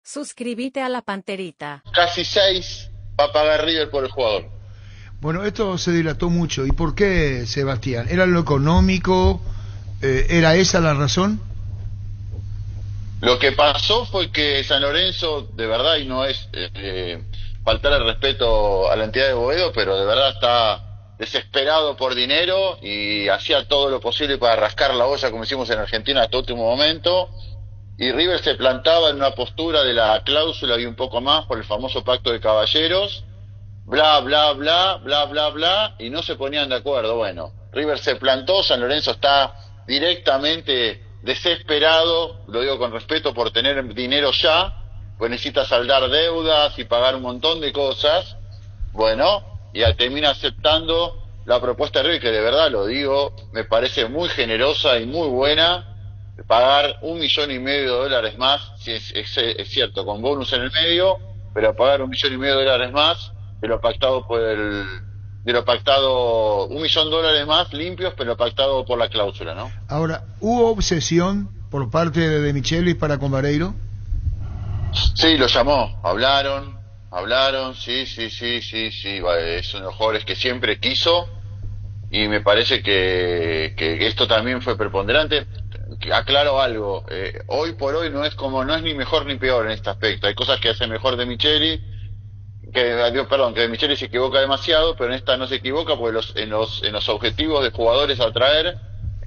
Suscríbete a la Panterita. Casi 6 va a pagar River por el jugador. Bueno, esto se dilató mucho. ¿Y por qué, Sebastián? ¿Era lo económico? ¿Era esa la razón? Lo que pasó fue que San Lorenzo, de verdad, y no es faltar el respeto a la entidad de Boedo, pero de verdad está desesperado por dinero y hacía todo lo posible para rascar la olla, como hicimos en Argentina hasta el último momento. Y River se plantaba en una postura de la cláusula y un poco más por el famoso pacto de caballeros, bla, bla, bla, bla, bla, bla, y no se ponían de acuerdo. Bueno, River se plantó, San Lorenzo está directamente desesperado, lo digo con respeto, por tener dinero ya, pues necesita saldar deudas y pagar un montón de cosas. Bueno, y termina aceptando la propuesta de River, que de verdad lo digo, me parece muy generosa y muy buena, pagar $1,500,000 más, si es cierto, con bonus en el medio, pero pagar $1,500,000 más de lo pactado $1,000,000 más limpios, pero pactado por la cláusula, ¿no? Ahora, ¿hubo obsesión por parte de Michelis para con Vareiro? Sí, lo llamó, hablaron, sí, es uno de los jugadores que siempre quiso, y me parece que esto también fue preponderante. Aclaro algo, hoy por hoy no es ni mejor ni peor en este aspecto. Hay cosas que hace mejor de Micheli, que de Micheli se equivoca demasiado, pero en esta no se equivoca, porque en los objetivos de jugadores a traer,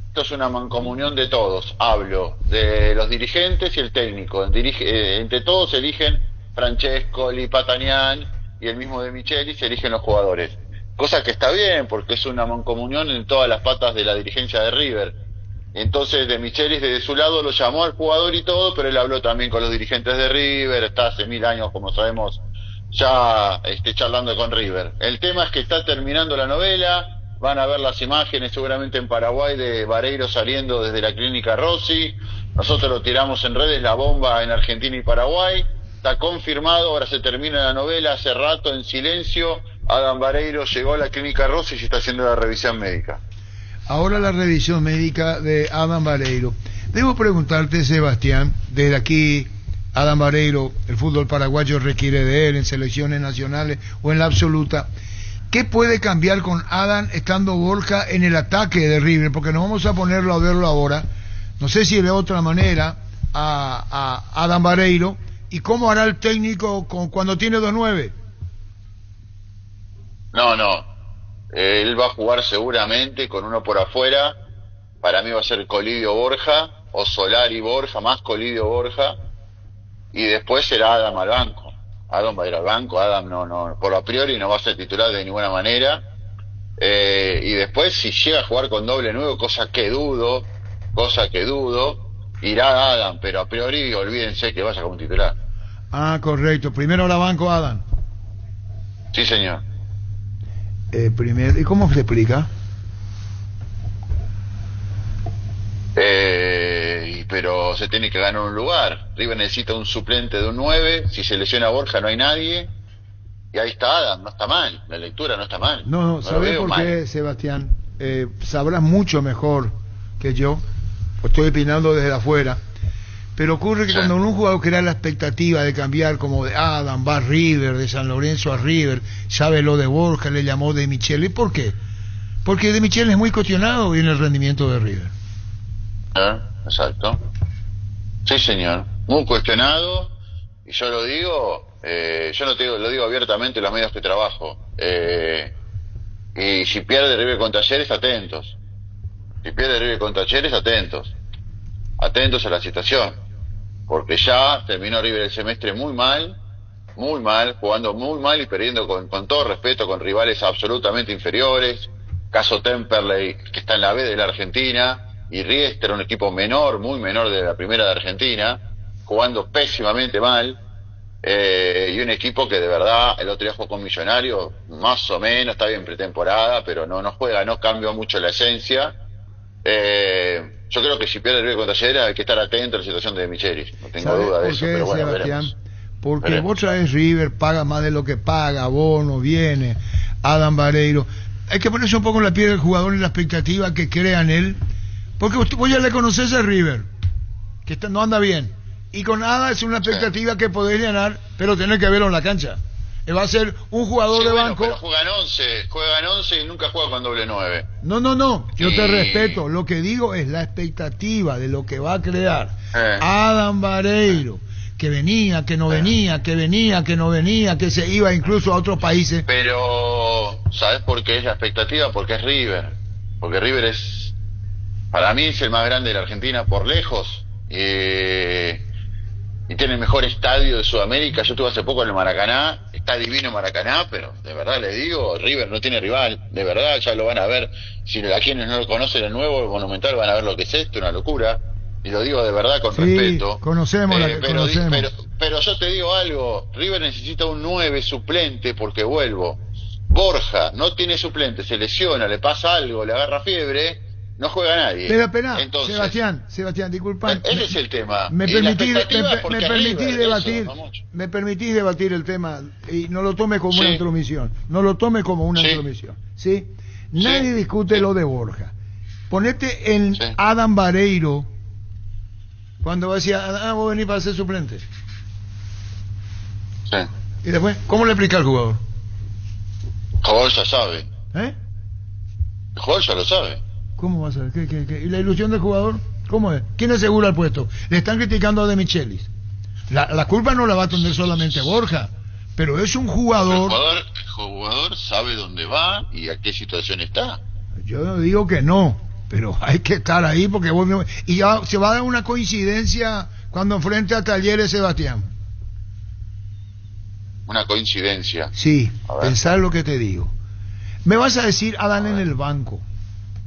esto es una mancomunión de todos. Hablo de los dirigentes y el técnico. Entre todos se eligen Francesco, Patanián y el mismo de Micheli, se eligen los jugadores. Cosa que está bien, porque es una mancomunión en todas las patas de la dirigencia de River. Entonces de Michelis desde su lado lo llamó al jugador y todo, pero él habló también con los dirigentes de River, está hace 1000 años, como sabemos, ya charlando con River. El tema es que está terminando la novela, van a ver las imágenes seguramente en Paraguay de Vareiro saliendo desde la clínica Rossi, nosotros lo tiramos en redes, la bomba en Argentina y Paraguay, está confirmado, ahora se termina la novela, hace rato en silencio, Adam Vareiro llegó a la clínica Rossi y está haciendo la revisión médica. Ahora la revisión médica de Adam Vareiro. Debo preguntarte, Sebastián, desde aquí, Adam Vareiro, el fútbol paraguayo requiere de él en selecciones nacionales o en la absoluta. ¿Qué puede cambiar con Adam estando Borja en el ataque de River? Porque no vamos a ponerlo a verlo ahora. No sé si de otra manera a Adam Vareiro. ¿Y cómo hará el técnico cuando tiene 2-9? No. Él va a jugar seguramente con uno por afuera. Para mí va a ser Colidio Borja o Solari Borja más Colidio Borja, y después será Adam al banco. Adam va a ir al banco. Adam no por a priori no va a ser titular de ninguna manera, y después si llega a jugar con doble nuevo, cosa que dudo, irá Adam, pero a priori olvídense que vaya como titular. Correcto, primero la banco Adam. Sí, señor. ¿Y cómo se explica? Pero se tiene que ganar un lugar. River necesita un suplente de un 9. Si se lesiona Borja no hay nadie. Y ahí está Adam, no está mal. La lectura no está mal. No, ¿sabés por qué, Sebastián? Sabrás mucho mejor que yo. Estoy opinando desde afuera. Pero ocurre que cuando un jugador crea la expectativa de cambiar, como de Adam, va a River, de San Lorenzo a River, sabe lo de Borja, le llamó de Micheli. ¿Por qué? Porque de Micheli es muy cuestionado en el rendimiento de River. Exacto. Sí, señor. Muy cuestionado. Y yo lo digo, yo no te digo, lo digo abiertamente en los medios que trabajo. Y si pierde River con Talleres, atentos. Atentos a la situación. Porque ya terminó River el semestre muy mal, jugando muy mal y perdiendo con todo respeto con rivales absolutamente inferiores. Caso Temperley, que está en la B de la Argentina, y Riestra, un equipo muy menor de la primera de Argentina, jugando pésimamente mal, y un equipo que de verdad el otro día jugó con Millonarios, más o menos, está bien pretemporada, pero no juega, no cambió mucho la esencia. Yo creo que si pierde el River con Talleres hay que estar atento a la situación de Michelis, no tengo duda de eso, pero bueno, Sebastián? veremos. Porque vos traes River, paga más de lo que paga, Bono, viene, Adam Vareiro. Hay que ponerse un poco en la piel del jugador y la expectativa que crea en él, porque vos ya le conocés a River, que no anda bien, Y con nada es una expectativa que podés llenar, pero tenés que verlo en la cancha. Va a ser un jugador de banco. Pero juegan 11 y nunca juegan con doble 9. No, yo te respeto. Lo que digo es la expectativa de lo que va a crear Adam Vareiro, que venía, que no venía, que venía, que no venía, que se iba incluso a otros países. Pero, ¿sabes por qué es la expectativa? Porque es River. Porque River es, para mí, es el más grande de la Argentina por lejos. Y tiene el mejor estadio de Sudamérica. Yo estuve hace poco en el Maracaná, está divino Maracaná, pero de verdad les digo, River no tiene rival, de verdad, ya lo van a ver. Si a quienes no lo conocen, el nuevo, el Monumental, van a ver lo que es esto, una locura. Y lo digo de verdad con respeto. Conocemos pero yo te digo algo, River necesita un 9 suplente, porque vuelvo. Borja no tiene suplente, se lesiona, le pasa algo, le agarra fiebre, no juega nadie. Pero espera, entonces, Sebastián, disculpa. Ese es el tema. Me permitís debatir el tema, y no lo tome como una intromisión. No lo tome como una intromisión. ¿Sí? Nadie discute lo de Borja. Ponete en Adam Vareiro, cuando decía, vos venís para ser suplente. Sí. Y después, ¿cómo le explica al jugador? El jugador ya sabe. El jugador ya lo sabe. ¿Cómo va a ser? ¿Y la ilusión del jugador? ¿Cómo es? ¿Quién asegura el puesto? Le están criticando a De Michelis. La culpa no la va a tener solamente Borja, pero es un jugador... El jugador sabe dónde va y a qué situación está. Yo no digo que no, pero hay que estar ahí porque y ya se va a dar una coincidencia cuando enfrente a Talleres Sebastián. Una coincidencia. Sí, pensar lo que te digo. Me vas a decir Adán en el banco.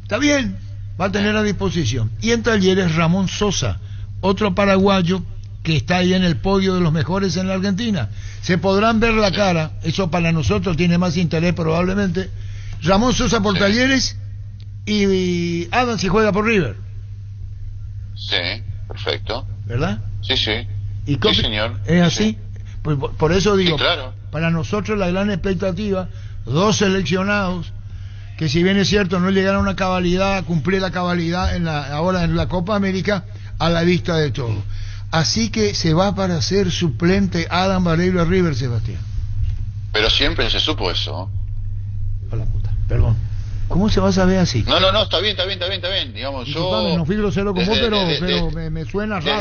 Está bien, va a tener a disposición. Y en Talleres Ramón Sosa, otro paraguayo que está ahí en el podio de los mejores en la Argentina. Se podrán ver la cara, eso para nosotros tiene más interés probablemente. Ramón Sosa por Talleres y Adam si juega por River. Sí, perfecto. ¿Verdad? Sí. ¿Y sí, señor. ¿Es así? Pues por eso digo, claro. Para nosotros la gran expectativa, 2 seleccionados, que si bien es cierto no llegaron a una cabalidad, a cumplir la cabalidad ahora en la Copa América, a la vista de todo. Así que se va para ser suplente Adam Vareiro a River, Sebastián. Pero siempre se supo eso. Hola puta, perdón. ¿Cómo se va a saber así? No, está bien. Digamos, disculpame, no fui grosero con vos, pero me suena raro.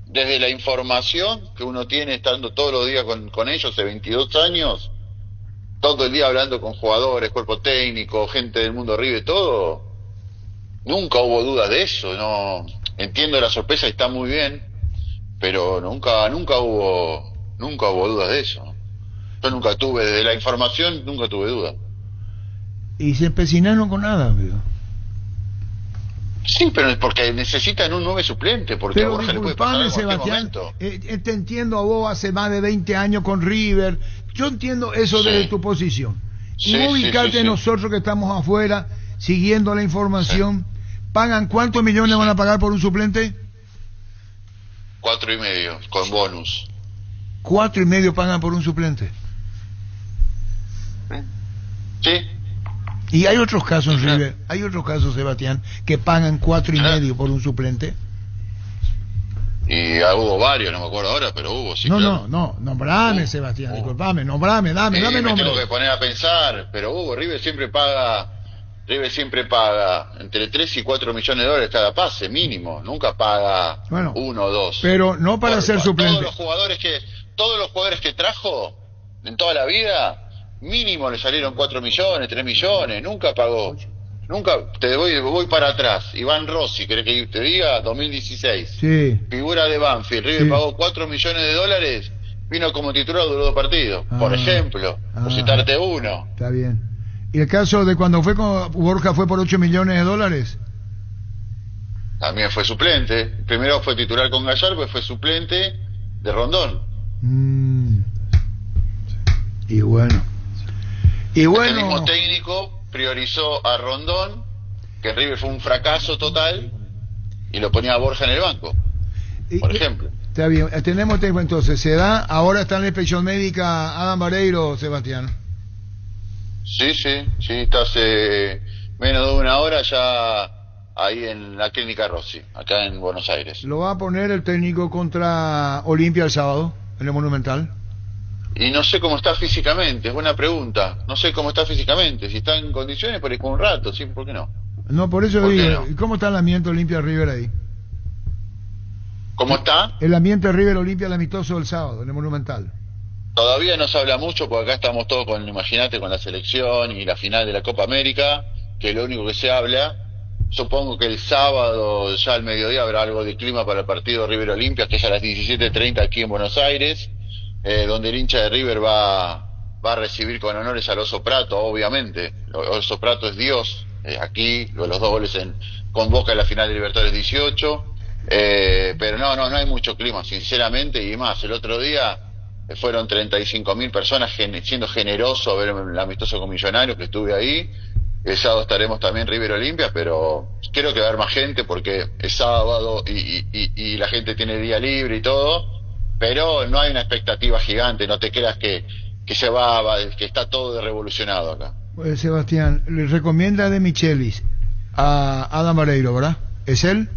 Desde la información que uno tiene estando todos los días con ellos hace 22 años, todo el día hablando con jugadores, cuerpo técnico, gente del mundo River, todo, nunca hubo dudas de eso. No entiendo la sorpresa y está muy bien, pero nunca hubo dudas de eso. Yo nunca tuve, desde la información nunca tuve dudas. Y se empecinaron con nada, amigo. Sí, pero es porque necesitan un 9 suplente, porque pero a Borja le puede pasar en cualquier momento. Te entiendo a vos hace más de 20 años con River, yo entiendo eso desde tu posición. Y vos ubicate nosotros que estamos afuera, siguiendo la información, ¿pagan cuántos millones van a pagar por un suplente? 4,5, con bonus. 4,5 pagan por un suplente. Sí. Y hay otros casos, River, hay otros casos, Sebastián, que pagan 4,5 por un suplente. Y hubo varios, no me acuerdo ahora, pero hubo, sí. No, nombrame, Sebastián, disculpame, nombrame, dame me nombre. Tengo que poner a pensar, pero hubo, River siempre paga entre 3 y 4 millones de dólares cada pase, mínimo, nunca paga 1 o 2. Pero no para ser suplente. Todos los jugadores que trajo en toda la vida, mínimo le salieron 4 millones, 3 millones, nunca pagó. Nunca, voy para atrás. Iván Rossi, ¿querés que te diga? 2016. Sí. Figura de Banfield. River pagó 4 millones de dólares, vino como titular, duró 2 partidos. Por ejemplo, por citarte uno. Está bien. ¿Y el caso de cuando fue con Borja fue por 8 millones de dólares? También fue suplente. Primero fue titular con Gallardo, pues fue suplente de Rondón. Y bueno. El mismo técnico priorizó a Rondón, que River fue un fracaso total, y lo ponía a Borja en el banco, por ejemplo. Está bien, tenemos tiempo entonces. ¿Se da? Ahora está en la inspección médica Adam Vareiro, Sebastián. Sí, está hace menos de una hora, ya ahí en la Clínica Rossi, acá en Buenos Aires. ¿Lo va a poner el técnico contra Olimpia el sábado, en el Monumental? Y no sé cómo está físicamente, es buena pregunta. No sé cómo está físicamente. Si está en condiciones, por ahí con un rato, ¿sí? ¿Por qué no? No, por eso ¿Por qué digo, no? ¿cómo está el ambiente Olimpia River ahí? ¿Cómo está? El ambiente River Olimpia el amistoso del sábado, en el Monumental. Todavía no se habla mucho porque acá estamos todos con, imagínate, con la selección y la final de la Copa América, que es lo único que se habla. Supongo que el sábado, ya al mediodía, habrá algo de clima para el partido River Olimpia, que es a las 17:30 aquí en Buenos Aires, donde el hincha de River va a recibir con honores al Oso Prato, obviamente. El Oso Prato es Dios, aquí, los 2 goles con Boca en la final de Libertadores 18, pero no hay mucho clima, sinceramente, y más, el otro día fueron 35.000 personas siendo generoso a ver el amistoso con Millonarios, que estuve ahí. El sábado estaremos también River Olimpia, pero creo que va a haber más gente porque es sábado y la gente tiene día libre y todo, pero no hay una expectativa gigante, no te creas que que está todo revolucionado acá. Sebastián, le recomienda De Michelis a Adam Vareiro, ¿verdad? ¿Es él?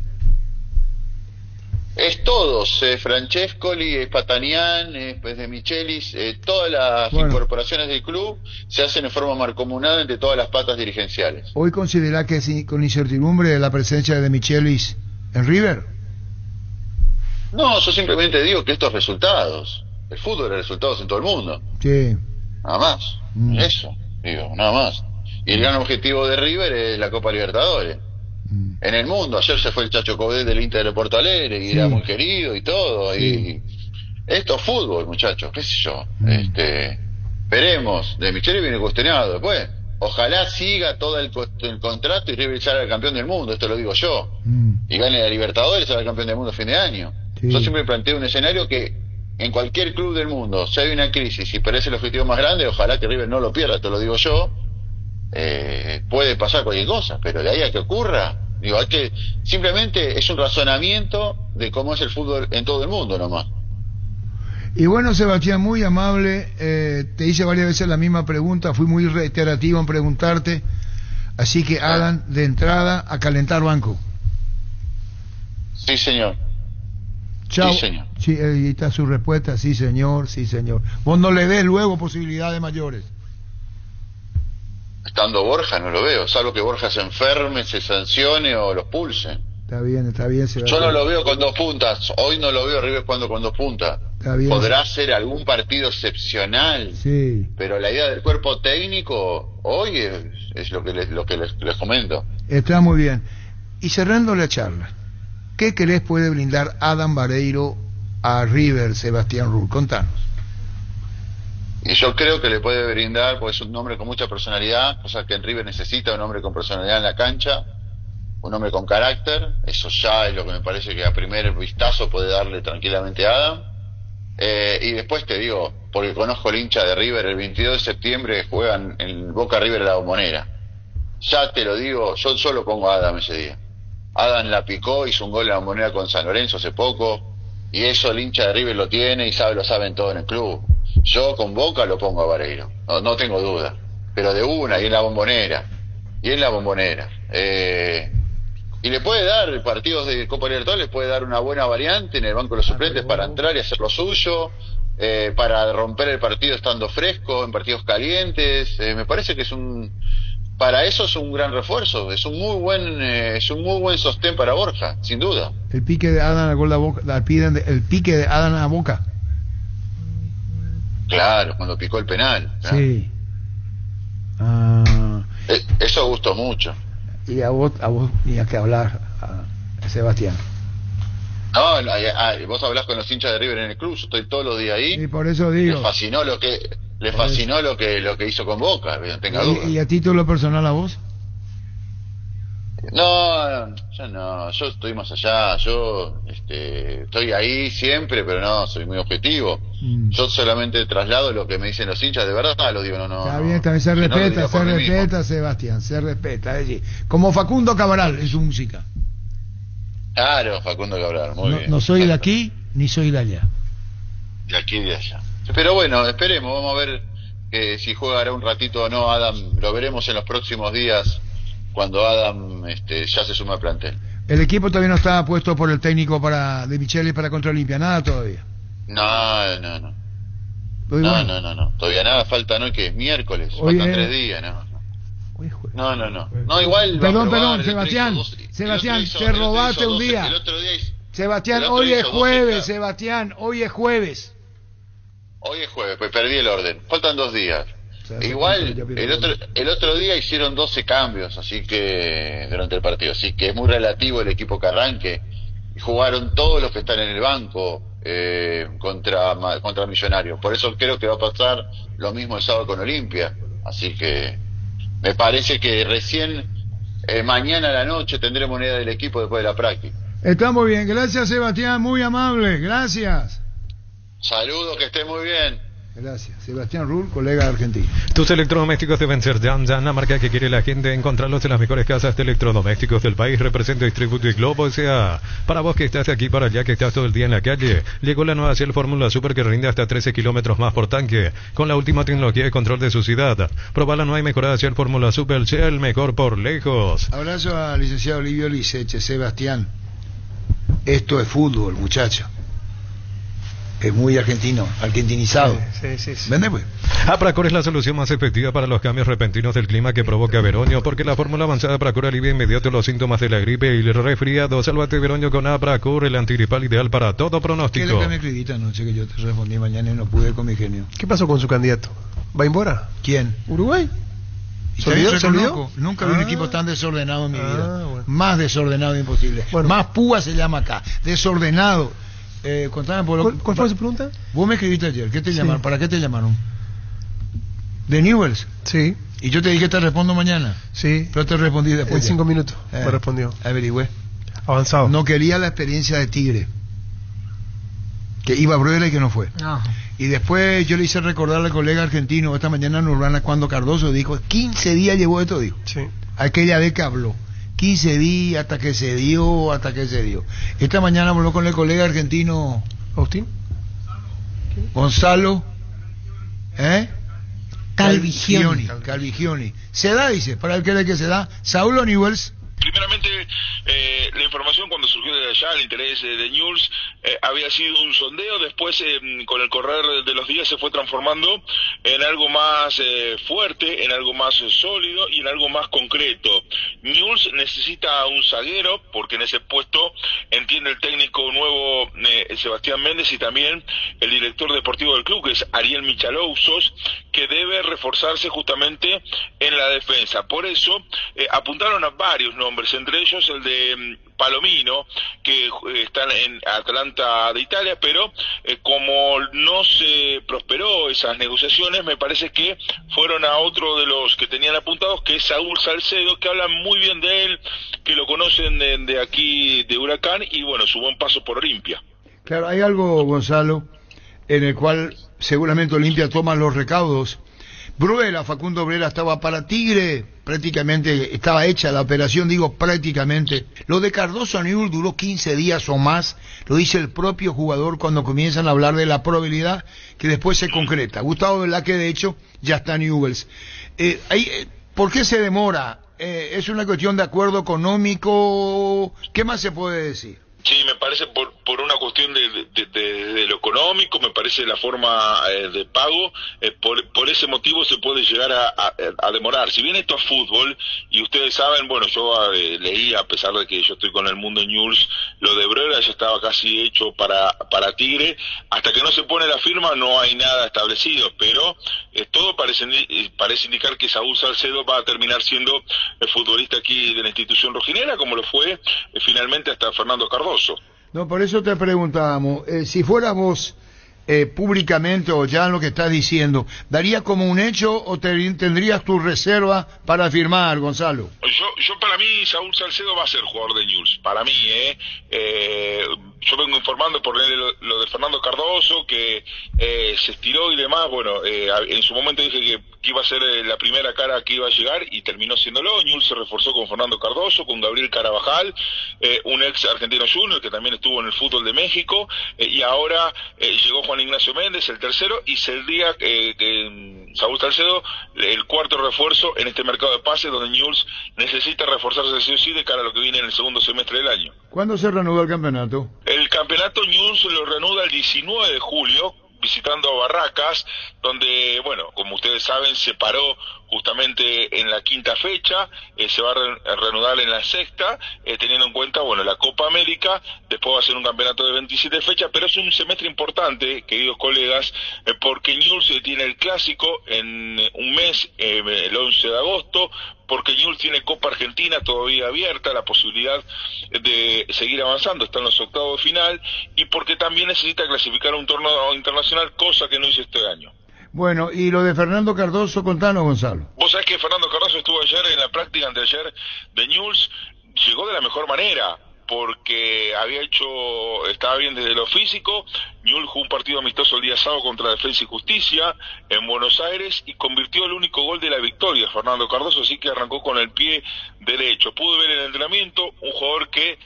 Es todos, Francescoli, es Patanián, es De Michelis, todas las incorporaciones del club se hacen en forma mancomunada entre todas las patas dirigenciales. ¿Hoy considera que es con incertidumbre la presencia de Michelis en River? No, yo simplemente digo que estos resultados, el fútbol es resultados en todo el mundo. Sí. Nada más, eso, digo, nada más. Y el gran objetivo de River es la Copa Libertadores. En el mundo, ayer se fue el Chacho Coudet del Inter de Porto Alegre y era muy querido y todo, y esto es fútbol, muchachos, qué sé yo, veremos. De Michelis viene cuestionado después, ojalá siga todo el contrato y River sea el campeón del mundo, esto lo digo yo, y gane la Libertadores y sea el campeón del mundo a fin de año. Yo siempre planteo un escenario que en cualquier club del mundo, si hay una crisis y parece el objetivo más grande, ojalá que River no lo pierda, esto lo digo yo. Puede pasar cualquier cosa, pero de ahí a que ocurra, digo, hay que, simplemente es un razonamiento de cómo es el fútbol en todo el mundo nomás. Y bueno, Sebastián, muy amable, te hice varias veces la misma pregunta, fui muy reiterativo en preguntarte, así que Alan, de entrada, a calentar banco. Sí, señor. Chao. Sí, señor. Sí, ahí está su respuesta, sí, señor, sí, señor. Vos no le des luego posibilidades mayores. Estando Borja no lo veo, salvo que Borja se enferme, se sancione o los pulse. Está bien, Sebastián. Yo no lo veo con 2 puntas, hoy no lo veo River jugando con 2 puntas. Está bien. Podrá ser algún partido excepcional, sí, pero la idea del cuerpo técnico hoy es lo que les comento. Está muy bien. Y cerrando la charla, ¿qué querés puede brindar Adam Vareiro a River, Sebastián Rull? Contanos. Y yo creo que le puede brindar, porque es un hombre con mucha personalidad, cosa que en River necesita, un hombre con personalidad en la cancha, un hombre con carácter, eso ya es lo que me parece que a primer vistazo puede darle tranquilamente a Adam. Y después te digo, porque conozco el hincha de River, el 22 de septiembre juegan en Boca River La Bombonera. Ya te lo digo, yo solo pongo a Adam ese día. Adam la picó, hizo un gol en La Bombonera con San Lorenzo hace poco, y eso el hincha de River lo tiene y lo saben todo en el club. Yo con Boca lo pongo a Vareiro, no tengo duda, pero de una, y en La Bombonera, y le puede dar partidos de Copa Libertadores, le puede dar una buena variante en el banco de los suplentes para entrar y hacer lo suyo, para romper el partido estando fresco, en partidos calientes. Me parece que para eso es un gran refuerzo, es un muy buen sostén para Borja, sin duda. El pique de Adam a gol de Boca, el pique de Adam a Boca. Claro, cuando picó el penal. Claro. Sí. Eso gustó mucho. Y a vos tenías que hablar, a Sebastián. No, vos hablás con los hinchas de River en el club, yo estoy todos los días ahí. Y por eso digo. Le fascinó lo que hizo con Boca, no tenga duda. ¿Y a título personal a vos? No, yo estoy más allá, yo estoy ahí siempre, pero no, soy muy objetivo. Yo solamente traslado lo que me dicen los hinchas, de verdad lo digo, no. Está bien, también se respeta, Sebastián, se respeta, es decir, como Facundo Cabral en su música. Claro, Facundo Cabral, muy bien. No soy de aquí, ni soy de allá. De aquí y de allá. Pero bueno, esperemos, vamos a ver si jugará un ratito o no Adam, lo veremos en los próximos días cuando Adam ya se suma al plantel. El equipo todavía no está puesto por el técnico de Michelis para contra Olimpia, nada todavía. No. No. Todavía nada, falta, ¿no? Que es miércoles, faltan 3 días, ¿no? No, igual. Perdón, Sebastián, te robaste un día. Sebastián, hoy es jueves, pues perdí el orden. Faltan 2 días. Igual, el otro día hicieron 12 cambios, así que durante el partido, así que es muy relativo el equipo que arranque. Jugaron todos los que están en el banco contra Millonarios. Por eso creo que va a pasar lo mismo el sábado con Olimpia. Así que me parece que recién mañana a la noche tendremos una idea del equipo después de la práctica. Está muy bien, gracias Sebastián, muy amable, gracias. Saludos, que esté muy bien. Gracias. Sebastián Rull, colega de Argentina. Tus electrodomésticos deben ser Yan, la marca que quiere la gente. Encontrarlos en las mejores casas de electrodomésticos del país. Representa Distributo y Globo S.A. Para vos que estás de aquí para allá, que estás todo el día en la calle, llegó la nueva Ciel Fórmula Super que rinde hasta 13 kilómetros más por tanque, con la última tecnología de control de suciedad. Probala nueva y mejorada Ciel Fórmula Super, Ciel, mejor por lejos. Abrazo al licenciado Livio Liceche. Sebastián, esto es fútbol, muchacho. Es muy argentinizado. Sí. ¿Vende, pues? Apracor es la solución más efectiva para los cambios repentinos del clima que provoca Veroño, porque la fórmula avanzada Apracor alivia inmediato los síntomas de la gripe y el resfriado. Sálvate, Veroño, con Apracor, el antigripal ideal para todo pronóstico. ¿Qué es lo que me escribiste anoche que yo te respondí mañana y no pude con mi genio? ¿Qué pasó con su candidato? ¿Va embora? ¿Quién? ¿Uruguay? ¿Se olvidó? Nunca vi un equipo tan desordenado en mi vida. Bueno. Más desordenado imposible. Bueno. Más púa se llama acá. Desordenado. Contame ¿Cuál fue su pregunta? Vos me escribiste ayer, ¿qué te llamaron? ¿Para qué te llamaron? ¿De Newells? Sí. Y yo te dije te respondo mañana. Sí. Pero te respondí después. En 5 minutos me respondió. Averigüé. Avanzado. No quería la experiencia de Tigre. Que iba a Bruela y que no fue. No. Y después yo le hice recordar al colega argentino esta mañana en Urbana cuando Cardoso dijo, 15 días llevó esto, dijo. Sí. Aquella vez que habló. 15 días hasta que se dio. Esta mañana habló con el colega argentino ¿Agustín? Gonzalo Calvigioni. Se da, dice, para el que se da. Saulo Newells. Primeramente, la información cuando surgió de allá, el interés de Newell's, había sido un sondeo. Después, con el correr de los días, se fue transformando en algo más fuerte, en algo más sólido y en algo más concreto. Newell's necesita un zaguero, porque en ese puesto entiende el técnico nuevo Sebastián Méndez y también el director deportivo del club, que es Ariel Michalousos, que debe reforzarse justamente en la defensa. Por eso apuntaron a varios nombres, entre ellos el de Palomino, que está en Atlanta de Italia, pero como no se prosperó esas negociaciones, me parece que fueron a otro de los que tenían apuntados, que es Saúl Salcedo, que hablan muy bien de él, que lo conocen de aquí de Huracán, y bueno, su buen paso por Olimpia. Claro, hay algo, Gonzalo, en el cual seguramente Olimpia toma los recaudos. Facundo Bruela estaba para Tigre, prácticamente estaba hecha la operación, digo prácticamente. Lo de Cardoso Newell's duró 15 días o más, lo dice el propio jugador cuando comienzan a hablar de la probabilidad que después se concreta. Gustavo Velázquez, de hecho, ya está en Newell's. ¿Por qué se demora? ¿Es una cuestión de acuerdo económico? ¿Qué más se puede decir? Sí, me parece por una cuestión de lo económico, me parece la forma de pago, por ese motivo se puede llegar a demorar. Si bien esto es fútbol, y ustedes saben, bueno, yo leí, a pesar de que yo estoy con el mundo Newell's, lo de Bruela ya estaba casi hecho para Tigre, hasta que no se pone la firma no hay nada establecido, pero todo parece indicar que Saúl Salcedo va a terminar siendo el futbolista aquí de la institución rojinera, como lo fue finalmente hasta Fernando Cardoso. No, por eso te preguntábamos, si fuera vos públicamente o ya en lo que estás diciendo, ¿daría como un hecho o tendrías tu reserva para firmar, Gonzalo? Yo para mí Saúl Salcedo va a ser jugador de Newell's, para mí, yo vengo informando por lo de Fernando Cardoso, que se estiró y demás, bueno, en su momento dije que iba a ser la primera cara que iba a llegar y terminó siéndolo. Newell's se reforzó con Fernando Cardoso, con Gabriel Carabajal, un ex argentino junior que también estuvo en el fútbol de México, y ahora llegó Juan Ignacio Méndez, el tercero, y Saúl Salcedo, el cuarto refuerzo en este mercado de pases donde Newell's necesita reforzarse sí o sí de cara a lo que viene en el segundo semestre del año. ¿Cuándo se reanuda el campeonato? El campeonato Newell's lo reanuda el 19 de julio, visitando a Barracas, donde, bueno, como ustedes saben, se paró justamente en la quinta fecha, se va a reanudar en la sexta, teniendo en cuenta, bueno, la Copa América, después va a ser un campeonato de 27 fechas, pero es un semestre importante, queridos colegas, porque Newell's tiene el clásico en un mes, el 11 de agosto, porque Newell's tiene Copa Argentina todavía abierta, la posibilidad de seguir avanzando, está en los octavos de final, y porque también necesita clasificar a un torneo internacional, cosa que no hizo este año. Bueno, y lo de Fernando Cardoso, contanos, Gonzalo. Vos sabés que Fernando Cardoso estuvo ayer en la práctica anteayer de Newell's, llegó de la mejor manera, porque estaba bien desde lo físico. Newell's jugó un partido amistoso el día sábado contra Defensa y Justicia en Buenos Aires y convirtió el único gol de la victoria Fernando Cardoso, así que arrancó con el pie derecho. Pude ver el entrenamiento, un jugador que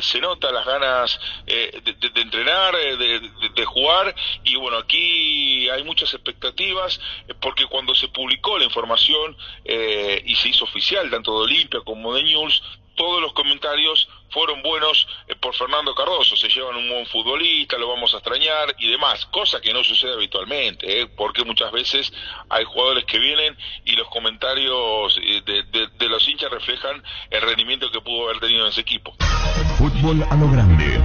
se nota las ganas de entrenar, de jugar, y bueno, aquí hay muchas expectativas, porque cuando se publicó la información y se hizo oficial tanto de Olimpia como de Newell's, todos los comentarios fueron buenos por Fernando Cardoso. Se llevan un buen futbolista, lo vamos a extrañar y demás, cosa que no sucede habitualmente, porque muchas veces hay jugadores que vienen y los comentarios de los hinchas reflejan el rendimiento que pudo haber tenido en ese equipo. Fútbol a lo grande.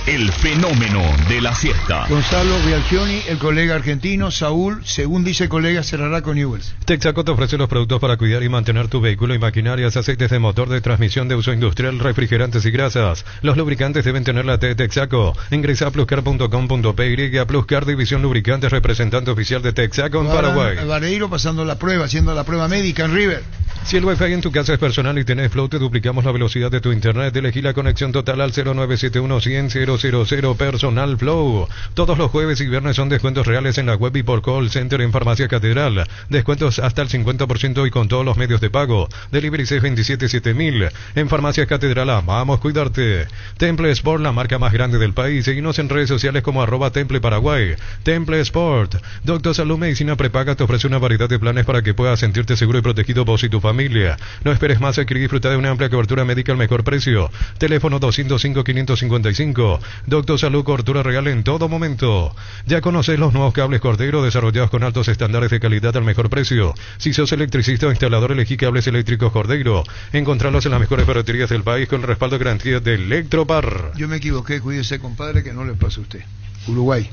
El fenómeno de la siesta. Gonzalo Bialchioni, el colega argentino. Saúl, según dice el colega, cerrará con Newell's. Texaco te ofrece los productos para cuidar y mantener tu vehículo y maquinarias, aceites de motor, de transmisión de uso industrial, refrigerantes y grasas. Los lubricantes deben tener la T de Texaco. Ingresa a pluscar.com.py, a Pluscar, división lubricantes, representante oficial de Texaco en Paraguay. Vareiro pasando la prueba, haciendo la prueba médica en River. Si el Wi-Fi en tu casa es personal y tenés flow, te duplicamos la velocidad de tu internet. Elegí la conexión total al 0971-100-000 Personal Flow. Todos los jueves y viernes son descuentos reales en la web y por call center en Farmacia Catedral. Descuentos hasta el 50% y con todos los medios de pago. Delivery 627-7000. En Farmacia Catedral amamos cuidarte. Temple Sport, la marca más grande del país. Seguinos en redes sociales como @Temple Paraguay. Temple Sport. Doctor Salud Medicina Prepaga te ofrece una variedad de planes para que puedas sentirte seguro y protegido vos y tu familia. No esperes más, adquirir y disfrutar de una amplia cobertura médica al mejor precio. Teléfono 205-555. Doctor Salud, cobertura real en todo momento. Ya conoces los nuevos cables Cordero desarrollados con altos estándares de calidad al mejor precio. Si sos electricista o instalador, elegí cables eléctricos Cordero. Encontrarlos en las mejores ferreterías del país con el respaldo de garantía de Electropar. Yo me equivoqué, cuídese, compadre, que no le pase a usted. Uruguay.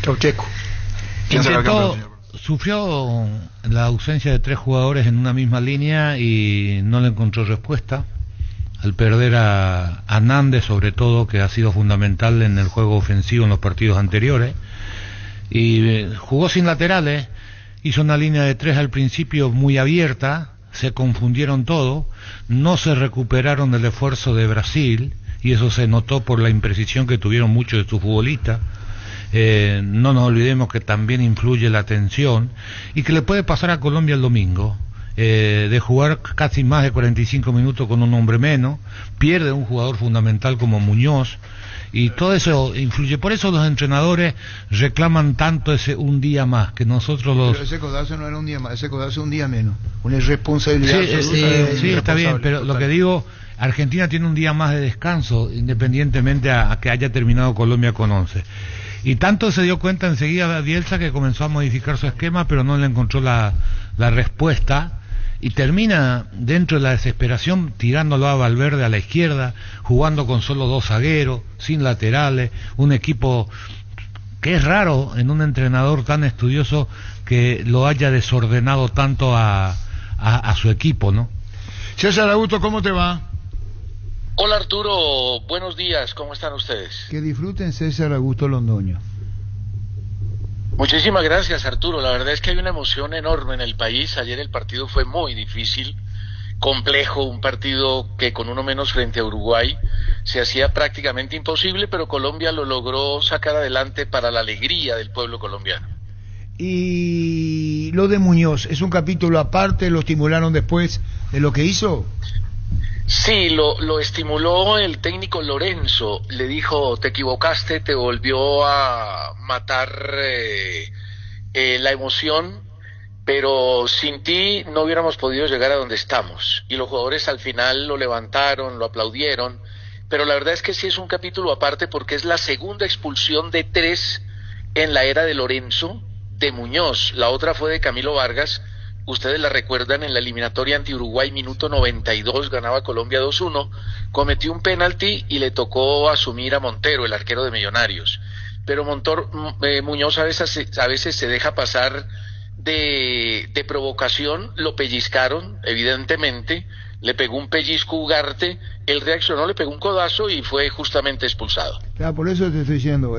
Chaucheco. Sufrió la ausencia de 3 jugadores en una misma línea y no le encontró respuesta. Al perder a Nández, sobre todo, que ha sido fundamental en el juego ofensivo en los partidos anteriores, y jugó sin laterales, hizo una línea de 3 al principio muy abierta, se confundieron todo, no se recuperaron del esfuerzo de Brasil, y eso se notó por la imprecisión que tuvieron muchos de sus futbolistas. No nos olvidemos que también influye la tensión, y que le puede pasar a Colombia el domingo. De jugar casi más de 45 minutos con un hombre menos, pierde un jugador fundamental como Muñoz, y todo eso influye. Por eso los entrenadores reclaman tanto ese un día más, que nosotros los... Pero ese codazo no era un día más, ese codazo un día menos, una irresponsabilidad. Sí, está bien, pero lo que digo, Argentina tiene un día más de descanso, independientemente a que haya terminado Colombia con 11. Y tanto se dio cuenta enseguida Bielsa que comenzó a modificar su esquema, pero no le encontró la respuesta, y termina dentro de la desesperación tirándolo a Valverde a la izquierda, jugando con solo 2 zagueros, sin laterales, un equipo que es raro en un entrenador tan estudioso que lo haya desordenado tanto a su equipo, ¿no? César Augusto, ¿cómo te va? Hola Arturo, buenos días, ¿cómo están ustedes? Que disfruten César Augusto Londoño. Muchísimas gracias Arturo, la verdad es que hay una emoción enorme en el país. Ayer el partido fue muy difícil, complejo, un partido que con uno menos frente a Uruguay se hacía prácticamente imposible, pero Colombia lo logró sacar adelante para la alegría del pueblo colombiano. Y lo de Muñoz, ¿es un capítulo aparte? ¿Lo estimularon después de lo que hizo? Sí, lo estimuló el técnico Lorenzo, le dijo, te equivocaste, te volvió a matar la emoción, pero sin ti no hubiéramos podido llegar a donde estamos. Y los jugadores al final lo levantaron, lo aplaudieron, pero la verdad es que sí es un capítulo aparte porque es la segunda expulsión de 3 en la era de Lorenzo, de Muñoz. La otra fue de Camilo Vargas. Ustedes la recuerdan en la eliminatoria ante Uruguay, minuto 92, ganaba Colombia 2-1, cometió un penalti y le tocó asumir a Montero, el arquero de Millonarios. Pero Muñoz a veces se deja pasar de provocación, lo pellizcaron, evidentemente, le pegó un pellizco Ugarte, él reaccionó, le pegó un codazo y fue justamente expulsado. Claro, por eso te estoy diciendo,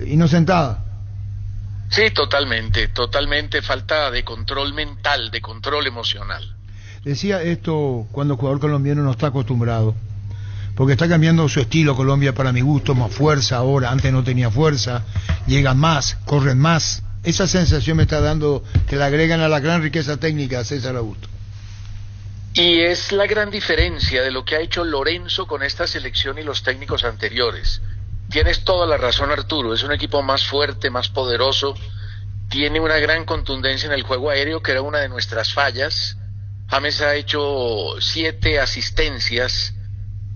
inocentada. Sí, totalmente, falta de control mental, de control emocional. Decía esto cuando el jugador colombiano no está acostumbrado, porque está cambiando su estilo Colombia para mi gusto, más fuerza ahora, antes no tenía fuerza, llegan más, corren más. Esa sensación me está dando que le agregan a la gran riqueza técnica a César Augusto. Y es la gran diferencia de lo que ha hecho Lorenzo con esta selección y los técnicos anteriores. Tienes toda la razón, Arturo, es un equipo más fuerte, más poderoso, tiene una gran contundencia en el juego aéreo, que era una de nuestras fallas. James ha hecho 7 asistencias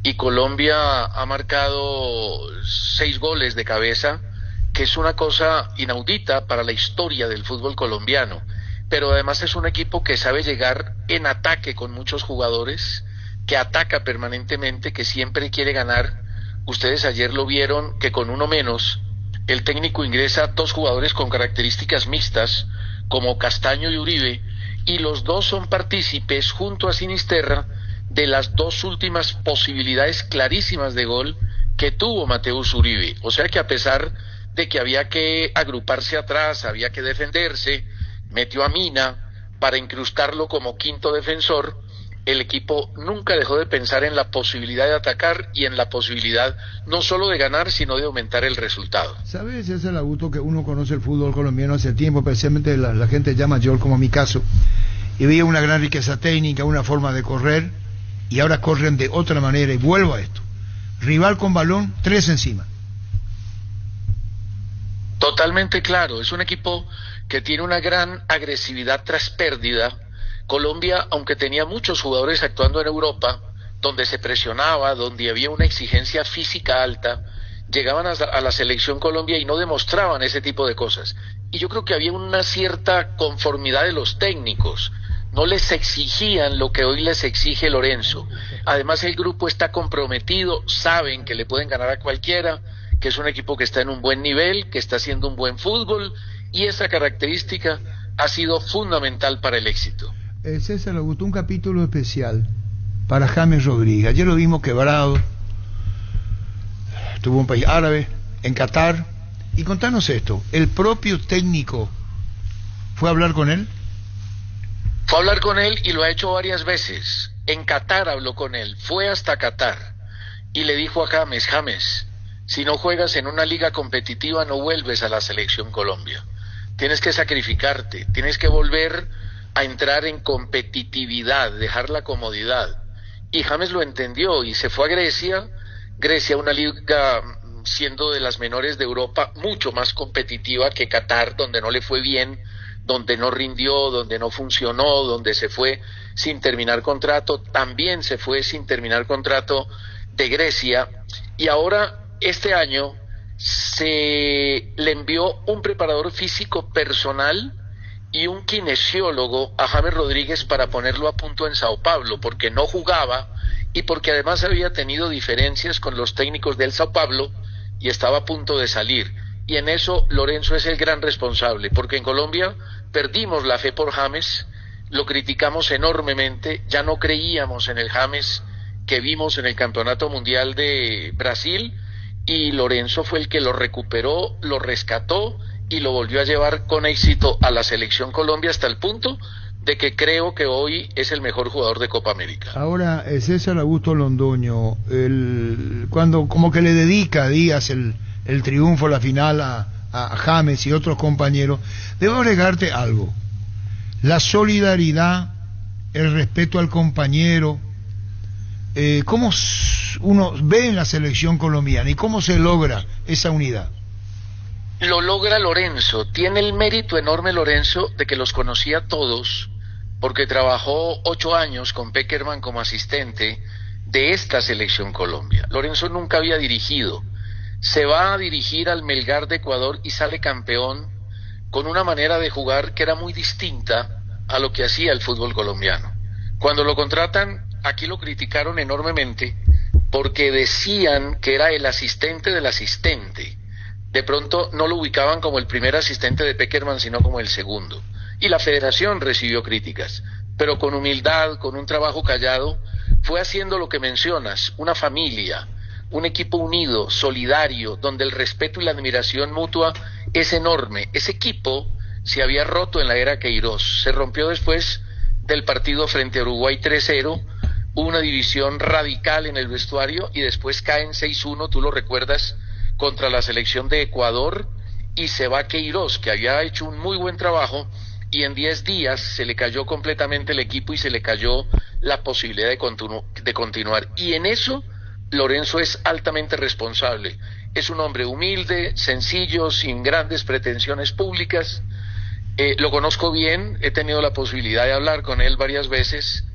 y Colombia ha marcado 6 goles de cabeza, que es una cosa inaudita para la historia del fútbol colombiano. Pero además es un equipo que sabe llegar en ataque con muchos jugadores, que ataca permanentemente, que siempre quiere ganar. Ustedes ayer lo vieron que con uno menos el técnico ingresa 2 jugadores con características mixtas como Castaño y Uribe, y los 2 son partícipes junto a Sinisterra de las 2 últimas posibilidades clarísimas de gol que tuvo Mateus Uribe. O sea que a pesar de que había que agruparse atrás, había que defenderse, metió a Mina para incrustarlo como quinto defensor. El equipo nunca dejó de pensar en la posibilidad de atacar y en la posibilidad no solo de ganar, sino de aumentar el resultado. ¿Sabes, César Augusto, que uno conoce el fútbol colombiano hace tiempo, especialmente la gente ya mayor, como mi caso, y veía una gran riqueza técnica, una forma de correr, y ahora corren de otra manera, y vuelvo a esto. Rival con balón, 3 encima. Totalmente claro, es un equipo que tiene una gran agresividad tras pérdida. Colombia, aunque tenía muchos jugadores actuando en Europa, donde se presionaba, donde había una exigencia física alta, llegaban a la selección Colombia y no demostraban ese tipo de cosas. Y yo creo que había una cierta conformidad de los técnicos, no les exigían lo que hoy les exige Lorenzo. Además el grupo está comprometido, saben que le pueden ganar a cualquiera, que es un equipo que está en un buen nivel, que está haciendo un buen fútbol, y esa característica ha sido fundamental para el éxito. César Augusto, un capítulo especial para James Rodríguez. Ayer lo vimos quebrado, estuvo en un país árabe, en Qatar, y contanos esto, ¿el propio técnico fue a hablar con él? Fue a hablar con él y lo ha hecho varias veces. En Qatar habló con él, fue hasta Qatar y le dijo a James, si no juegas en una liga competitiva no vuelves a la selección Colombia. Tienes que sacrificarte, tienes que volver a entrar en competitividad, dejar la comodidad. Y James lo entendió y se fue a Grecia, una liga siendo de las menores de Europa, mucho más competitiva que Qatar, donde no le fue bien, donde no rindió, donde no funcionó, donde se fue sin terminar contrato, también se fue sin terminar contrato de Grecia, y ahora este año se le envió un preparador físico personal y un kinesiólogo a James Rodríguez para ponerlo a punto en Sao Paulo, porque no jugaba y porque además había tenido diferencias con los técnicos del Sao Paulo y estaba a punto de salir. Y en eso Lorenzo es el gran responsable, porque en Colombia perdimos la fe por James, lo criticamos enormemente, ya no creíamos en el James que vimos en el Campeonato Mundial de Brasil, y Lorenzo fue el que lo recuperó, lo rescató y lo volvió a llevar con éxito a la selección Colombia hasta el punto de que creo que hoy es el mejor jugador de Copa América. Ahora, César Augusto Londoño, cuando como que le dedica a Díaz el triunfo, la final a James y otros compañeros, debo agregarte algo: la solidaridad, el respeto al compañero, ¿cómo uno ve en la selección colombiana y cómo se logra esa unidad? Lo logra Lorenzo. Tiene el mérito enorme Lorenzo de que los conocía a todos, porque trabajó 8 años con Pekerman como asistente de esta selección Colombia. Lorenzo nunca había dirigido. Se va a dirigir al Melgar de Ecuador y sale campeón con una manera de jugar que era muy distinta a lo que hacía el fútbol colombiano. Cuando lo contratan, aquí lo criticaron enormemente porque decían que era el asistente del asistente. De pronto no lo ubicaban como el primer asistente de Pekerman, sino como el segundo. Y la federación recibió críticas, pero con humildad, con un trabajo callado, fue haciendo lo que mencionas, una familia, un equipo unido, solidario, donde el respeto y la admiración mutua es enorme. Ese equipo se había roto en la era Queiroz, se rompió después del partido frente a Uruguay 3-0, hubo una división radical en el vestuario y después caen 6-1, tú lo recuerdas, contra la selección de Ecuador, y se va Queiroz, que había hecho un muy buen trabajo, y en 10 días se le cayó completamente el equipo y se le cayó la posibilidad de continuar. Y en eso Lorenzo es altamente responsable. Es un hombre humilde, sencillo, sin grandes pretensiones públicas. Lo conozco bien, he tenido la posibilidad de hablar con él varias veces,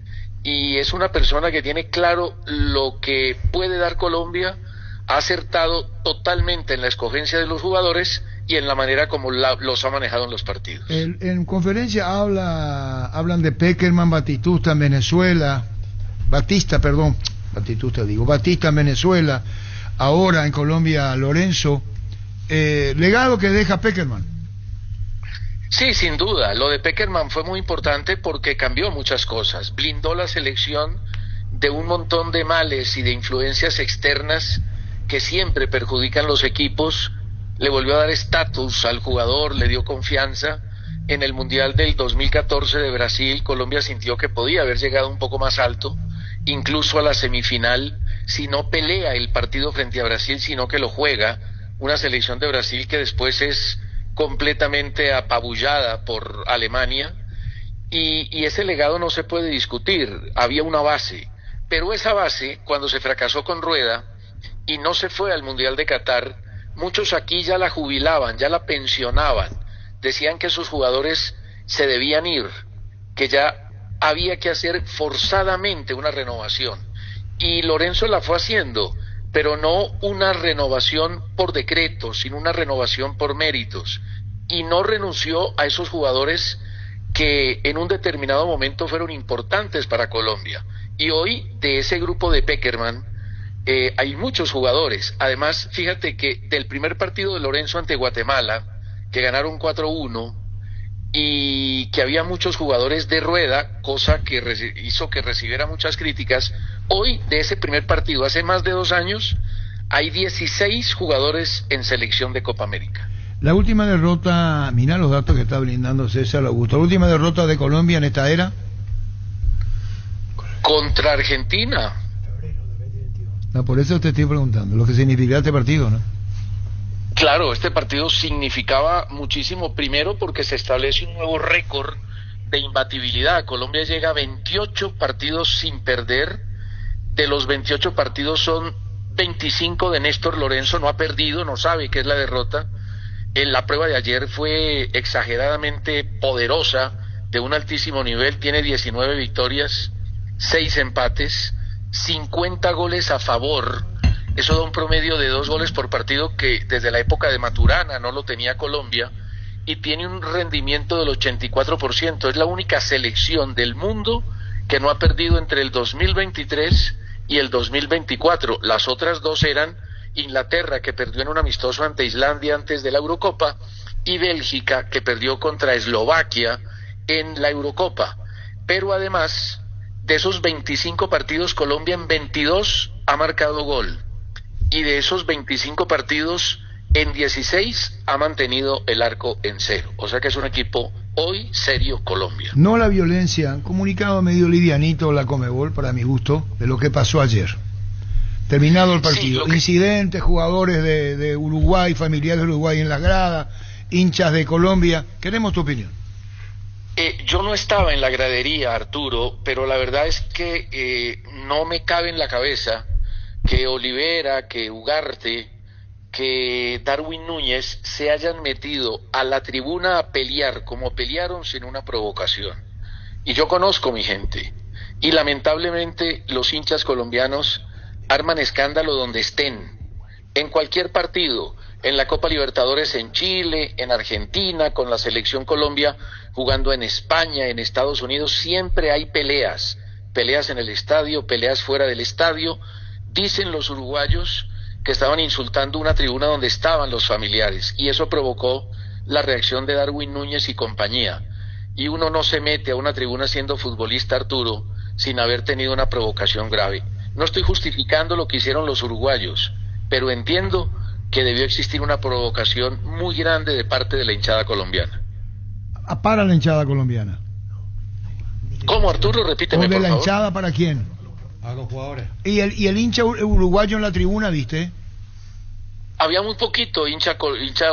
y es una persona que tiene claro lo que puede dar Colombia. Ha acertado totalmente en la escogencia de los jugadores y en la manera como los ha manejado en los partidos. En conferencia hablan de Pekerman, Batista en Venezuela, Batista en Venezuela, ahora en Colombia Lorenzo, legado que deja Pekerman. Sí, sin duda, lo de Pekerman fue muy importante porque cambió muchas cosas, blindó la selección de un montón de males y de influencias externas que siempre perjudican los equipos, le volvió a dar estatus al jugador, le dio confianza. En el Mundial del 2014 de Brasil, Colombia sintió que podía haber llegado un poco más alto, incluso a la semifinal, si no pelea el partido frente a Brasil, sino que lo juega, una selección de Brasil que después es completamente apabullada por Alemania, y ese legado no se puede discutir, había una base, pero esa base, cuando se fracasó con Rueda, y no se fue al Mundial de Qatar, muchos aquí ya la jubilaban, ya la pensionaban, decían que sus jugadores se debían ir, que ya había que hacer forzadamente una renovación, y Lorenzo la fue haciendo, pero no una renovación por decreto, sino una renovación por méritos, y no renunció a esos jugadores que en un determinado momento fueron importantes para Colombia, y hoy de ese grupo de Pekerman, hay muchos jugadores. Además, fíjate que del primer partido de Lorenzo ante Guatemala, que ganaron 4-1, y que había muchos jugadores de Rueda, cosa que hizo que recibiera muchas críticas, hoy de ese primer partido, hace más de 2 años, hay 16 jugadores en selección de Copa América. La última derrota, mira los datos que está brindando César Augusto, la última derrota de Colombia en esta era. Contra Argentina. No, por eso te estoy preguntando, lo que significa este partido, ¿no? Claro, este partido significaba muchísimo, primero porque se establece un nuevo récord de imbatibilidad. Colombia llega a 28 partidos sin perder, de los 28 partidos son 25 de Néstor Lorenzo, no ha perdido, no sabe qué es la derrota. En la prueba de ayer fue exageradamente poderosa, de un altísimo nivel, tiene 19 victorias, 6 empates, 50 goles a favor, eso da un promedio de 2 goles por partido que desde la época de Maturana no lo tenía Colombia, y tiene un rendimiento del 84%, es la única selección del mundo que no ha perdido entre el 2023 y el 2024, las otras 2 eran Inglaterra, que perdió en un amistoso ante Islandia antes de la Eurocopa, y Bélgica, que perdió contra Eslovaquia en la Eurocopa, pero además de esos 25 partidos, Colombia en 22 ha marcado gol, y de esos 25 partidos, en 16 ha mantenido el arco en 0. O sea que es un equipo hoy serio Colombia. No la violencia, han comunicado medio livianito la Conmebol, para mi gusto, de lo que pasó ayer. Terminado el partido, sí, incidentes, jugadores de Uruguay, familiares de Uruguay en las gradas, hinchas de Colombia. Queremos tu opinión. Yo no estaba en la gradería, Arturo, pero la verdad es que no me cabe en la cabeza que Olivera, que Ugarte, que Darwin Núñez se hayan metido a la tribuna a pelear como pelearon sin una provocación. Y yo conozco mi gente, y lamentablemente los hinchas colombianos arman escándalo donde estén, en cualquier partido, en la Copa Libertadores en Chile, en Argentina, con la Selección Colombia, jugando en España, en Estados Unidos, siempre hay peleas en el estadio, peleas fuera del estadio. Dicen los uruguayos que estaban insultando una tribuna donde estaban los familiares, y eso provocó la reacción de Darwin Núñez y compañía. Y uno no se mete a una tribuna siendo futbolista, Arturo, sin haber tenido una provocación grave. No estoy justificando lo que hicieron los uruguayos, pero entiendo que debió existir una provocación muy grande de parte de la hinchada colombiana. Para la hinchada colombiana. ¿Cómo, Arturo? Repíteme, por favor. ¿O de la hinchada para quién? A los jugadores. ¿Y el hincha uruguayo en la tribuna, viste? Había muy poquito hincha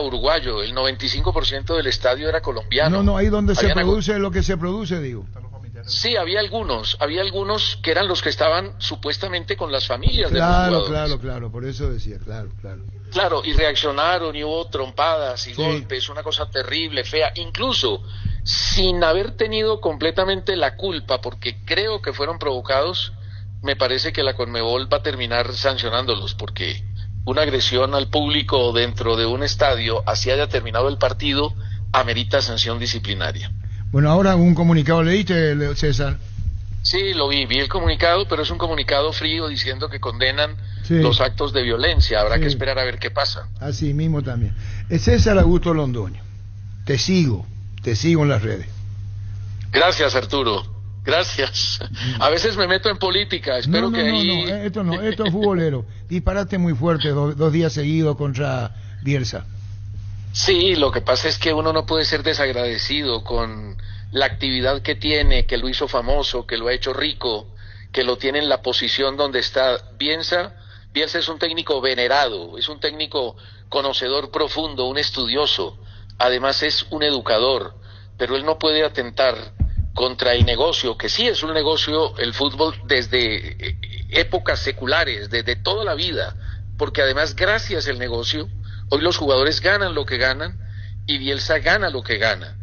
uruguayo, el 95% del estadio era colombiano. No, ahí donde se produce lo que se produce, digo. Sí, había algunos que eran los que estaban supuestamente con las familias de los jugadores. Claro, por eso decía, claro. Claro, y reaccionaron y hubo trompadas y golpes, una cosa terrible, fea, incluso sin haber tenido completamente la culpa, porque creo que fueron provocados. Me parece que la Conmebol va a terminar sancionándolos, porque una agresión al público dentro de un estadio, así haya terminado el partido, amerita sanción disciplinaria. Bueno, ahora un comunicado, ¿leíste, César? Sí, lo vi el comunicado, pero es un comunicado frío diciendo que condenan los actos de violencia. Habrá que esperar a ver qué pasa. Así mismo también. César Augusto Londoño, te sigo en las redes. Gracias, Arturo. Gracias. A veces me meto en política, espero que ahí... esto es futbolero. Disparaste muy fuerte 2 días seguidos contra Bielsa. Sí, lo que pasa es que uno no puede ser desagradecido con la actividad que tiene, que lo hizo famoso, que lo ha hecho rico, que lo tiene en la posición donde está. Bielsa es un técnico venerado, es un técnico conocedor profundo, un estudioso, además es un educador, pero él no puede atentar contra el negocio, que sí es un negocio el fútbol desde épocas seculares, desde toda la vida, porque además gracias al negocio, hoy los jugadores ganan lo que ganan y Bielsa gana lo que gana.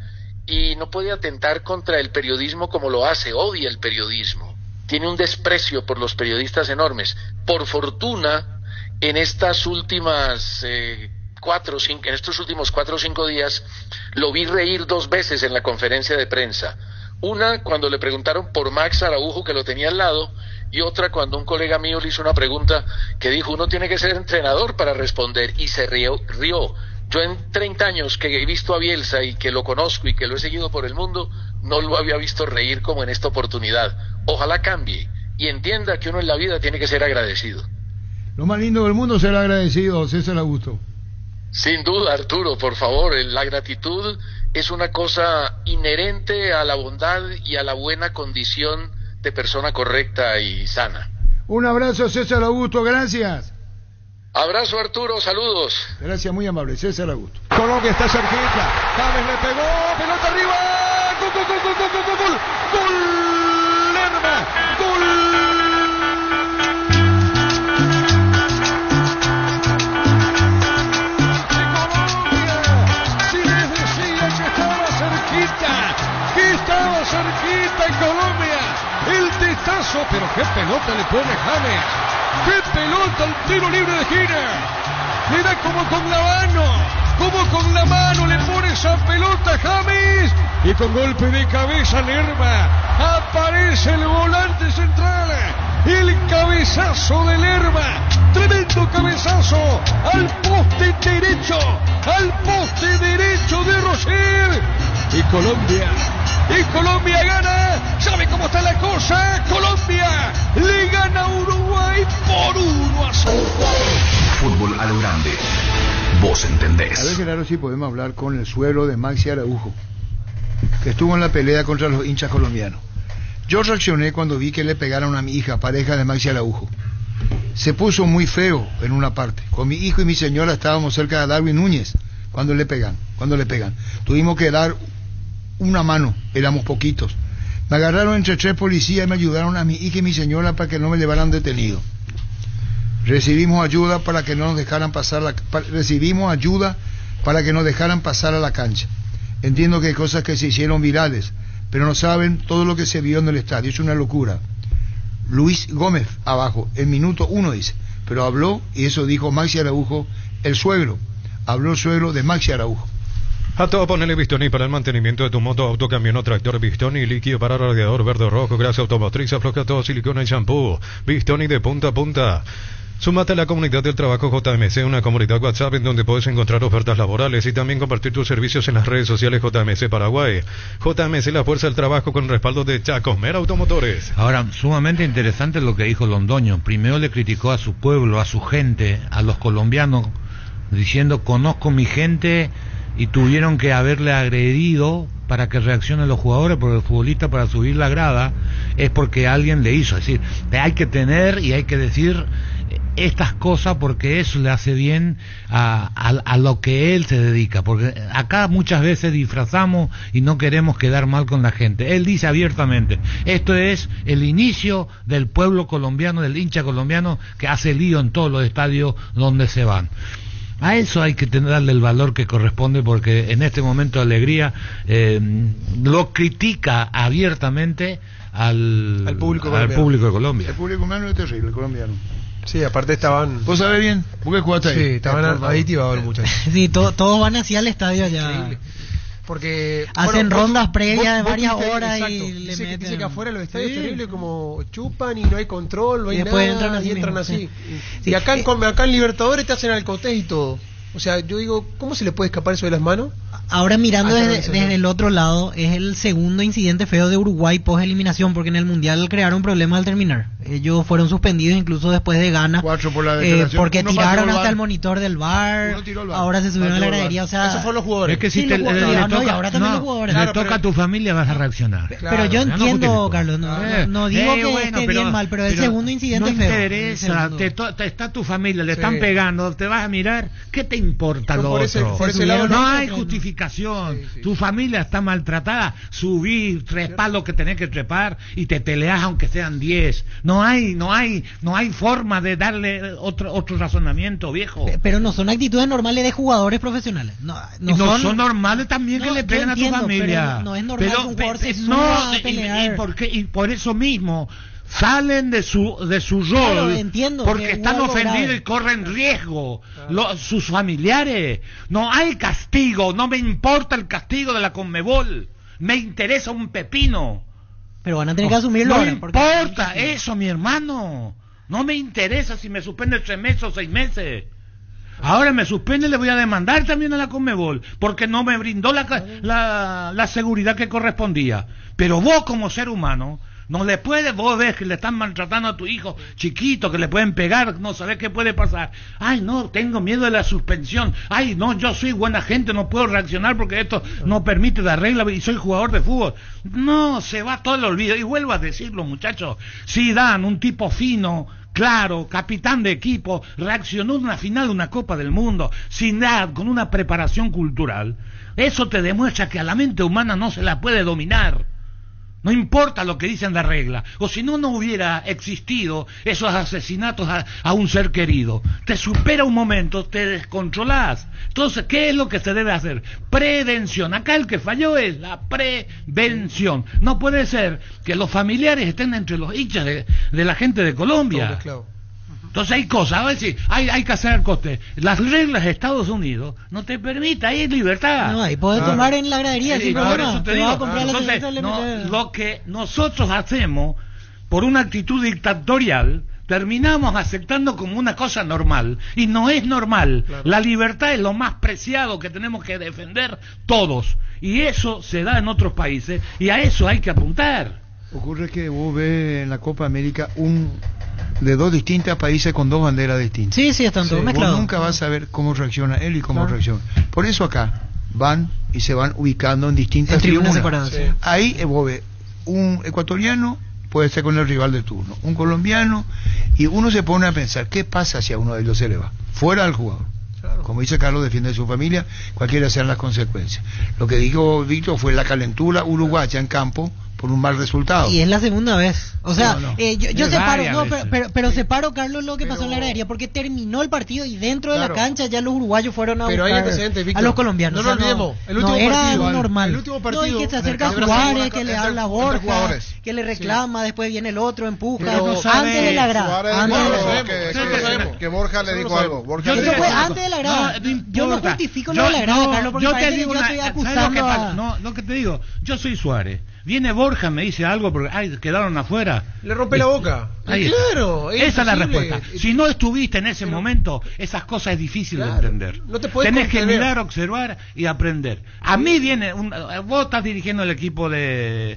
Y no puede atentar contra el periodismo como lo hace, odia el periodismo. Tiene un desprecio por los periodistas enormes. Por fortuna, en estas últimas en estos últimos 4 o 5 días, lo vi reír 2 veces en la conferencia de prensa. Una cuando le preguntaron por Max Araujo, que lo tenía al lado, y otra cuando un colega mío le hizo una pregunta que dijo, uno tiene que ser entrenador para responder, y se rió. Yo en 30 años que he visto a Bielsa y que lo conozco y que lo he seguido por el mundo, no lo había visto reír como en esta oportunidad. Ojalá cambie y entienda que uno en la vida tiene que ser agradecido. Lo más lindo del mundo es ser agradecido, César Augusto. Sin duda, Arturo, por favor, la gratitud es una cosa inherente a la bondad y a la buena condición de persona correcta y sana. Un abrazo, César Augusto, gracias. Abrazo, Arturo, saludos. Gracias, muy amable, César Augusto. Colombia está cerquita, James le pegó, pelota arriba, gol, Lerma, gol. Estaba cerquita en Colombia, el testazo, pero qué pelota le pone James, qué pelota al tiro libre de esquina, le da como con la mano le pone esa pelota James, y con golpe de cabeza Lerma, aparece el volante central, el cabezazo de Lerma, tremendo cabezazo, al poste derecho de Roger, y Colombia gana. ¿Sabe cómo está la cosa? Colombia le gana a Uruguay por 1-0. Fútbol a lo grande. Vos entendés. A ver, Gerardo, si podemos hablar con el suegro de Maxi Araujo, que estuvo en la pelea contra los hinchas colombianos. Yo reaccioné cuando vi que le pegaron a mi hija, pareja de Maxi Araujo. Se puso muy feo en una parte. Con mi hijo y mi señora estábamos cerca de Darwin Núñez cuando le pegan. Tuvimos que dar una mano, éramos poquitos. Me agarraron entre 3 policías y me ayudaron a mi hija y mi señora para que no me llevaran detenido. Recibimos ayuda para que no nos dejaran pasar recibimos ayuda para que nos dejaran pasar a la cancha. Entiendo que hay cosas que se hicieron virales, pero no saben todo lo que se vio en el estadio, es una locura. Luis Gómez abajo, en minuto 1 dice, pero habló, y eso dijo Maxi Araujo, el suegro, habló el suegro de Maxi Araujo. A todo ponele Bistoni para el mantenimiento de tu moto, auto, camión o tractor. Bistoni, líquido para radiador verde o rojo, grasa automotriz, afloja todo, silicona y shampoo. Bistoni de punta a punta. Súmate a la comunidad del trabajo JMC, una comunidad WhatsApp en donde puedes encontrar ofertas laborales y también compartir tus servicios en las redes sociales JMC Paraguay. JMC, la fuerza del trabajo con respaldo de Chacomer Automotores. Ahora, sumamente interesante lo que dijo Londoño. Primero le criticó a su pueblo, a su gente, a los colombianos, diciendo, conozco mi gente, y tuvieron que haberle agredido para que reaccionen los jugadores, porque el futbolista para subir la grada es porque alguien le hizo. Es decir, hay que tener y hay que decir estas cosas porque eso le hace bien a lo que él se dedica, porque acá muchas veces disfrazamos y no queremos quedar mal con la gente. Él dice abiertamente, esto es el inicio del pueblo colombiano, del hincha colombiano que hace lío en todos los estadios donde se van. A eso hay que darle el valor que corresponde, porque en este momento de alegría lo critica abiertamente al público de Colombia. El público humano es terrible, el colombiano. Sí, aparte estaban... ¿Vos sabés bien? ¿Por qué jugaste ahí? Sí, estaban ahí tibados los muchachos. Sí, todos van hacia el estadio allá. Increíble. Porque hacen rondas previas de varias horas exacto, y le meten. Dice que afuera de los estadios es terrible, como chupan y no hay control, no hay después nada, entran así. Sí. Y acá en Libertadores te hacen alcotés y todo. O sea, yo digo, ¿cómo se le puede escapar eso de las manos? Ahora mirando desde el otro lado, es el segundo incidente feo de Uruguay post eliminación, porque en el Mundial crearon problemas al terminar. Ellos fueron suspendidos incluso después de Ghana, 4 por la declaración. porque tiraron hasta el monitor del VAR, ahora se subieron a la gradería, o sea... Esos fueron los jugadores. Es que si sí, le toca los jugadores. Le toca a tu familia, vas a reaccionar. Claro, pero yo entiendo, Carlos, no digo que esté bien mal, pero el segundo incidente no feo. No interesa, está tu familia, le están pegando, te vas a mirar, ¿qué te importa lo otro? Por ese lado no hay justificación. Sí. Tu familia está maltratada, subí, trepá lo que tenés que trepar y te peleás aunque sean 10. No hay forma de darle otro razonamiento, viejo. Pero no son actitudes normales de jugadores profesionales. No son normales también que le peguen a tu familia. No es normal que un jugador se suba a pelear. Y por eso mismo salen de su rol, porque están ofendidos y corren riesgo sus familiares. No hay castigo, no me importa el castigo de la Conmebol, me interesa un pepino. Pero van a tener que asumirlo. No importa eso, mi hermano, no me interesa si me suspende 3 meses o 6 meses. Ahora me suspende, le voy a demandar también a la Conmebol, porque no me brindó la seguridad que correspondía. Pero vos como ser humano no le puedes, vos ves que le están maltratando a tu hijo chiquito, que le pueden pegar, no sabes qué puede pasar. Ay, no, tengo miedo de la suspensión. Ay, no, yo soy buena gente, no puedo reaccionar porque esto no permite la regla y soy jugador de fútbol. No, se va todo el olvido. Y vuelvo a decirlo, muchachos, si Dan, un tipo fino, claro, capitán de equipo, reaccionó en una final de una Copa del Mundo, sin nada, con una preparación cultural, eso te demuestra que a la mente humana no se la puede dominar. No importa lo que dicen de regla, o si no hubiera existido esos asesinatos a un ser querido. Te supera un momento, te descontrolás. Entonces, ¿qué es lo que se debe hacer? Prevención. Acá el que falló es la prevención. No puede ser que los familiares estén entre los hinchas de la gente de Colombia. Entonces hay cosas, a ver si hay que hacer el coste. Las reglas de Estados Unidos no te permiten, ahí es libertad. No, ahí podés tomar en la gradería sin problema. Entonces, lo que nosotros hacemos por una actitud dictatorial, terminamos aceptando como una cosa normal, y no es normal. Claro. La libertad es lo más preciado que tenemos que defender todos, y eso se da en otros países, y a eso hay que apuntar. Ocurre que vos ves en la Copa América de 2 distintos países con 2 banderas distintas. Sí, están todos mezclados. Vos nunca vas a ver cómo reacciona él y cómo reacciona. Por eso acá van y se van ubicando en distintas tribunas. Ahí vos ves un ecuatoriano puede ser con el rival de turno, un colombiano, y uno se pone a pensar, ¿qué pasa si a uno de ellos se le va? Fuera del jugador. Como dice Carlos, defiende a su familia, cualquiera sean las consecuencias. Lo que dijo Víctor fue la calentura uruguaya en campo por un mal resultado. Y es la segunda vez. O sea, yo separo, pero Sí. separo, Carlos, lo que pasó en la gradería, porque terminó el partido y dentro de la cancha ya los uruguayos fueron a Pero hay buscar antecedentes, Víctor. a los colombianos. No nos olvidemos, el último era partido, algo normal. el último partido, no, y que se acerca a entre Suárez, que le entre- habla a entre Borja, jugadores. que le reclama, después viene el otro, empuja. Pero no antes de la grada. Antes de la grada. que Borja le dijo algo. Borja Eso fue antes de la grada. Yo no justifico lo de la grada, Carlos, porque parece que yo estoy acusando a... lo que te digo, yo soy Suárez. Viene Borja, me dice algo porque quedaron afuera. Le rompe la boca. Ahí Claro, está. Esa es la imposible. respuesta. Si no estuviste en ese momento, esas cosas es difícil de entender. No te puedes Tenés que contener. mirar, observar y aprender. A mí viene, vos estás dirigiendo el equipo de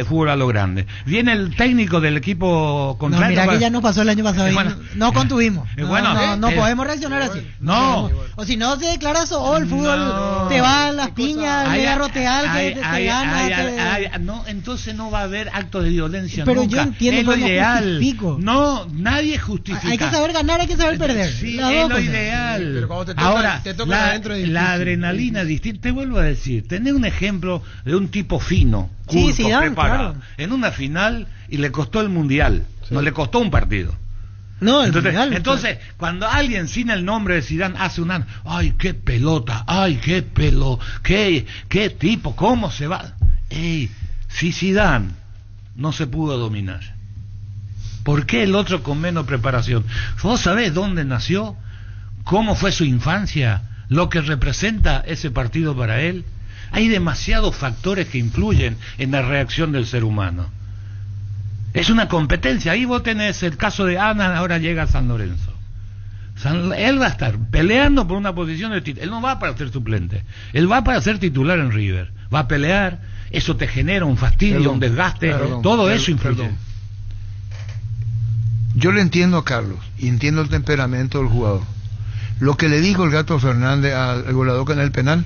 fútbol a lo grande. Viene el técnico del equipo No, contrario. mira que ya nos pasó el año pasado y bueno, no contuvimos. bueno, No podemos reaccionar así. No. O si no se declara eso, el fútbol te va a las piñas, le garrotear, que te gana. No, entonces no va a haber actos de violencia Pero nunca. yo entiendo, es lo pero no ideal. justifico. No, nadie justifica. Hay que saber ganar, hay que saber perder. Sí, Las es dos lo cosas. ideal. Pero cuando te toca- Ahora, te toca adentro es difícil. la adrenalina es distinta. Te vuelvo a decir, tenés un ejemplo de un tipo fino, Sí, culto, Zidane, preparado, claro. en una final y le costó el mundial. No le costó un partido. No, el Entonces, cuando alguien sin el nombre de Zidane hace una, ay, qué pelota, ay, qué qué tipo, cómo se va. Ey, si Zidane no se pudo dominar, ¿por qué el otro con menos preparación? ¿Vos sabés dónde nació? ¿Cómo fue su infancia? ¿Lo que representa ese partido para él? Hay demasiados factores que influyen en la reacción del ser humano. Es una competencia. Ahí vos tenés el caso de Ana, ahora llega a San Lorenzo. Él va a estar peleando por una posición de titular. Él no va para ser suplente. Él va para ser titular en River. Va a pelear. Eso te genera un fastidio, un desgaste. Todo eso influye. Yo le entiendo a Carlos y entiendo el temperamento del jugador. Lo que le dijo el Gato Fernández al goleador en el penal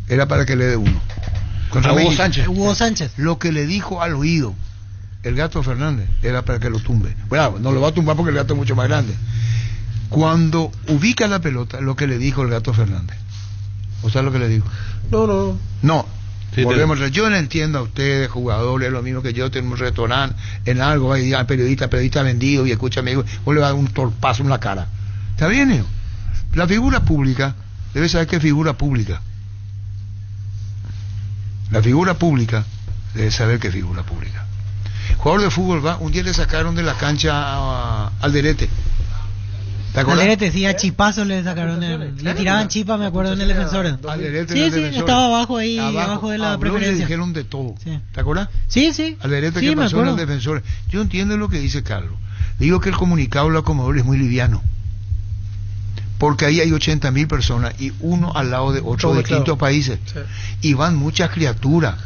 era para que le dé uno. Contra México. Hugo Sánchez. Lo que le dijo al oído el Gato Fernández era para que lo tumbe. Bueno, no lo va a tumbar porque el gato es mucho más grande. Cuando ubica la pelota, lo que le dijo el Gato Fernández. ¿O sea lo que le dijo? No. Sí, Volvemos. Yo le entiendo a ustedes, jugadores, lo mismo que yo, tengo un restaurante, en algo, va y diga, periodista vendido, y escúchame, vos le vas a dar un torpazo en la cara. ¿Está bien, hijo? La figura pública, debe saber qué es figura pública. La figura pública debe saber qué es figura pública. Jugador de fútbol va, un día le sacaron de la cancha a Alderete. ¿Te acuerdas? Alderete, sí, a Chipazo le sacaron, le tiraban chipa, me acuerdo, en el defensor. Alderete Sí, en el sí, defensor. estaba abajo ahí, abajo de la habló y le preferencia. dijeron de todo. Sí. ¿Te acuerdas? Sí, sí. Alderete Sí, que me pasó en el acuerdo. defensor. Yo entiendo lo que dice Carlos. Digo que el comunicado de la Comodoro es muy liviano. Porque ahí hay 80.000 personas y uno al lado de otro Todo de mezclado. distintos países. Sí. Y van muchas criaturas.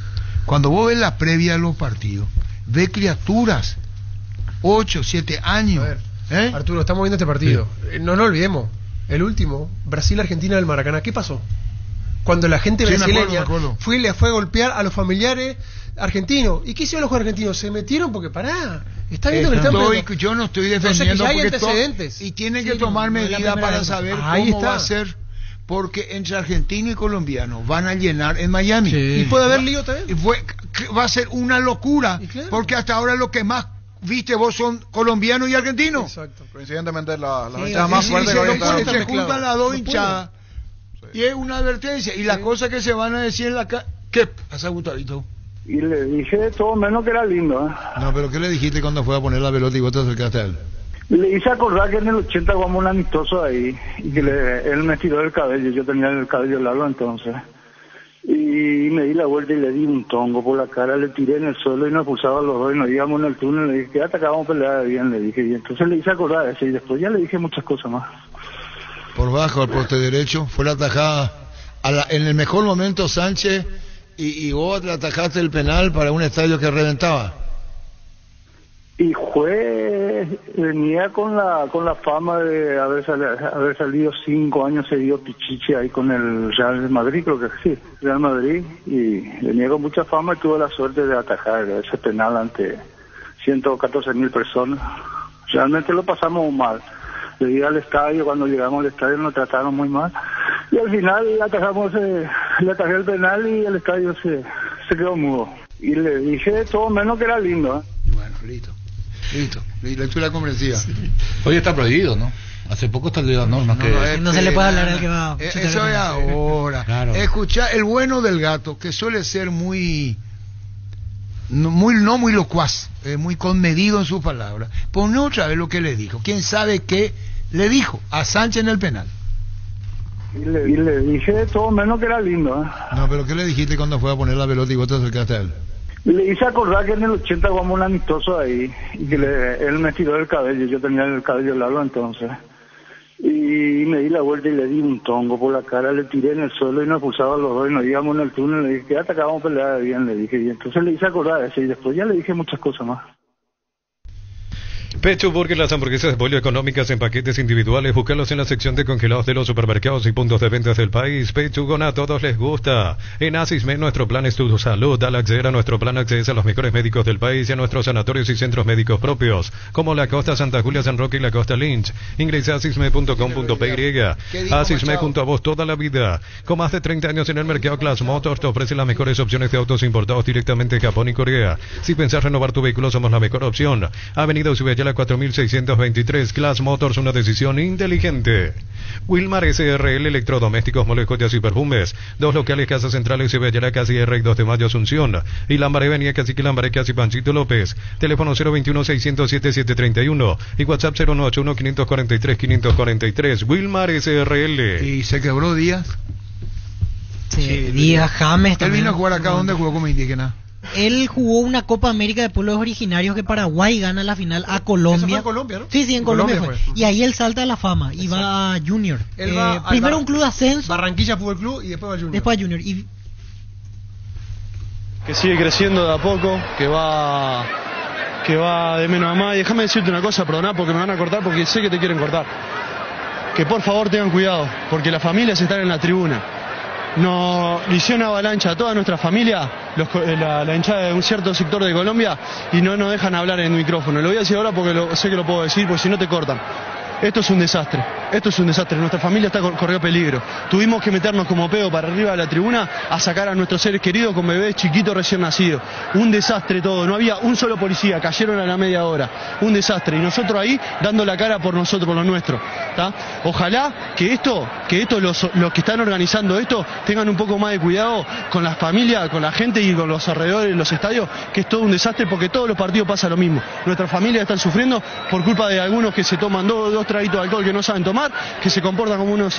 Cuando vos ves la previa de los partidos, ves criaturas, 8, 7 años. A ver, Arturo, estamos viendo este partido. No olvidemos. El último, Brasil-Argentina del Maracaná. ¿Qué pasó? Cuando la gente Sí, me brasileña acuerdo. le fue a golpear a los familiares argentinos. ¿Y qué hicieron los jugadores argentinos? Se metieron porque está viendo que le están pegando. Yo no estoy Entonces, defendiendo que ya hay porque antecedentes. y tienen Sí, que tomar no es la medidas primera para vez. saber Ahí cómo está. va a ser, porque entre argentino y colombiano van a llenar en Miami. Y puede haber lío también. Va a ser una locura, claro. porque hasta ahora lo que más viste vos son colombianos y argentinos. Exacto. Coincidentemente, las Sí, hinchadas más sí, fuertes sí, que se ahorita- se juntan las dos No hinchadas y es una advertencia y las cosas que se van a decir en la calle. ¿Qué pasa, Gustavito? Y le dije de todo menos que era lindo, ¿eh? No, pero ¿qué le dijiste cuando fue a poner la pelota y vos te acercaste a él? Le hice acordar que en el 80 jugamos un amistoso ahí y que él me tiró el cabello, yo tenía el cabello largo entonces. Y me di la vuelta y le di un tongo por la cara, le tiré en el suelo y nos expulsaba a los dos y nos íbamos en el túnel, le dije, quédate acá, vamos a pelear bien, le dije. Y entonces le hice acordar de eso y después ya le dije muchas cosas más. Por bajo al poste derecho, fue la atajada en el mejor momento Sánchez y vos le atajaste el penal para un estadio que reventaba. Y venía con la fama de haber salido 5 años seguidos pichichi ahí con el Real Madrid, creo que sí, Real Madrid, y venía con mucha fama y tuve la suerte de atajar ese penal ante 114.000 personas. Realmente lo pasamos mal. de ir al estadio. Cuando llegamos al estadio nos trataron muy mal. Y al final le atajé el penal y el estadio se quedó mudo. Y le dije todo menos que era lindo. Bueno, listo. Lectura comprensiva. Sí. Hoy está prohibido, ¿no? Hace poco está el normas que... No se le puede hablar al que va... Eso es ahora. Claro. Escuchar el bueno del gato, que suele ser no muy locuaz, muy conmedido en sus palabras. Pone otra vez lo que le dijo. ¿Quién sabe qué le dijo a Sánchez en el penal? Y le dije todo menos que era lindo. No, pero ¿qué le dijiste cuando fue a poner la pelota y vos te acercaste a él? Le hice acordar que en el 80 jugamos un amistoso ahí y que él me tiró el cabello. Yo tenía el cabello largo entonces. Y me di la vuelta y le di un tongo por la cara, le tiré en el suelo y nos pulsaba los dos y nos íbamos en el túnel. Le dije, quédate acá, vamos a pelear bien, le dije. Y entonces le hice acordar eso y después ya le dije muchas cosas más. Pecho Burger, las hamburguesas de pollo económicas en paquetes individuales, búscalos en la sección de congelados de los supermercados y puntos de ventas del país. Pechugon a todos les gusta. En Asismed nuestro plan es tu salud. Al acceder a nuestro plan accedes a los mejores médicos del país y a nuestros sanatorios y centros médicos propios, como la Costa Santa Julia, San Roque y la Costa Lynch. Ingresa a asismed.com.py. Asismed junto a vos toda la vida. Con más de 30 años en el mercado, Class Motors te ofrece las mejores opciones de autos importados directamente de Japón y Corea. Si pensás renovar tu vehículo, somos la mejor opción. Avenida Ucibeyala 4623, Class Motors, una decisión inteligente. Wilmar SRL, electrodomésticos, muebles, joyas y perfumes. 2 locales, Casa Central, Ucibeyala, casi R, 2 de Mayo, Asunción. Y Lambaré, Avenida Cacique Lambaré, casi Panchito López. Teléfono 021-607-731 y WhatsApp 091-543-543. Wilmar SRL. ¿Y se quebró Díaz? Sí, Díaz, James también. Él vino a jugar acá, ¿dónde jugó como indígena? Él jugó una Copa América de Pueblos Originarios que Paraguay gana la final a Colombia. Eso fue en Colombia, ¿no? Sí, en Colombia fue. Y ahí él salta a la fama. Y va a Junior. Primero un club de ascenso. Barranquilla Fútbol Club y después va a Junior. Después a Junior. Que sigue creciendo de a poco, que va de menos a más. Y déjame decirte una cosa, perdoná porque me van a cortar, porque sé que te quieren cortar. Que por favor tengan cuidado, porque las familias están en la tribuna. No le hicieron una avalancha a toda nuestra familia, la hinchada de un cierto sector de Colombia, y no nos dejan hablar en el micrófono. Lo voy a decir ahora porque sé que lo puedo decir, porque si no te cortan. Esto es un desastre, nuestra familia corrió peligro. Tuvimos que meternos como pedo para arriba de la tribuna a sacar a nuestros seres queridos con bebés chiquitos recién nacidos. Un desastre todo, no había un solo policía, cayeron a la media hora. Un desastre, y nosotros ahí dando la cara por nosotros, por lo nuestro. ¿Tá? Ojalá que los que están organizando esto tengan un poco más de cuidado con las familias, con la gente y con los alrededores de los estadios, que es todo un desastre porque todos los partidos pasa lo mismo. Nuestras familias están sufriendo por culpa de algunos que se toman dos traguitos de alcohol que no saben tomar, que se comportan como unos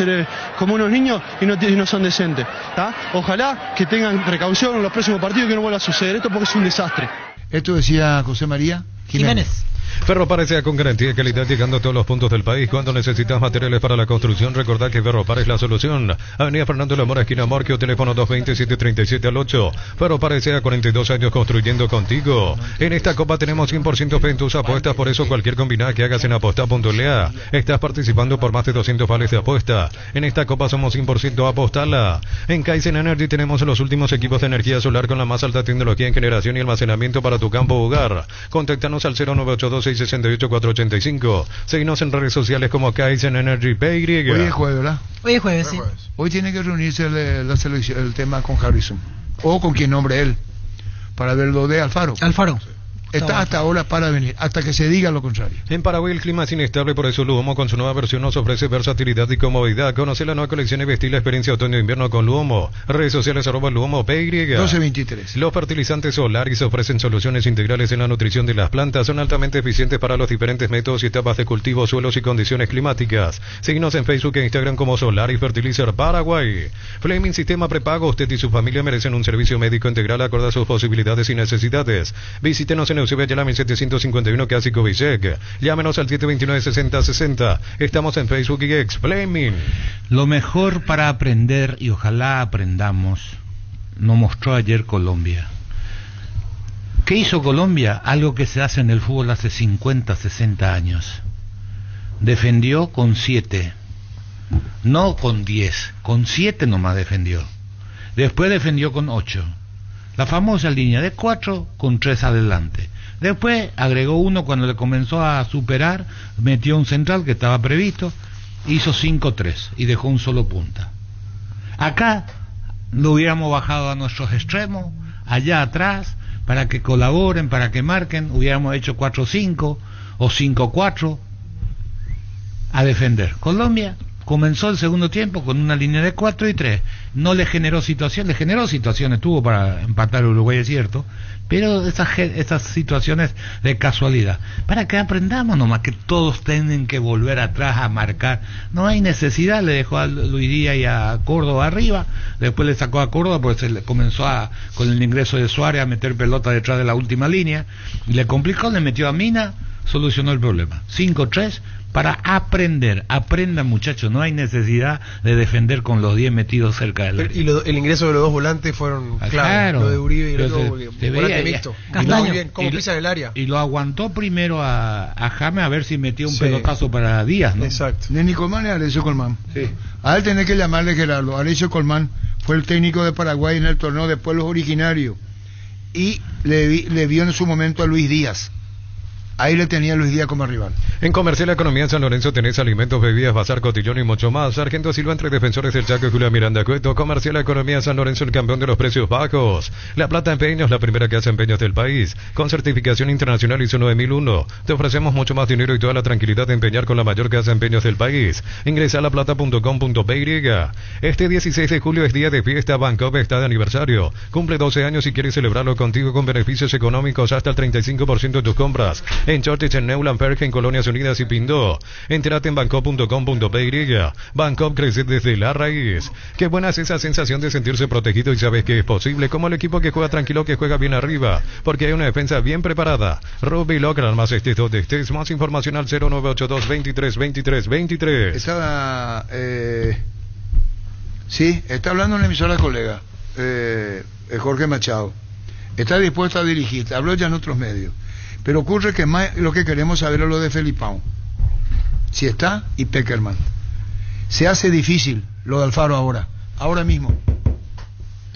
niños y no son decentes. ¿Tá? Ojalá que tengan precaución en los próximos partidos, que no vuelva a suceder esto porque es un desastre. Esto decía José María Jiménez. Ferropar S.A. con garantía y calidad, llegando a todos los puntos del país. Cuando necesitas materiales para la construcción, recordad que Ferropar es la solución. Avenida Fernando de la Mora, esquina Morquio, teléfono 220-737-8. Ferropar S.A. 42 años construyendo contigo. En esta copa tenemos 100% fe en tus apuestas, por eso cualquier combinada que hagas en aposta.lea, estás participando por más de 200 vales de apuesta. En esta copa somos 100% apostala. En Kaizen Energy tenemos los últimos equipos de energía solar con la más alta tecnología en generación y almacenamiento para tu campo o hogar. Contáctanos al 0982-668-485. Seguinos en redes sociales como Kaizen Energy PY. Hoy es jueves, ¿verdad? Hoy es jueves, sí. Hoy tiene que reunirse la selección, el tema con Harrison. O con quien nombre él. Para ver lo de Alfaro. Alfaro. Está hasta ahora para venir, hasta que se diga lo contrario. En Paraguay el clima es inestable, por eso Luomo con su nueva versión nos ofrece versatilidad y comodidad. Conoce la nueva colección y vestir la experiencia otoño-invierno con Luomo. Redes sociales @Luomo PY. 1223. Los fertilizantes Solaris ofrecen soluciones integrales en la nutrición de las plantas. Son altamente eficientes para los diferentes métodos y etapas de cultivo, suelos y condiciones climáticas. Síguenos en Facebook e Instagram como Solaris Fertilizer Paraguay. Fleming Sistema Prepago. Usted y su familia merecen un servicio médico integral acorde a sus posibilidades y necesidades. Visítenos en Eusebio 1751 casi Covicec. Llámenos al 729-6060. Estamos en Facebook y X. Fleming. Lo mejor para aprender, y ojalá aprendamos, nos mostró ayer Colombia. ¿Qué hizo Colombia? Algo que se hace en el fútbol hace 50, 60 años. Defendió con 7. No con 10. Con 7 nomás defendió. Después defendió con 8. La famosa línea de 4 con 3 adelante. Después agregó uno cuando le comenzó a superar, metió un central que estaba previsto, hizo 5-3 y dejó un solo punta. Acá lo hubiéramos bajado a nuestros extremos, allá atrás, para que colaboren, para que marquen, hubiéramos hecho 4-5 o 5-4 a defender. Colombia comenzó el segundo tiempo con una línea de 4 y 3, no le generó situaciones, tuvo para empatar Uruguay, es cierto, pero esas situaciones de casualidad, para que aprendamos nomás que todos tienen que volver atrás a marcar, no hay necesidad. Le dejó a Luis Díaz y a Córdoba arriba, después le sacó a Córdoba porque se le comenzó con el ingreso de Suárez a meter pelota detrás de la última línea, y le complicó, le metió a Mina, solucionó el problema. 5-3 para aprender. Aprendan, muchachos, no hay necesidad de defender con los 10 metidos cerca del área. Y el ingreso de los dos volantes fueron clave, claro, lo de Uribe y el otro volante mixto. Castaño. Muy bien, cómo pisan el área. Y lo aguantó primero a James a ver si metía un pelotazo para Díaz, ¿no? Exacto. Neni Colmán y Alessio Colmán. Sí. A él tenés que llamarle Gerardo. Alessio Colmán fue el técnico de Paraguay en el torneo de pueblos originarios y le vio en su momento a Luis Díaz. Ahí le tenía Luis Díaz como rival. En Comercial Economía en San Lorenzo tenés alimentos, bebidas, bazar, cotillón y mucho más. Sargento Silva entre defensores del Chaco y Julián Miranda Cueto. Comercial Economía en San Lorenzo, el campeón de los precios bajos. La Plata Empeños, la primera que hace empeños del país. Con certificación internacional ISO 9001. Te ofrecemos mucho más dinero y toda la tranquilidad de empeñar con la mayor casa de empeños del país. Ingresa a laplata.com.py. Este 16 de julio es día de fiesta. Bancopp está de aniversario. Cumple 12 años y quiere celebrarlo contigo con beneficios económicos hasta el 35% de tus compras. En Chortich, en Neuland Park, en Colonias Unidas y Pindó. Entérate en bancopp.com.py. Bancopp crece desde la raíz. Qué buena es esa sensación de sentirse protegido y sabes que es posible, como el equipo que juega tranquilo, que juega bien arriba, porque hay una defensa bien preparada. Rugby logran más estés donde estés. Más información al 0982 23 23 23. Estaba sí, está hablando una emisora colega, Jorge Machado. Está dispuesto a dirigir, habló ya en otros medios. Pero ocurre que más lo que queremos saber es lo de Felipao. Si está, y Peckerman. Se hace difícil lo de Alfaro ahora mismo.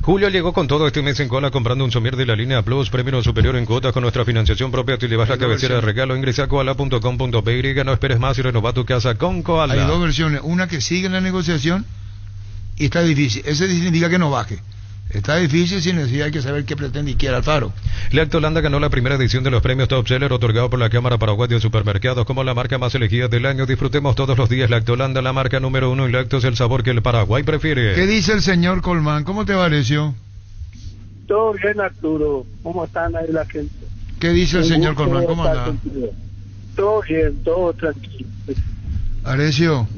Julio llegó con todo este mes en Cola comprando un somier de la línea Plus, premio superior en cuotas con nuestra financiación propia. Te llevas la cabecera de regalo. Ingresa a koala.com.py. No esperes más y renova tu casa con Koala. Hay dos versiones, una que sigue en la negociación y está difícil. Ese significa que no baje. Está difícil, sin necesidad, hay que saber qué pretende y quiere Alfaro. Lactolanda ganó la primera edición de los premios Top Seller otorgado por la Cámara Paraguaya de Supermercados como la marca más elegida del año. Disfrutemos todos los días Lactolanda, la marca número 1 en lácteos, el sabor que el Paraguay prefiere. ¿Qué dice el señor Colmán? ¿Cómo te pareció? Todo bien, Arturo. ¿Cómo están ahí la gente? ¿Qué dice el señor Colmán? ¿Cómo anda? Todo bien, todo tranquilo. Alessio.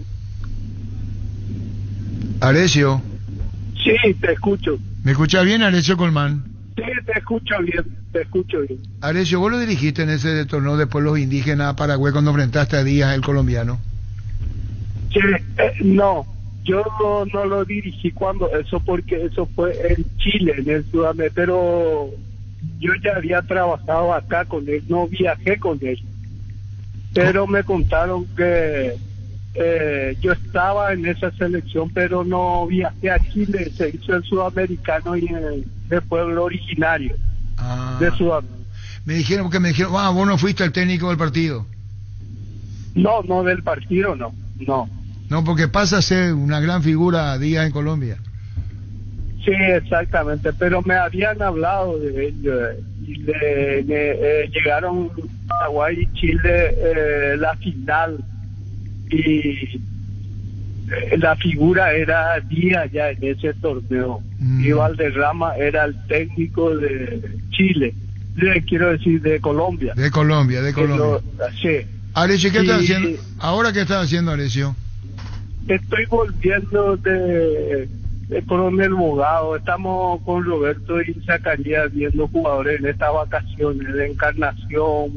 Alessio. Sí, te escucho. ¿Me escuchas bien, Alessio Colmán? Sí, te escucho bien. Alessio, ¿vos lo dirigiste en ese torneo de pueblos indígenas a Paraguay cuando enfrentaste a Díaz, el colombiano? Sí, no, yo no lo dirigí porque eso fue en Chile, en el Sudamérica, pero yo ya había trabajado acá con él, no viajé con él. Pero me contaron que yo estaba en esa selección, pero no viajé a Chile, se hizo el sudamericano y el pueblo originario de Sudamérica. Me dijeron, vos no fuiste el técnico del partido. No del partido, no. No, porque pasa a ser una gran figura Díaz en Colombia. Sí, exactamente, pero me habían hablado de ello y llegaron Paraguay y Chile la final. Y la figura era Díaz ya en ese torneo. Y Valderrama era el técnico de Chile, quiero decir de Colombia. De Colombia. Sí. Alessio, ¿qué estás haciendo? ¿Ahora qué estás haciendo, Alessio? Estoy volviendo de Coronel Bogado. Estamos con Roberto y Zacarías viendo jugadores en estas vacaciones de Encarnación,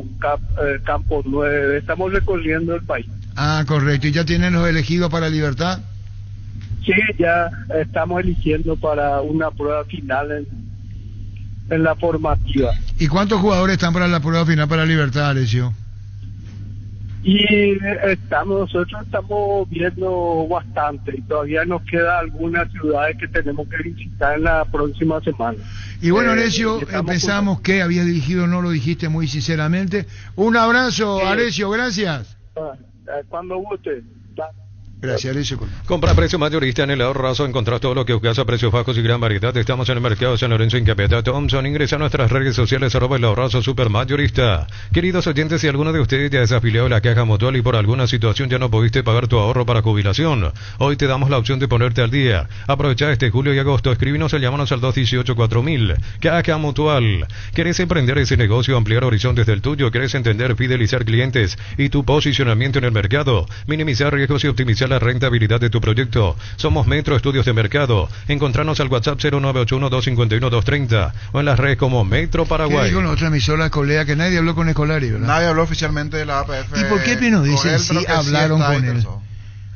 Campo 9. Estamos recorriendo el país. Correcto. ¿Y ya tienen los elegidos para Libertad? Sí, ya estamos eligiendo para una prueba final en la formativa. ¿Y cuántos jugadores están para la prueba final para Libertad, Alessio? Y nosotros estamos viendo bastante y todavía nos queda algunas ciudades que tenemos que visitar en la próxima semana. Y bueno, Arecio, pensamos que había dirigido, no lo dijiste muy sinceramente. Un abrazo, Arecio, gracias. Cuando guste. Gracias, Arecio. Compra a precio mayorista en el ahorrazo. Encontrás todo lo que buscas a precios bajos y gran variedad. Estamos en el mercado de San Lorenzo en Capeta Thompson. Ingresa a nuestras redes sociales @el ahorrazo supermayorista. Queridos oyentes, si alguno de ustedes ya es afiliado a la Caja Mutual y por alguna situación ya no pudiste pagar tu ahorro para jubilación, hoy te damos la opción de ponerte al día. Aprovecha este julio y agosto. Escríbenos o llámanos al 218-4000. Caja Mutual. ¿Querés emprender ese negocio, ampliar horizontes del tuyo? ¿Querés entender, fidelizar clientes y tu posicionamiento en el mercado? Minimizar riesgos y optimizar la rentabilidad de tu proyecto. Somos Metro Estudios de Mercado. Encontranos al WhatsApp 0981-251-230 o en las redes como Metro Paraguay. ¿Qué dijo la otra emisora, colega? Que nadie habló con Escolari, ¿verdad? Nadie habló oficialmente de la APF. ¿Y por qué nos dicen sí hablaron con él?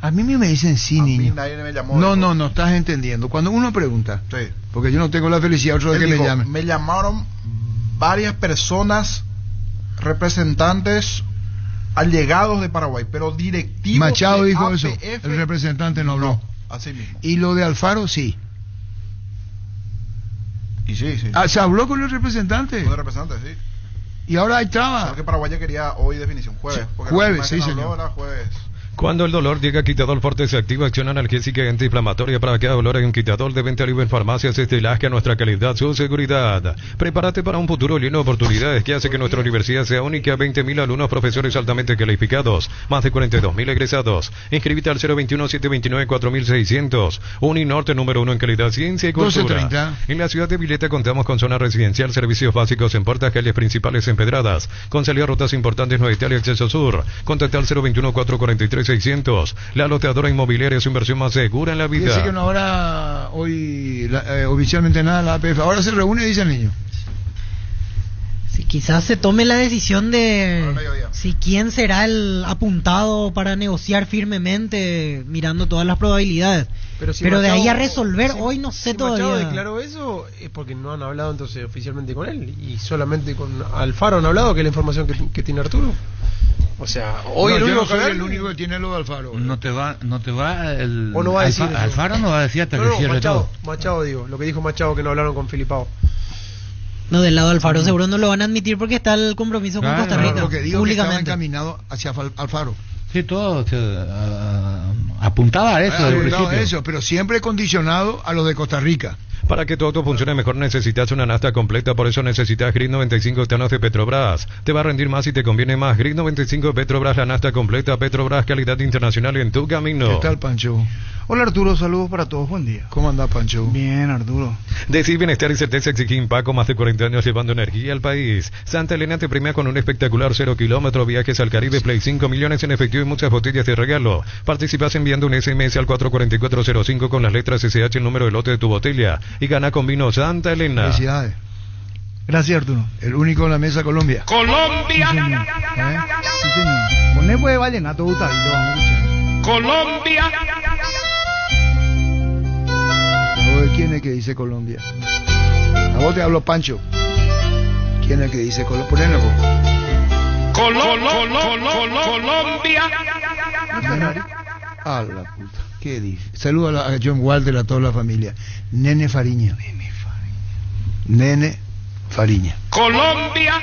A mí me dicen sí, niño. Nadie me llamó. No estás entendiendo. Cuando uno pregunta, sí, porque yo no tengo la felicidad otro de que me llamen. Me llamaron varias personas, representantes allegados de Paraguay, pero directivos. Machado de dijo APF, eso, el representante no habló. No, así mismo. Y lo de Alfaro sí. Y sí. ¿Se habló con el representante? Con el representante, sí. Y ahora hay traba. Solo que Paraguay ya quería hoy definición, jueves. Jueves, sí, señor. Jueves. Cuando el dolor llega, Quitadol Forte se activa, acción analgésica y antiinflamatoria para cada dolor. Hay un Quitadol de venta libre en farmacias Estelasca, nuestra calidad, su seguridad. Prepárate para un futuro lleno de oportunidades que hace que nuestra universidad sea única. 20.000 alumnos, profesores altamente calificados, más de 42.000 egresados. Inscríbete al 021-729-4600. Uninorte, número 1 en calidad, ciencia y cultura. 12:30. En la ciudad de Vileta contamos con zona residencial, servicios básicos en puertas, calles principales empedradas, con salida a rutas importantes, Nueva Italia, acceso sur. Contacta al 021-443-600. La loteadora inmobiliaria, su inversión más segura en la vida. Dice que no habrá hoy oficialmente nada la APF. Ahora se reúne, dice el niño. Si quizás se tome la decisión de si quién será el apuntado para negociar firmemente, mirando todas las probabilidades. Pero Machado, de ahí a resolver, hoy no sé todavía. Si Machado declaró eso, es porque no han hablado entonces oficialmente con él. Y solamente con Alfaro han hablado, que es la información que tiene Arturo. O sea, hoy el único que tiene lo de Alfaro. No te va el... O no va a decir Alfaro no va a decir hasta que cierre Machado, todo. Machado digo, lo que dijo Machado, que no hablaron con Filipao. No, del lado de Alfaro seguro no lo van a admitir porque está el compromiso con Costa Rica. Lo que digo públicamente. Que estaba encaminado hacia Alfaro. Sí, todo apuntaba a eso desde el principio. Eso, pero siempre condicionado a los de Costa Rica. Para que tu auto funcione mejor necesitas una nafta completa, por eso necesitas Grid 95 Octanos de Petrobras. Te va a rendir más y te conviene más. Grid 95 Petrobras, la nafta completa. Petrobras, calidad internacional en tu camino. ¿Qué tal, Pancho? Hola, Arturo, saludos para todos, buen día. ¿Cómo anda, Pancho? Bien, Arturo. Decir bienestar y certeza exige Paco, más de 40 años llevando energía al país. Santa Elena te premia con un espectacular 0 kilómetro, viajes al Caribe, Play 5 millones en efectivo y muchas botellas de regalo. Participas enviando un SMS al 44405 con las letras SH, el número de lote de tu botella, y gana con vino Santa Elena. Felicidades. Gracias, Arturo. El único en la mesa, Colombia. ¡Colombia! Sí, señor. Sí, señor. Poné pues vallenato gustadito, vamos a escuchar. ¡Colombia! ¿Quién es que dice Colombia? A vos te hablo, Pancho. ¿Quién es el que dice Colombia? Ponelo vos. Colombia. A la puta. ¿Qué dice? Saluda a John Walter, a toda la familia. Nene Fariña. Nene Fariña. Colombia.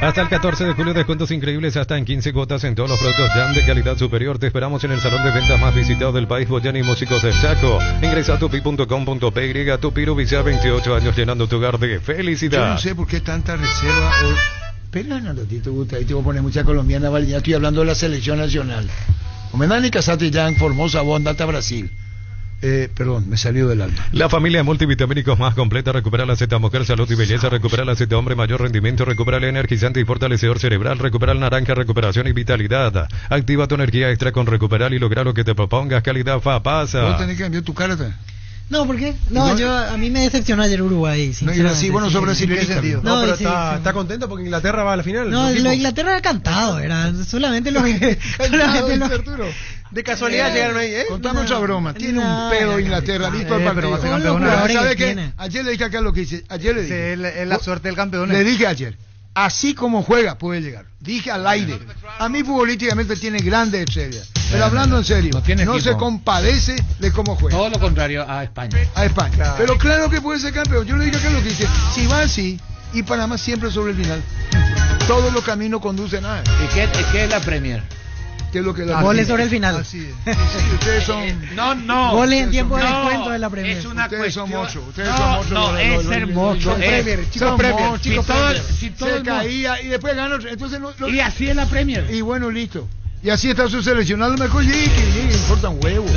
Hasta el 14 de julio, descuentos increíbles hasta en 15 cuotas en todos los productos Jam de calidad superior. Te esperamos en el salón de ventas más visitado del país, Boyani y Músicos del Chaco. Ingresa a tupi.com.py. Tupiru Visa, 28 años llenando tu hogar de felicidad. Yo no sé por qué tanta reserva. Espera un ratito, gusta. Ahí te voy a poner mucha colombiana, ¿vale? Ya estoy hablando de la selección nacional. O me dan y casate ya en Formosa, vos andate a Brasil. Perdón, me salió del alma. La familia multivitamínicos más completa. Recupera la Z Mujer, salud y belleza. Recupera la Z Hombre, mayor rendimiento. Recupera el energizante y fortalecedor cerebral. Recupera el naranja, recuperación y vitalidad. Activa tu energía extra con Recuperar y logra lo que te propongas. Calidad FAPASA. ¿Vos tenés que cambiar tu carta? No, ¿por qué? No, a mí me decepcionó ayer Uruguay. No, y así, bueno, sobre Brasil, ¿qué sentido? No, pero está contento porque Inglaterra va a la final. No, lo de Inglaterra era cantado, era solamente lo que... Arturo. De casualidad llegaron ahí, ¿eh? Contame otra broma. Tiene un pedo Inglaterra, listo al partido. ¿Sabes qué? Ayer le dije acá lo que hice. Ayer le dije. Es la suerte del campeón. Le dije ayer. así como juega puede llegar. Dije al aire. A mí futbolísticamente tiene grandes estrellas. Pero hablando en serio, no se compadece de cómo juega. Todo lo contrario a España. A España. Claro. Pero claro que puede ser campeón. Yo le dije a Carlos que dice, si va así, y Panamá siempre sobre el final. Todos los caminos conducen a... ¿Y qué es la Premier? ¿Qué es lo que goles sobre el final. Así es. Sí, ustedes son... No. Goles en tiempo de descuento de la Premier. Es una ustedes cuestión... son muchos. Ustedes son muchos. No, es hermoso. Chicos Premier. Si todo se caía y después ganó. Entonces y así es la Premier. Y bueno, listo. Y así está su seleccionado, mejor llegue, importa un huevo.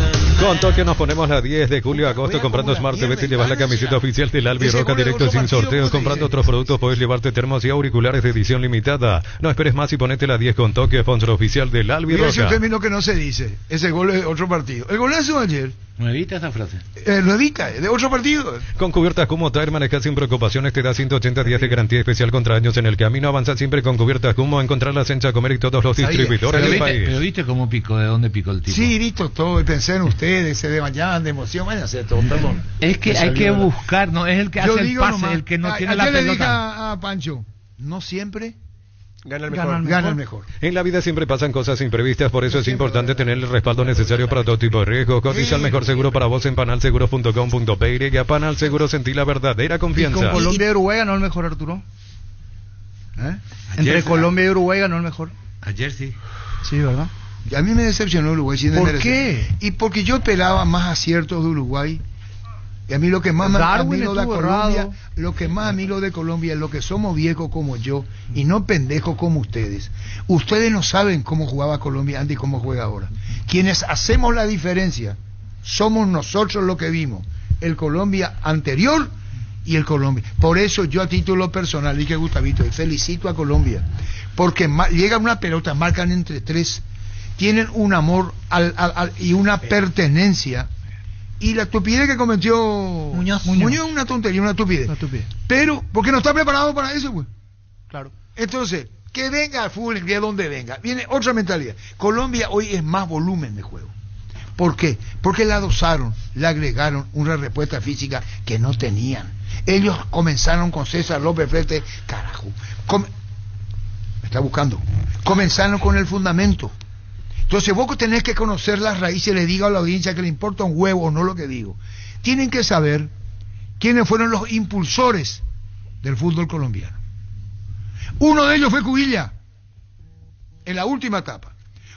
Con Tokio nos ponemos la 10 de julio a agosto comprando Smart TV y llevas la camiseta oficial del Albi Roca directo sin sorteo. Comprando otros productos puedes llevarte termos y auriculares de edición limitada. No esperes más y ponete la 10 con Tokio, sponsor oficial del Albi Roca. Es un término que no se dice. Ese gol es otro partido. El golazo de ayer. Nuevita esa frase. Nuevita, de otro partido. Con cubiertas Kumo Tire manejas sin preocupaciones, te da 180 días de garantía especial contra daños en el camino. Avanza siempre con cubiertas Kumo, encontrarlas en Chacomer y todos los distribuidores del país. Pero viste cómo picó, de dónde picó el tipo. Sí, visto todo, y pensé en ustedes, se desmayaban de emoción, vayan a hacer todo, perdón. Es que hay que buscar, no es el que hace el pase, nomás, el que no tiene la pelota. Yo le dije a Pancho, no siempre gana el mejor. Gana el mejor. En la vida siempre pasan cosas imprevistas, por eso es importante tener el respaldo necesario para todo tipo de riesgo. Cotiza el mejor seguro para vos en panalseguros.com.pe y a Panal Seguro sentí la verdadera confianza. ¿Y con Colombia y Uruguay ganó el mejor, Arturo? Entre Colombia y Uruguay ganó el mejor. Ayer sí. Sí, ¿verdad? A mí me decepcionó Uruguay. ¿Por qué? Y porque yo esperaba más aciertos de Uruguay. Y a mí lo que más admiro de Colombia, lo que más admiro de Colombia es lo que somos viejos como yo y no pendejos como ustedes. Ustedes no saben cómo jugaba Colombia antes y cómo juega ahora. Quienes hacemos la diferencia somos nosotros los que vimos el Colombia anterior y el Colombia. Por eso yo a título personal dije, Gustavito, y felicito a Colombia porque llega una pelota, marcan entre tres, tienen un amor y una pertenencia. Y la estupidez que cometió Muñoz es una tontería, una estupidez. Pero, porque no está preparado para eso, pues. Claro. Entonces, que venga al fútbol de donde venga. Viene otra mentalidad. Colombia hoy es más volumen de juego. ¿Por qué? Porque la dosaron, le agregaron una respuesta física que no tenían. Ellos comenzaron con César López Frete, carajo. Me está buscando. Comenzaron con el fundamento. Entonces vos tenés que conocer las raíces, le digo a la audiencia que le importa un huevo o no lo que digo. Tienen que saber quiénes fueron los impulsores del fútbol colombiano. Uno de ellos fue Cubilla, en la última etapa.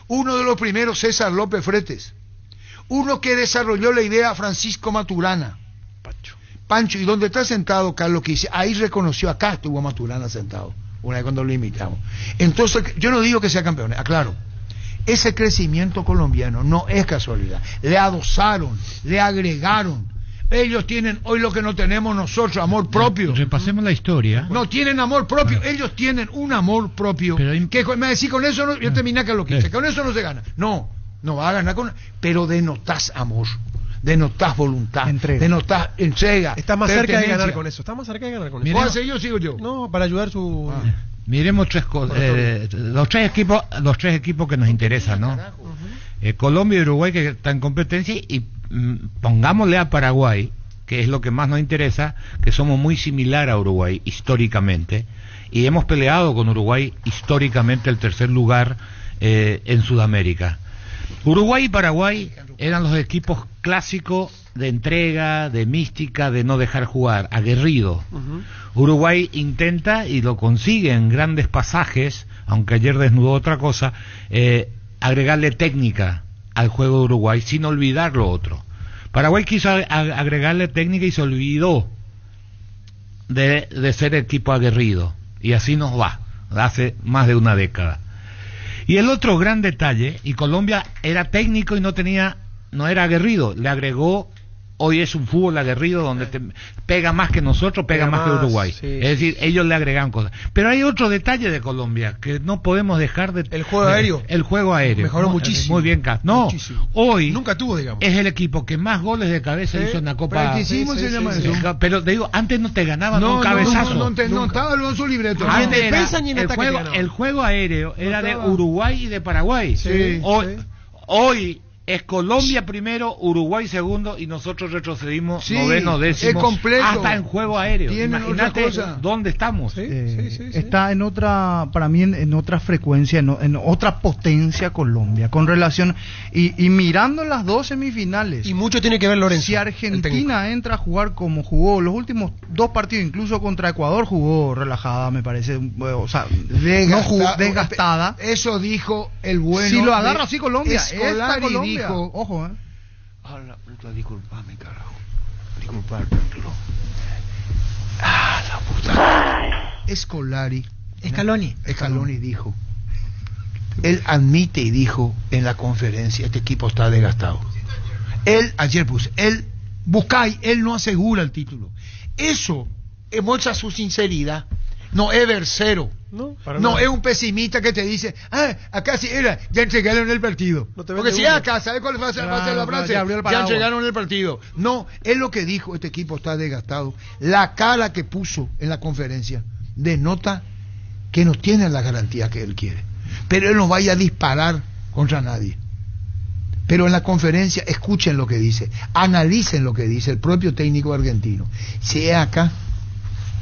Uno de los primeros, César López Fretes. Uno que desarrolló la idea, Francisco Maturana. Pancho, y donde está sentado Carlos Quise, ahí reconoció, acá estuvo Maturana sentado, una vez cuando lo invitamos. Entonces, yo no digo que sea campeón, aclaro. Ese crecimiento colombiano no es casualidad. Le adosaron, le agregaron. Ellos tienen hoy lo que no tenemos nosotros, amor propio. Repasemos la historia. No tienen amor propio. Ellos tienen un amor propio. Pero que me decís, con eso no, yo terminé que lo quise. Con eso no se gana. No va a ganar con. Pero denotás amor, denotás voluntad, denotás entrega. Está más cerca de ganar con eso. ¿Puedo hacer yo o sigo yo? No, para ayudar su. Miremos tres cosas, los tres equipos que nos interesan, ¿no? Colombia y Uruguay que están en competencia y pongámosle a Paraguay, que es lo que más nos interesa, que somos muy similar a Uruguay históricamente y hemos peleado con Uruguay históricamente el tercer lugar en Sudamérica. Uruguay y Paraguay eran los equipos clásicos de entrega, de mística, de no dejar jugar, aguerrido. Uruguay intenta y lo consigue en grandes pasajes, aunque ayer desnudó otra cosa, agregarle técnica al juego de Uruguay sin olvidar lo otro. Paraguay quiso agregarle técnica y se olvidó de ser equipo aguerrido, y así nos va, hace más de una década. Y el otro gran detalle, y Colombia era técnico y no era aguerrido, le agregó. Hoy es un fútbol aguerrido donde pega más que nosotros, pega más que Uruguay. Sí. Es decir, ellos le agregan cosas. Pero hay otro detalle de Colombia que no podemos dejar de... El juego aéreo. El juego aéreo. Mejoró muchísimo. Muy bien, muchísimo. Hoy... Nunca tuvo, digamos. Es el equipo que más goles de cabeza hizo en la Copa... Pero te digo, antes no te ganaban un cabezazo. No estaba en su libreto. El juego aéreo era de Uruguay y de Paraguay. Hoy es Colombia primero, Uruguay segundo y nosotros retrocedimos Sí, noveno, décimo, es completo. hasta en juego aéreo. Tienen Imagínate otra cosa. dónde estamos. Está en otra, para mí en otra frecuencia, en otra potencia Colombia, con relación, y mirando las dos semifinales. Y mucho tiene que ver Lorenzo. Si Argentina entra a jugar como jugó los últimos dos partidos, incluso contra Ecuador jugó relajada, me parece, o sea, no jugó desgastada. Eso dijo el bueno. Si lo agarra así Colombia, esta Scolari Colombia, dijo, ojo, disculpame, carajo. Disculpame, tranquilo. La puta. Scaloni dijo. Él admite y dijo en la conferencia, este equipo está desgastado. Él no asegura el título. Eso muestra su sinceridad. No es versero. No es un pesimista que te dice, acá sí era, ya entregaron el partido. Porque si acá, ¿sabes cuál va a ser la frase? Ya entregaron el partido. No, es lo que dijo, este equipo está desgastado. La cara que puso en la conferencia denota que no tiene la garantía que él quiere. Pero él no vaya a disparar contra nadie. Pero en la conferencia escuchen lo que dice, analicen lo que dice el propio técnico argentino. Si es acá,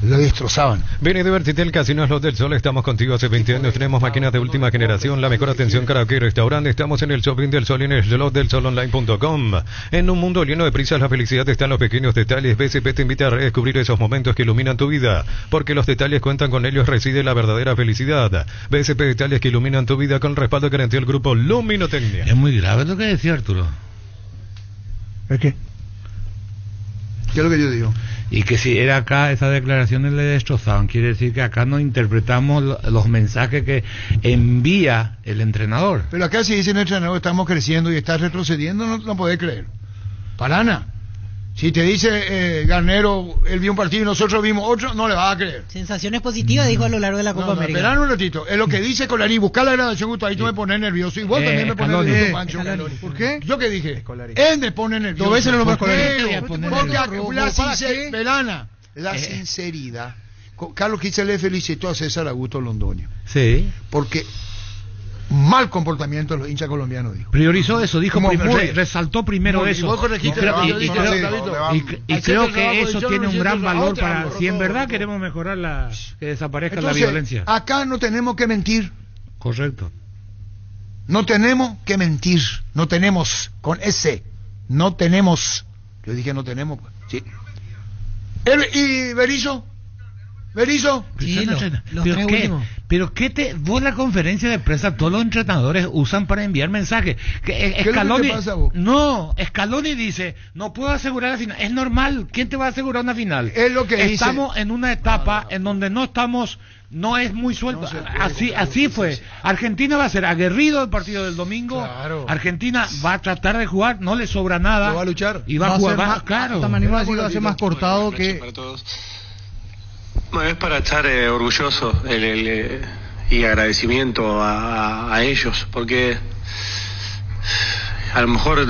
lo destrozaban. Ven y divertite el Casino Slot del Sol. Estamos contigo hace 20 años. Tenemos máquinas de última generación, la mejor atención, karaoke y restaurante. Estamos en el Shopping del Sol y en el slotdelsolonline.com. En un mundo lleno de prisas, la felicidad está en los pequeños detalles. BCP te invita a redescubrir esos momentos que iluminan tu vida, porque los detalles cuentan, con ellos reside la verdadera felicidad. BCP, detalles que iluminan tu vida, con el respaldo que garantía el grupo Luminotecnia. Es muy grave lo que decía Arturo. ¿Es qué? ¿Qué es lo que yo digo? Y que si era acá, esas declaraciones le destrozaban. Quiere decir que acá no interpretamos los mensajes que envía el entrenador. Pero acá si dice el entrenador, estamos creciendo y está retrocediendo, no podés creer. Parana. Si te dice Garnero, él vio un partido y nosotros vimos otro, no le vas a creer. Sensaciones positivas, dijo a lo largo de la Copa América. Esperá un ratito. Es lo que dice Scolari. Buscar la gradación, Gusto, ahí tú me pones nervioso. Y vos también me pones nervioso, Pancho. ¿Por qué? ¿Yo qué dije? Él me pone nervioso. 2 veces lo nombró la sinceridad. Carlos Quise le felicitó a César Augusto Londoño. Sí. Porque mal comportamiento de los hinchas colombianos, dijo. Priorizó eso, dijo resaltó primero eso. Y vos corregiste y creo que eso tiene un gran valor para, si en verdad queremos mejorar que desaparezca la violencia. Acá no tenemos que mentir. Correcto. No tenemos que mentir. No tenemos, con ese. No tenemos. Yo dije no tenemos. Sí. ¿Y Berizzo? Sí, pero vos la conferencia de prensa, todos los entrenadores usan para enviar mensajes. Scaloni, Scaloni dice, no puedo asegurar la final. Es normal, ¿quién te va a asegurar una final? Es lo que estamos dice. En una etapa en donde no es muy suelto. Así fue. Argentina va a ser aguerrido el partido del domingo. Claro. Argentina va a tratar de jugar, no le sobra nada. Lo va a luchar. Y va a jugar, claro. Esta manera va a ser más cortado que... Bueno, es para estar orgulloso y agradecimiento a ellos, porque a lo mejor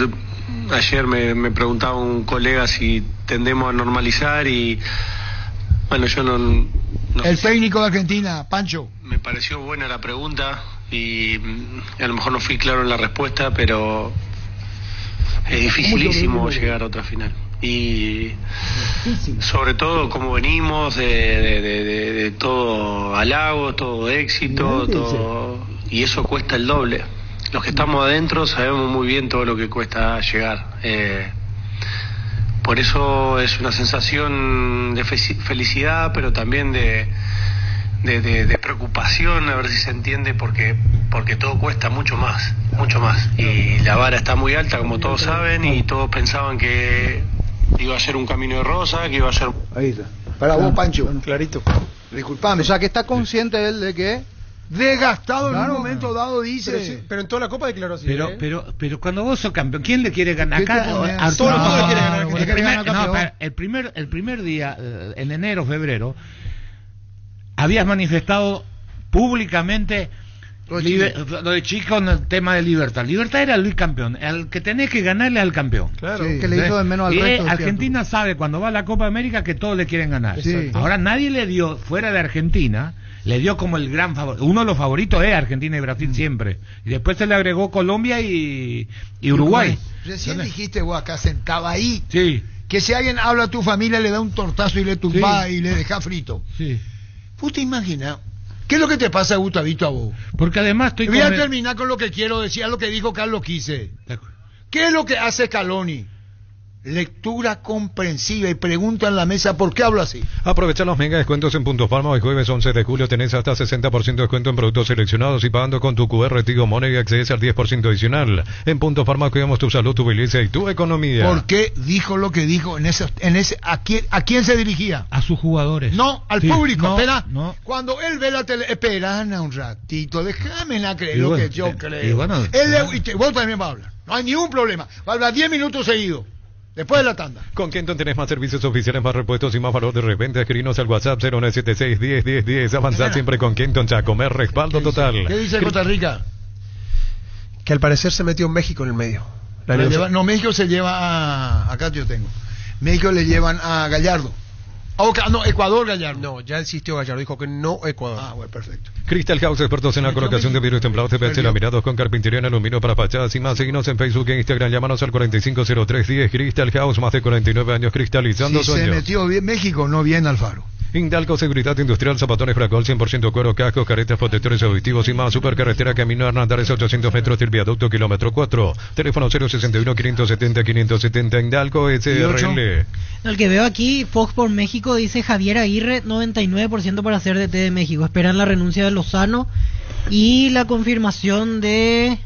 ayer me preguntaba un colega si tendemos a normalizar y bueno, yo no el técnico de Argentina, Pancho. Me pareció buena la pregunta y a lo mejor no fui claro en la respuesta, pero es dificilísimo llegar a otra final. Y sobre todo como venimos de todo halago, todo éxito, todo, y eso cuesta el doble. Los que estamos adentro sabemos muy bien todo lo que cuesta llegar. Por eso es una sensación de felicidad, pero también de preocupación, a ver si se entiende, porque todo cuesta mucho más, y la vara está muy alta, como todos saben, y todos pensaban que iba a ser un camino de rosa, que iba a ser... Ahí está. Para vos, Pancho. Clarito. Disculpame. O sea, que está consciente él de que... Desgastado en un momento dado, dice. Pero en toda la Copa declaró así. Pero cuando vos sos campeón, ¿quién le quiere ganar? Acá Arturo le quiere ganar. El primer día, en enero, febrero, habías manifestado públicamente lo de Chico con el tema de Libertad. Libertad era el campeón, el que tenés que ganarle al campeón. Claro, que le hizo de menos al resto. Argentina sabe cuando va a la Copa América que todos le quieren ganar. Sí. Ahora nadie le dio, fuera de Argentina, le dio como el gran favorito. Uno de los favoritos es Argentina y Brasil siempre. Y después se le agregó Colombia y Uruguay. Recién dijiste vos acá sentaba ahí. Sí. Que si alguien habla a tu familia le da un tortazo y le tumba y le deja frito. Sí. ¿Vos te imaginas? ¿Qué es lo que te pasa, Gustavito, a vos? Porque además voy a terminar con lo que quiero decir, lo que dijo Carlos Quise. ¿Qué es lo que hace Scaloni? Lectura comprensiva y pregunta en la mesa ¿por qué hablo así? Aprovecha los mega descuentos en Punto Palma. Hoy jueves 11 de julio tenés hasta 60% de descuento en productos seleccionados y pagando con tu QR Tigo Money accedes al 10% adicional. En Punto Palma cuidamos tu salud, tu belleza y tu economía. ¿Por qué dijo lo que dijo en ese ¿a quién se dirigía? A sus jugadores. No, al público. No, espera, no. Cuando él ve la tele, espera un ratito, déjame creer Y lo bueno, que yo creo. y bueno, Vos también vas a hablar. No hay ningún problema. Va a hablar 10 minutos seguidos. Después de la tanda. Con Kenton tenés más servicios oficiales, más repuestos y más valor de repente. Escribinos al WhatsApp 0976 10 10 10. Avanzad siempre con Kenton, ya comer respaldo total. ¿Qué dice Costa Rica? Que al parecer se metió México en el medio. México se lleva a... Acá yo tengo. México le llevan a Gallardo. Ecuador Gallardo. No, ya insistió Gallardo, dijo que no Ecuador. Ah, bueno, perfecto. Crystal House, expertos en la colocación de vidrios templados, CPC laminados con carpintería en aluminio para fachadas y más. Seguinos en Facebook e Instagram, llámanos al 450310. Crystal House, más de 49 años cristalizando sueños. Se metió bien México, no bien Alfaro. Indalco Seguridad Industrial, zapatones Fracol, 100% cuero, cascos, caretas, protectores auditivos y más. Supercarretera Camino Hernández, 800 metros del viaducto, kilómetro 4. Teléfono 061-570-570. Indalco SRL. El que veo aquí, Fox por México, dice Javier Aguirre, 99% para ser DT de México. Esperan la renuncia de Lozano y la confirmación de...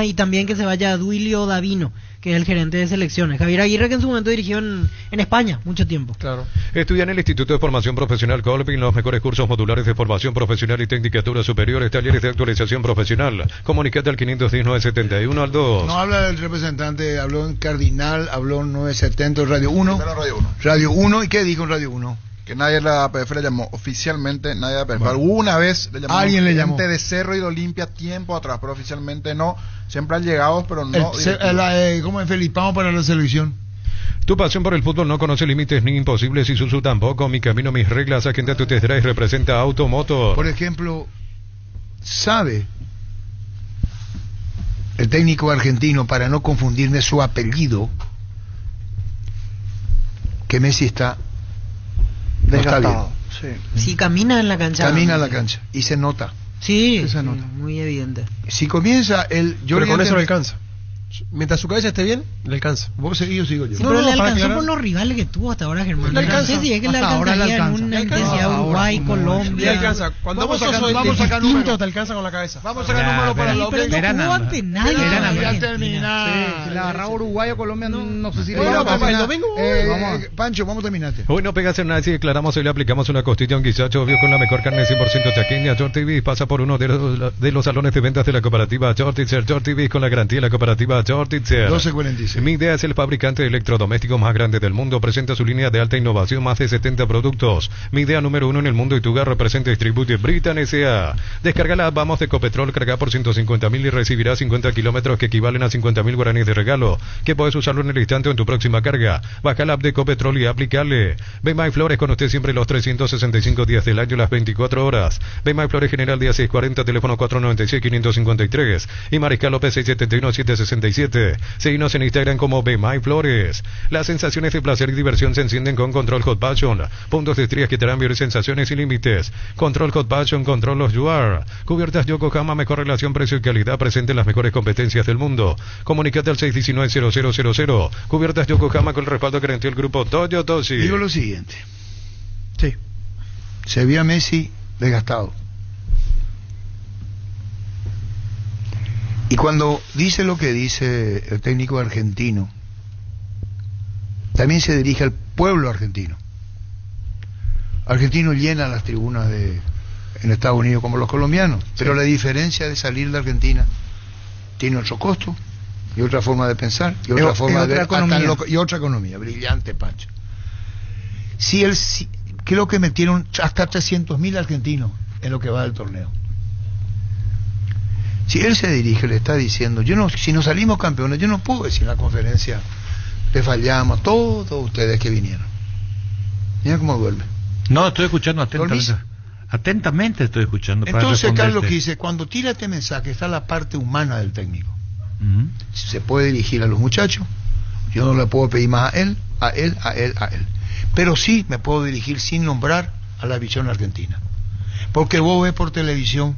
y también que se vaya Duilio Davino, que es el gerente de selecciones. Javier Aguirre, que en su momento dirigió en España mucho tiempo. Claro. Estudia en el Instituto de Formación Profesional Colpin los mejores cursos modulares de formación profesional y tecnicatura superiores, talleres de actualización profesional. Comunicate al 510-971 al 2. No habla del representante, habló en Cardinal, habló en 970 Radio 1. Radio 1. Radio 1, ¿y qué dijo en Radio 1? Que nadie de la APF le llamó oficialmente, nadie de la APF. Alguna vez le llamó. Alguien le llamó. Gente de Cerro y de Olimpia tiempo atrás, pero oficialmente no. Siempre han llegado, pero no. ¿Cómo es Felipao para la selección? Tu pasión por el fútbol no conoce límites ni imposibles y Suzu tampoco. Mi camino, mis reglas. Agenda tu test drive representa Automotor. Por ejemplo, ¿sabe el técnico argentino, para no confundirme su apellido, que Messi está desgastado? Sí, camina en la cancha. Camina en la cancha y se nota. Sí, muy evidente. Si comienza el... Pero con eso le alcanza. Mientras su cabeza esté bien, le alcanza. ¿Vos seguís o sigo yo? Sí, pero le alcanzó por los rivales que tuvo hasta ahora, Germán. Le alcanza. No sé si es que le alcanzaría en una intensidad Uruguay, Colombia. Le alcanza. Cuando vos sos distinto, te alcanza con la cabeza. Vamos a sacar número para la pero no jugó ante nadie. Ya terminar. Si le agarraba Uruguay o Colombia, no sé si... el domingo... Pancho, vamos a terminarte. Hoy no pegas en nada si declaramos, hoy le aplicamos una costilla a un guisacho obvio con la mejor carne 100% chaqueña. Short TV pasa por uno de los salones de ventas de la cooperativa Shortitzer. Short TV con la garantía de la cooperativa Shortitzer. 12:46. Mi Idea es el fabricante de electrodomésticos más grande del mundo. Presenta su línea de alta innovación, más de 70 productos. Mi Idea número 1 en el mundo y tu hogar representa Distribute Britan S.A. Descarga la app Vamos de Copetrol, carga por 150.000 y recibirás 50 kilómetros que equivalen a 50.000 guaraníes de regalo, que puedes usarlo en el instante o en tu próxima carga. Baja la app de Copetrol y aplicarle. Bemay Flores con usted siempre los 365 días del año, las 24 horas. Bemay Flores General día 640, teléfono 496-553 y Mariscal López 671-767. Seguinos en Instagram como Bemay Flores. Las sensaciones de placer y diversión se encienden con Control Hot Passion. Puntos de estrías que te harán vivir sensaciones sin límites. Control Hot Passion, Control los You Are. Cubiertas Yokohama, mejor relación precio y calidad, presente en las mejores competencias del mundo. Comunicate al 619-0000. Cubiertas Yokohama con el respaldo que garantía el grupo Toyo Toshi. Digo lo siguiente. Sí. Se vio a Messi desgastado. Y cuando dice lo que dice el técnico argentino, también se dirige al pueblo argentino. Argentino llena las tribunas en Estados Unidos como los colombianos, pero la diferencia de salir de Argentina tiene otro costo y otra forma de pensar y otra forma de ver y otra economía. Brillante, Pancho. Creo que metieron hasta 300.000 argentinos en lo que va del torneo. Si él se dirige, le está diciendo, si nos salimos campeones, yo no puedo decir en la conferencia, le fallamos a todos ustedes que vinieron. Mira cómo duerme. No, estoy escuchando atentamente. Atentamente estoy escuchando. Entonces, Carlos, que dice, cuando tira este mensaje está la parte humana del técnico. Si se puede dirigir a los muchachos, yo no le puedo pedir más a él. Pero sí me puedo dirigir sin nombrar a la visión argentina. Porque vos ves por televisión,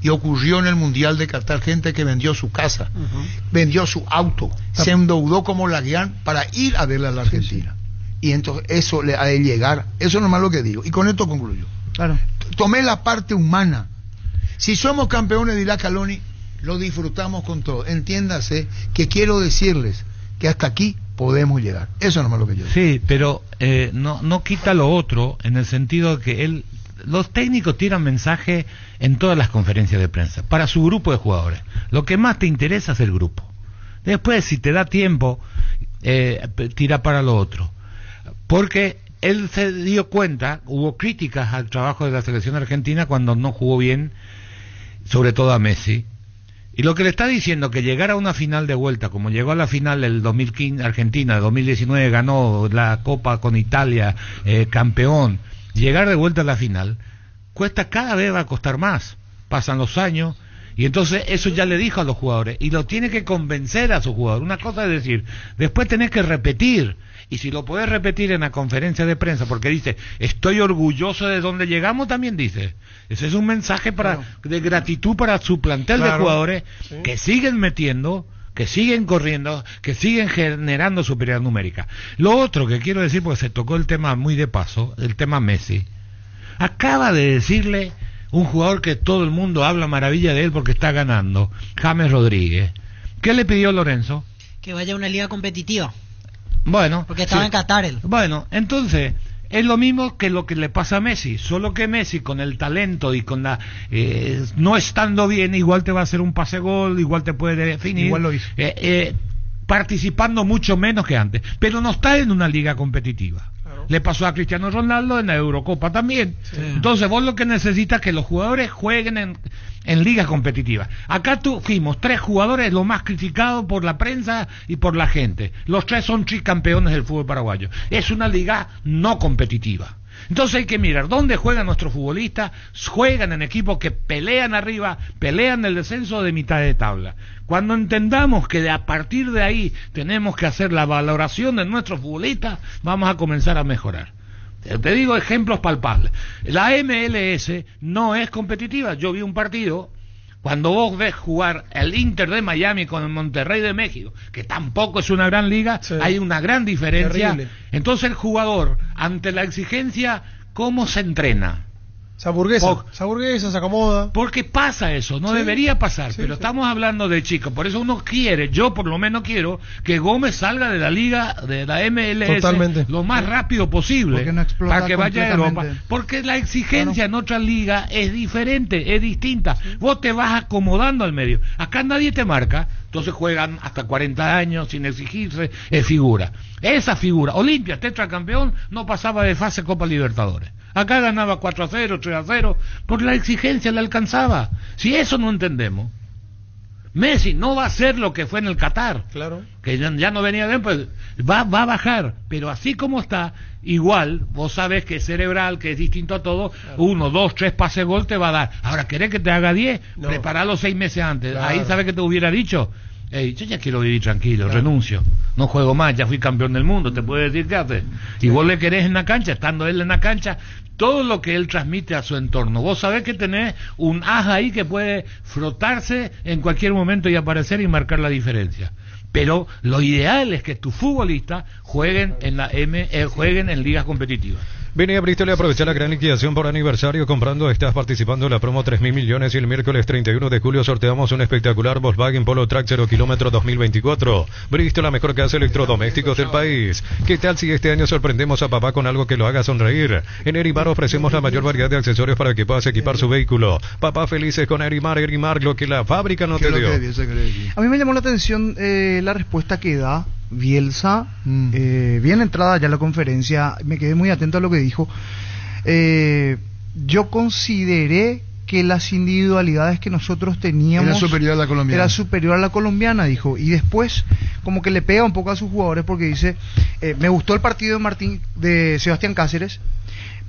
y ocurrió en el Mundial de Qatar, gente que vendió su casa, vendió su auto, se endeudó como Laguián para ir a verle a la Argentina. Y entonces eso le ha de llegar, eso es nomás lo que digo. Y con esto concluyo. Claro. Tomé la parte humana. Si somos campeones, dirá Caloni, lo disfrutamos con todo. Entiéndase que quiero decirles que hasta aquí podemos llegar. Eso nomás lo que yo digo. Sí, pero no quita lo otro, en el sentido de que los técnicos tiran mensaje en todas las conferencias de prensa, para su grupo de jugadores. Lo que más te interesa es el grupo. Después, si te da tiempo, tira para lo otro. Porque él se dio cuenta, hubo críticas al trabajo de la selección argentina cuando no jugó bien, sobre todo a Messi. Y lo que le está diciendo, que llegar a una final de vuelta, como llegó a la final del 2015, Argentina, 2019 ganó la Copa con Italia, campeón, llegar de vuelta a la final, cada vez va a costar más, pasan los años, y entonces eso ya le dijo a los jugadores, y lo tiene que convencer a sus jugadores. Una cosa es decir, después tenés que repetir, y si lo podés repetir en la conferencia de prensa, porque dice, estoy orgulloso de donde llegamos, también dice, ese es un mensaje de gratitud para su plantel de jugadores, que siguen metiendo, que siguen corriendo, que siguen generando superioridad numérica. Lo otro que quiero decir, porque se tocó el tema muy de paso, el tema Messi, acaba de decirle un jugador que todo el mundo habla maravilla de él porque está ganando, James Rodríguez. ¿Qué le pidió Lorenzo? Que vaya a una liga competitiva. Bueno, porque estaba en Qatar él. Bueno, entonces es lo mismo que lo que le pasa a Messi, solo que Messi con el talento y con la no estando bien, igual te va a hacer un pase gol, igual te puede definir, igual lo hizo. Participando mucho menos que antes, pero no está en una liga competitiva. Claro. Le pasó a Cristiano Ronaldo en la Eurocopa también. Sí. Entonces vos lo que necesitas es que los jugadores jueguen en ligas competitivas. Acá fuimos 3 jugadores, lo más criticado por la prensa y por la gente. Los 3 son tricampeones del fútbol paraguayo. Es una liga no competitiva. Entonces hay que mirar dónde juegan nuestros futbolistas. Juegan en equipos que pelean arriba, pelean el descenso de mitad de tabla. Cuando entendamos que a partir de ahí tenemos que hacer la valoración de nuestros futbolistas, vamos a comenzar a mejorar. Te digo ejemplos palpables. La MLS no es competitiva. Yo vi un partido, cuando vos ves jugar el Inter de Miami con el Monterrey de México, que tampoco es una gran liga, hay una gran diferencia. Terrible. Entonces el jugador, ante la exigencia, ¿cómo se entrena? Se aburguesa, se acomoda. Porque pasa eso, no debería pasar, pero estamos hablando de chicos. Por eso uno quiere, yo por lo menos quiero, que Gómez salga de la liga, de la MLS, lo más rápido posible, para que vaya a Europa. Porque la exigencia en otra liga es diferente, es distinta. Vos te vas acomodando al medio. Acá nadie te marca, entonces juegan hasta 40 años sin exigirse, es figura. Esa figura, Olimpia, tetracampeón, no pasaba de fase Copa Libertadores. Acá ganaba 4-0, 3-0, por la exigencia le alcanzaba. Si eso no entendemos, Messi no va a ser lo que fue en el Qatar, que ya no venía bien, pues va a bajar, pero así como está, igual, vos sabés que es cerebral, que es distinto a todo, 1, 2, 3 pases gol te va a dar. Ahora, ¿querés que te haga 10? No. Preparalo 6 meses antes. Ahí sabés que te hubiera dicho, yo ya quiero vivir tranquilo, renuncio, no juego más, ya fui campeón del mundo, te puede decir qué haces. Y vos le querés en la cancha, estando él en la cancha, todo lo que él transmite a su entorno. Vos sabés que tenés un as ahí que puede frotarse en cualquier momento y aparecer y marcar la diferencia. Pero lo ideal es que tus futbolistas jueguen en ligas competitivas. Vení a Bristol y aprovecha la gran liquidación por aniversario. Comprando estás participando en la promo 3.000 millones y el miércoles 31 de julio sorteamos un espectacular Volkswagen Polo Track 0 kilómetro 2024. Bristol, la mejor casa de electrodomésticos del país. ¿Qué tal si este año sorprendemos a papá con algo que lo haga sonreír? En Erimar ofrecemos la mayor variedad de accesorios para que puedas equipar su vehículo. Papá felices con Erimar, lo que la fábrica no te dio. A mí me llamó la atención la respuesta que da Bielsa, bien entrada ya la conferencia, me quedé muy atento a lo que dijo. Yo consideré que las individualidades que nosotros teníamos era superior a la colombiana, dijo, y después como que le pega un poco a sus jugadores porque dice, me gustó el partido de Sebastián Cáceres,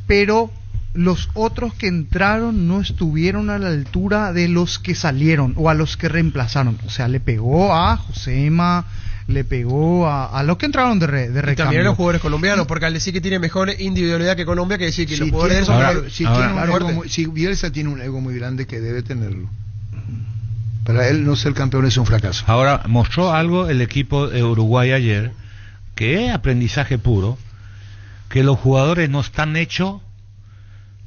pero los otros que entraron no estuvieron a la altura de los que salieron o a los que reemplazaron. O sea, le pegó a Josema, le pegó a los que entraron de recambio. Y también a los jugadores colombianos, porque al decir que tiene mejor individualidad que Colombia, que decir que los jugadores si Bielsa tiene un ego muy grande, que debe tenerlo. Para él no ser campeón es un fracaso. Ahora, mostró algo el equipo de Uruguay ayer, que es aprendizaje puro, que los jugadores no están hechos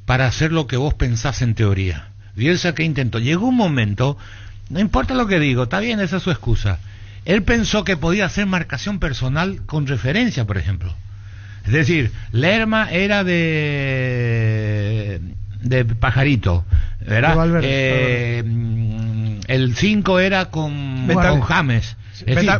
para hacer lo que vos pensás en teoría. Bielsa, que intentó, llegó un momento, no importa lo que digo, está bien, esa es su excusa. Él pensó que podía hacer marcación personal con referencia, por ejemplo. Es decir, Lerma era de Pajarito, ¿verdad? El 5 era con James.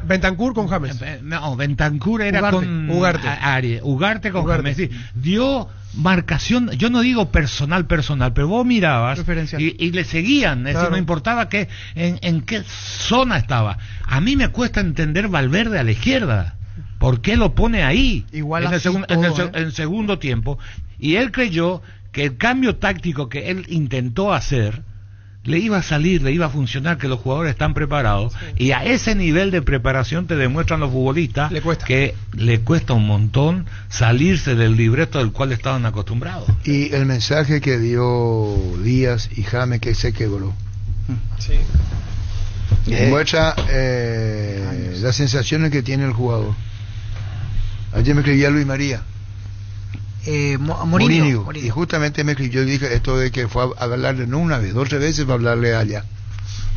Bentancur con James. No, Bentancur era con Ugarte con James. Es decir, dio marcación, yo no digo personal, pero vos mirabas y le seguían, es decir, no importaba en qué zona estaba. A mí me cuesta entender Valverde a la izquierda. ¿Por qué lo pone ahí? Igual en segundo tiempo. Y él creyó que el cambio táctico que él intentó hacer le iba a salir, le iba a funcionar, que los jugadores están preparados, y a ese nivel de preparación te demuestran los futbolistas que le cuesta un montón salirse del libreto del cual estaban acostumbrados. Y el mensaje que dio Díaz y James, que se quebró. Sí. Demuestra las sensaciones que tiene el jugador. Ayer me escribía Luis María. Mourinho. Y justamente me escribió y dije esto de que fue a hablarle no una vez, 2 o 3 veces va a hablarle allá,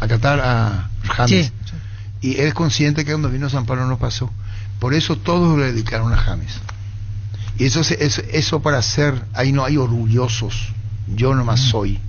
a Qatar, a James. Sí. Y él es consciente que cuando vino a San Pablo no pasó. Por eso todos le dedicaron a James. Y eso para ser, ahí no hay orgullosos. Yo nomás soy.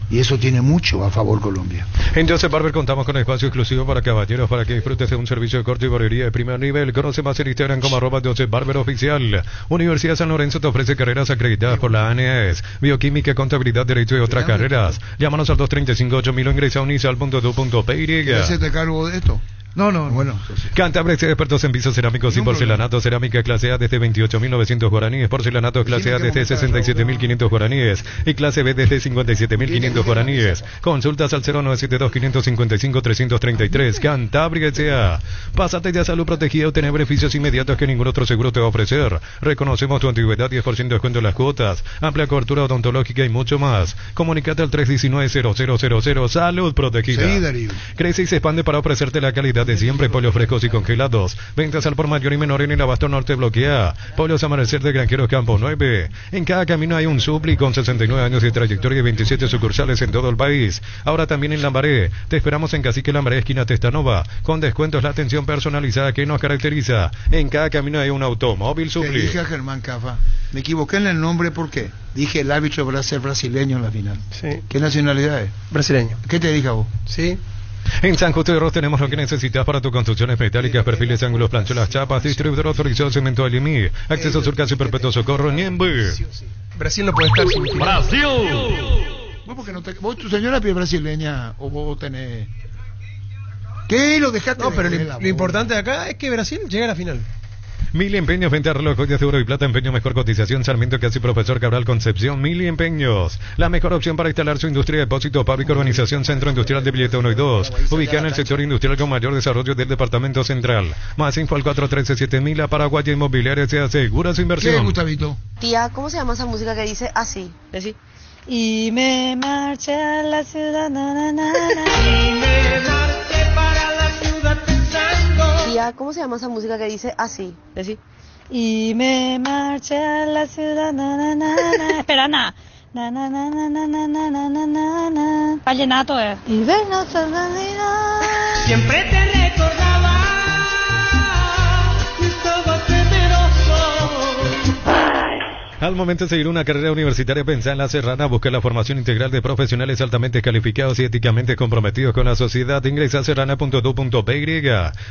Y eso tiene mucho a favor Colombia. En Joseph Barber contamos con espacio exclusivo para caballeros, para que disfrutes de un servicio de corte y barbería de primer nivel. Conoce más en Instagram como @Joseph Barber Oficial. Universidad San Lorenzo te ofrece carreras acreditadas por la ANES, bioquímica, contabilidad, derecho y otras carreras. Llámanos al 235-8000 o ingresa a unisal.edu.py. ¿Qué se te cargo de esto? No, bueno. Cantabria, expertos en pisos cerámicos y porcelanato, cerámica clase A desde 28.900 guaraníes, porcelanato clase A desde 67.500 guaraníes y clase B desde 57.500 guaraníes. Consultas al 0972-555-333. Cantabria S.A. Pásate ya a Salud Protegida y obtener beneficios inmediatos que ningún otro seguro te va a ofrecer. Reconocemos tu antigüedad, 10% de descuento en las cuotas, amplia cobertura odontológica y mucho más. Comunicate al 319-0000. Salud Protegida. Sí, Darío. Crece y se expande para ofrecerte la calidad de siempre, pollos frescos y congelados. Ventas al por mayor y menor en el Abasto Norte bloquea. Pollos Amanecer de Granjeros Campo 9. En cada camino hay un Supli con 69 años de trayectoria y 27 sucursales en todo el país. Ahora también en Lambaré. Te esperamos en Cacique Lambaré, esquina Testanova. Con descuentos, la atención personalizada que nos caracteriza. En cada camino hay un automóvil Supli. Dije a Germán Cafa, me equivoqué en el nombre, ¿por qué? Dije el árbitro va a ser brasileño en la final. Sí. ¿Qué nacionalidad es? Brasileño. ¿Qué te dije a vos? Sí. En San Justo de Ros tenemos lo que necesitas para tus construcciones metálicas, perfiles, ángulos, planchuelas, chapas, distribuidor autorizado Cemento Alimí, acceso sur casi perpetuo socorro, Niembe. Brasil no puede estar sin Brasil. ¿Vos porque no vos tu señora es brasileña o vos tenés? ¿Qué? Lo dejaste. No, pero lo importante de acá es que Brasil llegue a la final. Mili Empeños, venta de reloj, joyas de oro y plata, empeño mejor cotización, Sarmiento Casi Profesor Cabral Concepción. Mili Empeños, la mejor opción para instalar su industria de depósito, fábrica, urbanización, centro industrial de Billete 1 y 2, ubicada en el sector industrial con mayor desarrollo del departamento central. Más info al 413-7000, a Paraguay Inmobiliaria se asegura su inversión. ¿Qué, Gustavito? Tía, ¿cómo se llama esa música que dice así? Decí. Y me marché a la ciudad, na, na, na, na. Y me marché para la ciudad pensando. Tía, ¿cómo se llama esa música que dice así? Decí. Y me marché a la ciudad, na, na, na, na. Espera, na. Na, na, na, na, na, na, na, na, na, na. Vallenato es. Y ven a Fernandina. Siempre te recordaba. Y estaba temeroso. Al momento de seguir una carrera universitaria, pensá en La Serrana, busca la formación integral de profesionales altamente calificados y éticamente comprometidos con la sociedad. Ingresa a serrana.edu.py.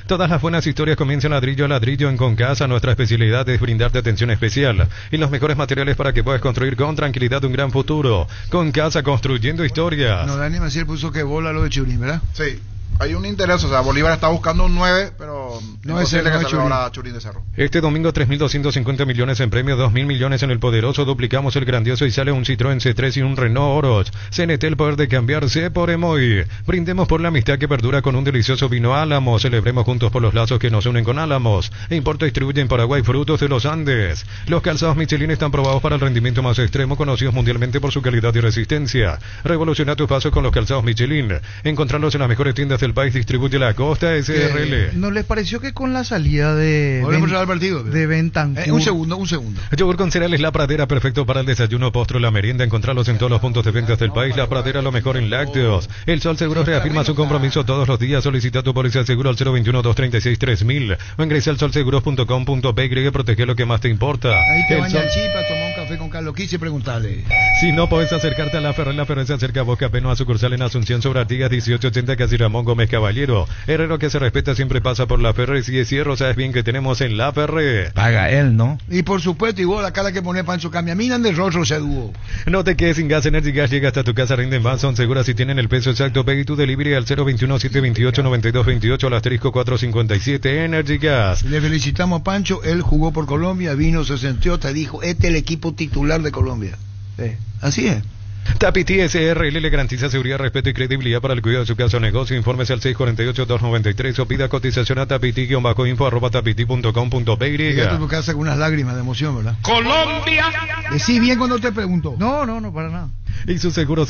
Todas las buenas historias comienzan ladrillo a ladrillo en Concasa. Nuestra especialidad es brindarte atención especial y los mejores materiales para que puedas construir con tranquilidad un gran futuro. Concasa, construyendo historias. No, Dani Maciel puso que bola lo de Churín, ¿verdad? Sí. hay un interés, o sea, Bolívar está buscando un 9, pero no es posible que salga ahora Churín de Cerro. Este domingo 3.250 millones en premios, 2.000 millones en el poderoso, duplicamos el grandioso y sale un Citroën C3 y un Renault Oroch. CNT, el poder de cambiarse por Emoy. Brindemos por la amistad que perdura con un delicioso vino Álamos. Celebremos juntos por los lazos que nos unen con Álamos. Importa y distribuye en Paraguay frutos de los Andes. Los calzados Michelin están probados para el rendimiento más extremo, conocidos mundialmente por su calidad y resistencia. Revoluciona tus pasos con los calzados Michelin. Encontrarlos en las mejores tiendas del país. Distribuye la Costa SRL. ¿No les pareció que con la salida de Bentancur? Un segundo. Yogur con cereales La Pradera, perfecto para el desayuno, postre, la merienda. Encontrarlos en todos los puntos de ventas del país. La Pradera, lo mejor en lácteos. El Sol Seguros reafirma su compromiso todos los días. Solicita tu póliza de seguro al 021-236-3000 o ingresa al solseguros.com.py y protege lo que más te importa. Ahí te baña el chipa, toma un café con Carlos. Quise preguntarle. Si no puedes acercarte a La Ferrer se acerca a Boca Peno, a sucursal en Asunción sobre Artigas 1880, casi Ramón Gómez Caballero. Herrero que se respeta siempre pasa por La Ferrer. Si es cierro, sabes bien que tenemos en La Ferrer. Paga él, ¿no? Y por supuesto, igual la cara que pone Pancho cambia. Miran de rostro se dúo. No te quedes sin Gas Energy Gas. Llega hasta tu casa, rinden más, son seguras y tienen el peso exacto. Peggy tu delivery al 021-728-9228 al asterisco 457 Energy Gas. Le felicitamos a Pancho. Él jugó por Colombia, vino, se sentió, te dijo, este es el equipo titular de Colombia. Así es. Tapiti SRL le garantiza seguridad, respeto y credibilidad para el cuidado de su casa o negocio. Infórmese al 648-293 o pida cotización a tapiti-info@tapiti.com.py. Llegaste a tu casa con unas lágrimas de emoción, ¿verdad? Colombia. Decís bien cuando te pregunto. No, para nada. Y su seguro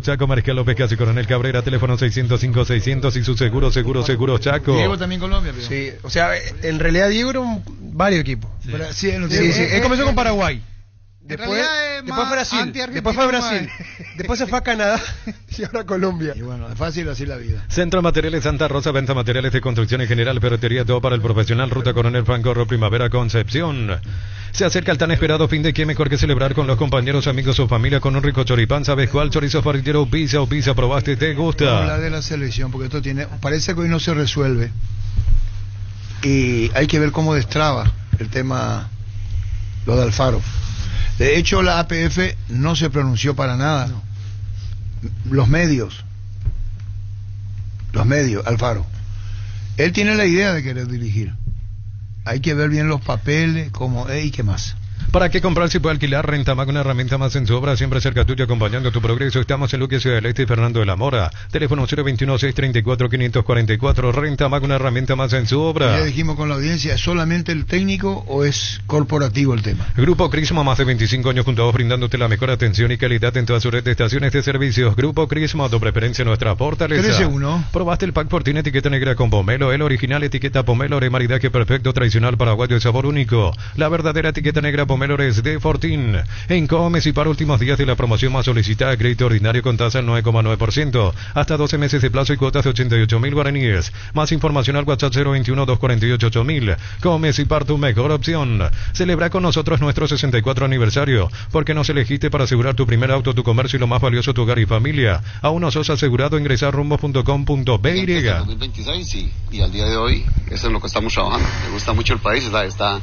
Chaco, Mariscal López Casi Coronel Cabrera, teléfono 605-600 y su seguro Chaco. Diego también Colombia, pero... Sí, o sea, en realidad Diego era varios equipos. Sí. Él comenzó con Paraguay. Después fue Brasil. Después se fue a Canadá y ahora a Colombia. Y bueno, es fácil así la vida. Centro Materiales Santa Rosa, venta materiales de construcción en general, ferretería, todo para el profesional. Ruta Coronel Franco, Primavera, Concepción. Se acerca el tan esperado fin de qué mejor que celebrar con los compañeros, amigos o familia con un rico choripán. ¿Sabes cuál? Chorizo parrillero o pizza, probaste, ¿te gusta? Vamos a hablar de la selección porque esto parece que hoy no se resuelve. Y hay que ver cómo destraba el tema lo de Alfaro. De hecho, la APF no se pronunció para nada. No. Los medios, Alfaro. Él tiene la idea de querer dirigir. Hay que ver bien los papeles, cómo es y qué más. ¿Para qué comprar si puede alquilar? Rentamac, una herramienta más en su obra, siempre cerca tuyo, acompañando tu progreso. Estamos en Luque, Ciudad del Este y Fernando de la Mora. Teléfono 021-634-544. Rentamac, una herramienta más en su obra. Ya dijimos con la audiencia, ¿es solamente el técnico o es corporativo el tema? Grupo Crisma, más de 25 años junto a vos, brindándote la mejor atención y calidad en toda su red de estaciones de servicios. Grupo Crisma, tu preferencia, nuestra fortaleza. 13-1. ¿Probaste el pack Fortín etiqueta negra con pomelo? El original etiqueta pomelo, maridaje perfecto, tradicional, paraguayo de sabor único. La verdadera etiqueta negra pomelo es de Fortín. En Comes y para últimos días de la promoción más solicitada, crédito ordinario con tasa al 9,9%, hasta 12 meses de plazo y cuotas de 88.000 guaraníes. Más información al WhatsApp 021-248-8000. Comes y par, tu mejor opción. Celebra con nosotros nuestro 64 aniversario, porque nos elegiste para asegurar tu primer auto, tu comercio y lo más valioso, tu hogar y familia. Aún no sos asegurado, ingresa a rumbos.com.py. 2026 y al día de hoy eso es lo que estamos trabajando. Me gusta mucho el país, está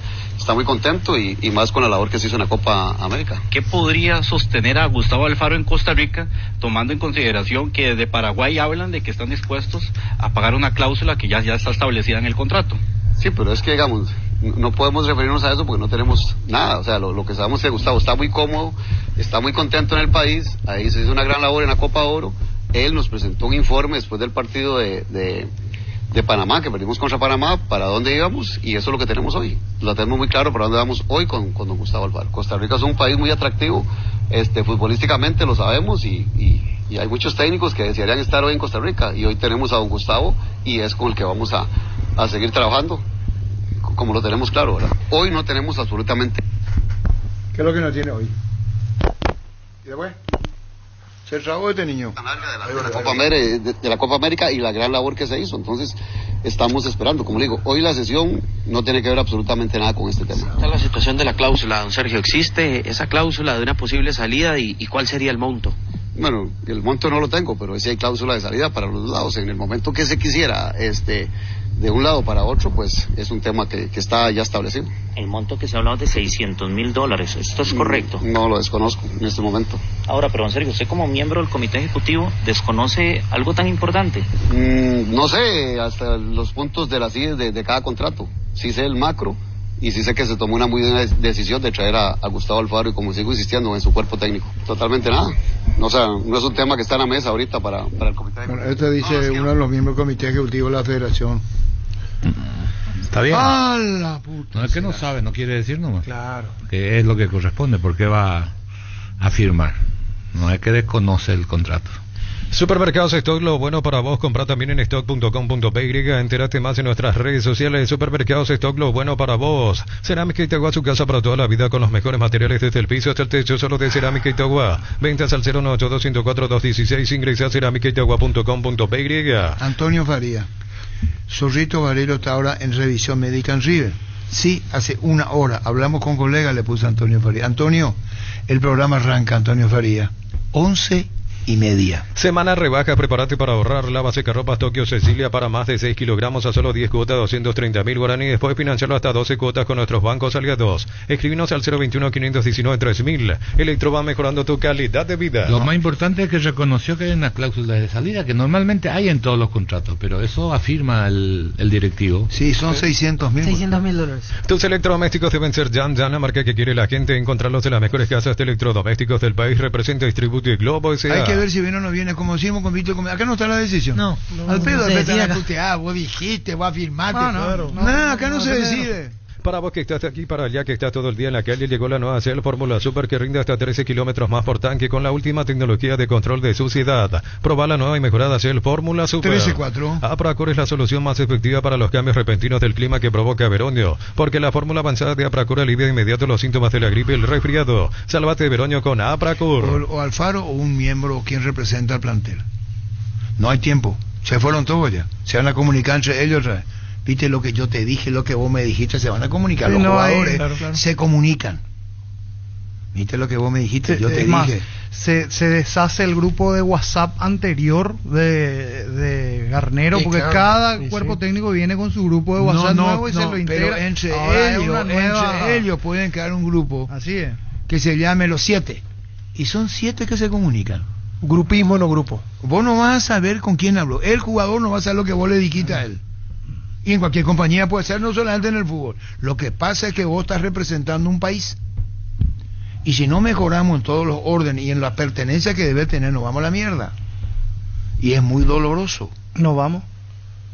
muy contento y más con la labor que se hizo en la Copa América. ¿Qué podría sostener a Gustavo Alfaro en Costa Rica, tomando en consideración que de Paraguay hablan de que están dispuestos a pagar una cláusula que ya está establecida en el contrato? Sí, pero es que digamos, no podemos referirnos a eso porque no tenemos nada. O sea, lo que sabemos es que Gustavo está muy cómodo, está muy contento en el país, ahí se hizo una gran labor en la Copa Oro. Él nos presentó un informe después del partido de Panamá, que perdimos contra Panamá, para dónde íbamos, y eso es lo que tenemos hoy. Lo tenemos muy claro para dónde vamos hoy con don Gustavo Alfaro. Costa Rica es un país muy atractivo, futbolísticamente lo sabemos, y hay muchos técnicos que desearían estar hoy en Costa Rica, y hoy tenemos a don Gustavo, y es con el que vamos a seguir trabajando, como lo tenemos claro, ¿verdad? Hoy no tenemos absolutamente... ¿Qué es lo que no tiene hoy? ¿Y después? Se trabó este niño de la Copa América y la gran labor que se hizo. Entonces estamos esperando, como le digo, hoy la sesión no tiene que ver absolutamente nada con este tema. ¿Está la situación de la cláusula, don Sergio? ¿Existe esa cláusula de una posible salida y cuál sería el monto? Bueno, el monto no lo tengo, pero sí hay cláusula de salida para los lados. En el momento que se quisiera de un lado para otro, pues es un tema que está ya establecido. El monto que se ha hablado es de $600,000, ¿esto es correcto? No lo desconozco en este momento. Ahora, pero en serio, usted como miembro del comité ejecutivo, ¿desconoce algo tan importante? No sé, hasta los puntos de las IES de cada contrato. Sí sé el macro, y sí sé que se tomó una muy buena decisión de traer a Gustavo Alfaro, y como sigo insistiendo, en su cuerpo técnico. Totalmente nada. O sea, no es un tema que está en la mesa ahorita para el comité. Bueno, esto dice uno de los miembros del comité ejecutivo de la federación. Está bien. ¡Ah, la puta! No es que no sabe, no quiere decir nomás. Claro. Que es lo que corresponde, porque va a firmar. No es que desconoce el contrato. Supermercados Stock, lo bueno para vos, compra también en stock.com.py, entérate más en nuestras redes sociales. Supermercados Stock, lo bueno para vos. Cerámica Itagua, su casa para toda la vida con los mejores materiales desde el piso hasta el techo, solo de Cerámica Itagua. Ventas al 098-204-216, ingresa a cerámicaitagua.com.py. Antonio Faría. Zorrito Varelo está ahora en revisión médica en River. Sí, hace una hora hablamos con colegas, le puse a Antonio Faría. Antonio, el programa arranca, Antonio Faría. 11:30. Semana rebaja, prepárate para ahorrar. Lava secarropas Tokio Cecilia para más de 6 kilogramos a solo 10 cuotas, 230.000 guaraníes. Después financiarlo hasta 12 cuotas con nuestros bancos aliados. Escríbenos al 021-519-3000. Electro va mejorando tu calidad de vida. Lo más importante es que reconoció que hay una cláusula de salida que normalmente hay en todos los contratos, pero eso afirma el directivo. Sí, son $600,000. $600,000. Tus electrodomésticos deben ser Jan, la marca que quiere la gente. Encontrarlos en las mejores casas de electrodomésticos del país. Representa Distribuye Globo S.A. Hay que ver si viene o no viene, como decimos con Víctor. Acá no está la decisión. No. Al pedo, se decide acá. Vos dijiste, vos afirmaste. No, Acá no se decide. Para vos que estás aquí, para allá, que estás todo el día en la calle, llegó la nueva Shell Fórmula Super que rinde hasta 13 kilómetros más por tanque con la última tecnología de control de suciedad. Proba la nueva y mejorada Shell Fórmula Super. 13.4. Apracor es la solución más efectiva para los cambios repentinos del clima que provoca Veroño, porque la fórmula avanzada de Apracor alivia de inmediato los síntomas de la gripe y el resfriado. Sálvate de Veroño con Apracor. O Alfaro o un miembro quien representa al plantel. No hay tiempo. Se fueron todos ya. Se van a comunicar entre ellos. Viste lo que yo te dije, lo que vos me dijiste, se van a comunicar. Sí, los no jugadores claro. se comunican. Viste lo que vos me dijiste, yo te más, dije. Se deshace el grupo de WhatsApp anterior de Garnero, porque claro, cada cuerpo técnico viene con su grupo de WhatsApp nuevo y se lo integra. Pero entre ellos pueden crear un grupo. Así es. Que se llame Los 7. Y son 7 que se comunican. Grupismo, no grupo. Vos no vas a saber con quién habló. El jugador no va a saber lo que vos le dijiste a él. Y en cualquier compañía puede ser, no solamente en el fútbol. Lo que pasa es que vos estás representando un país. Y si no mejoramos en todos los órdenes y en la pertenencia que debe tener, nos vamos a la mierda. Y es muy doloroso. Nos vamos.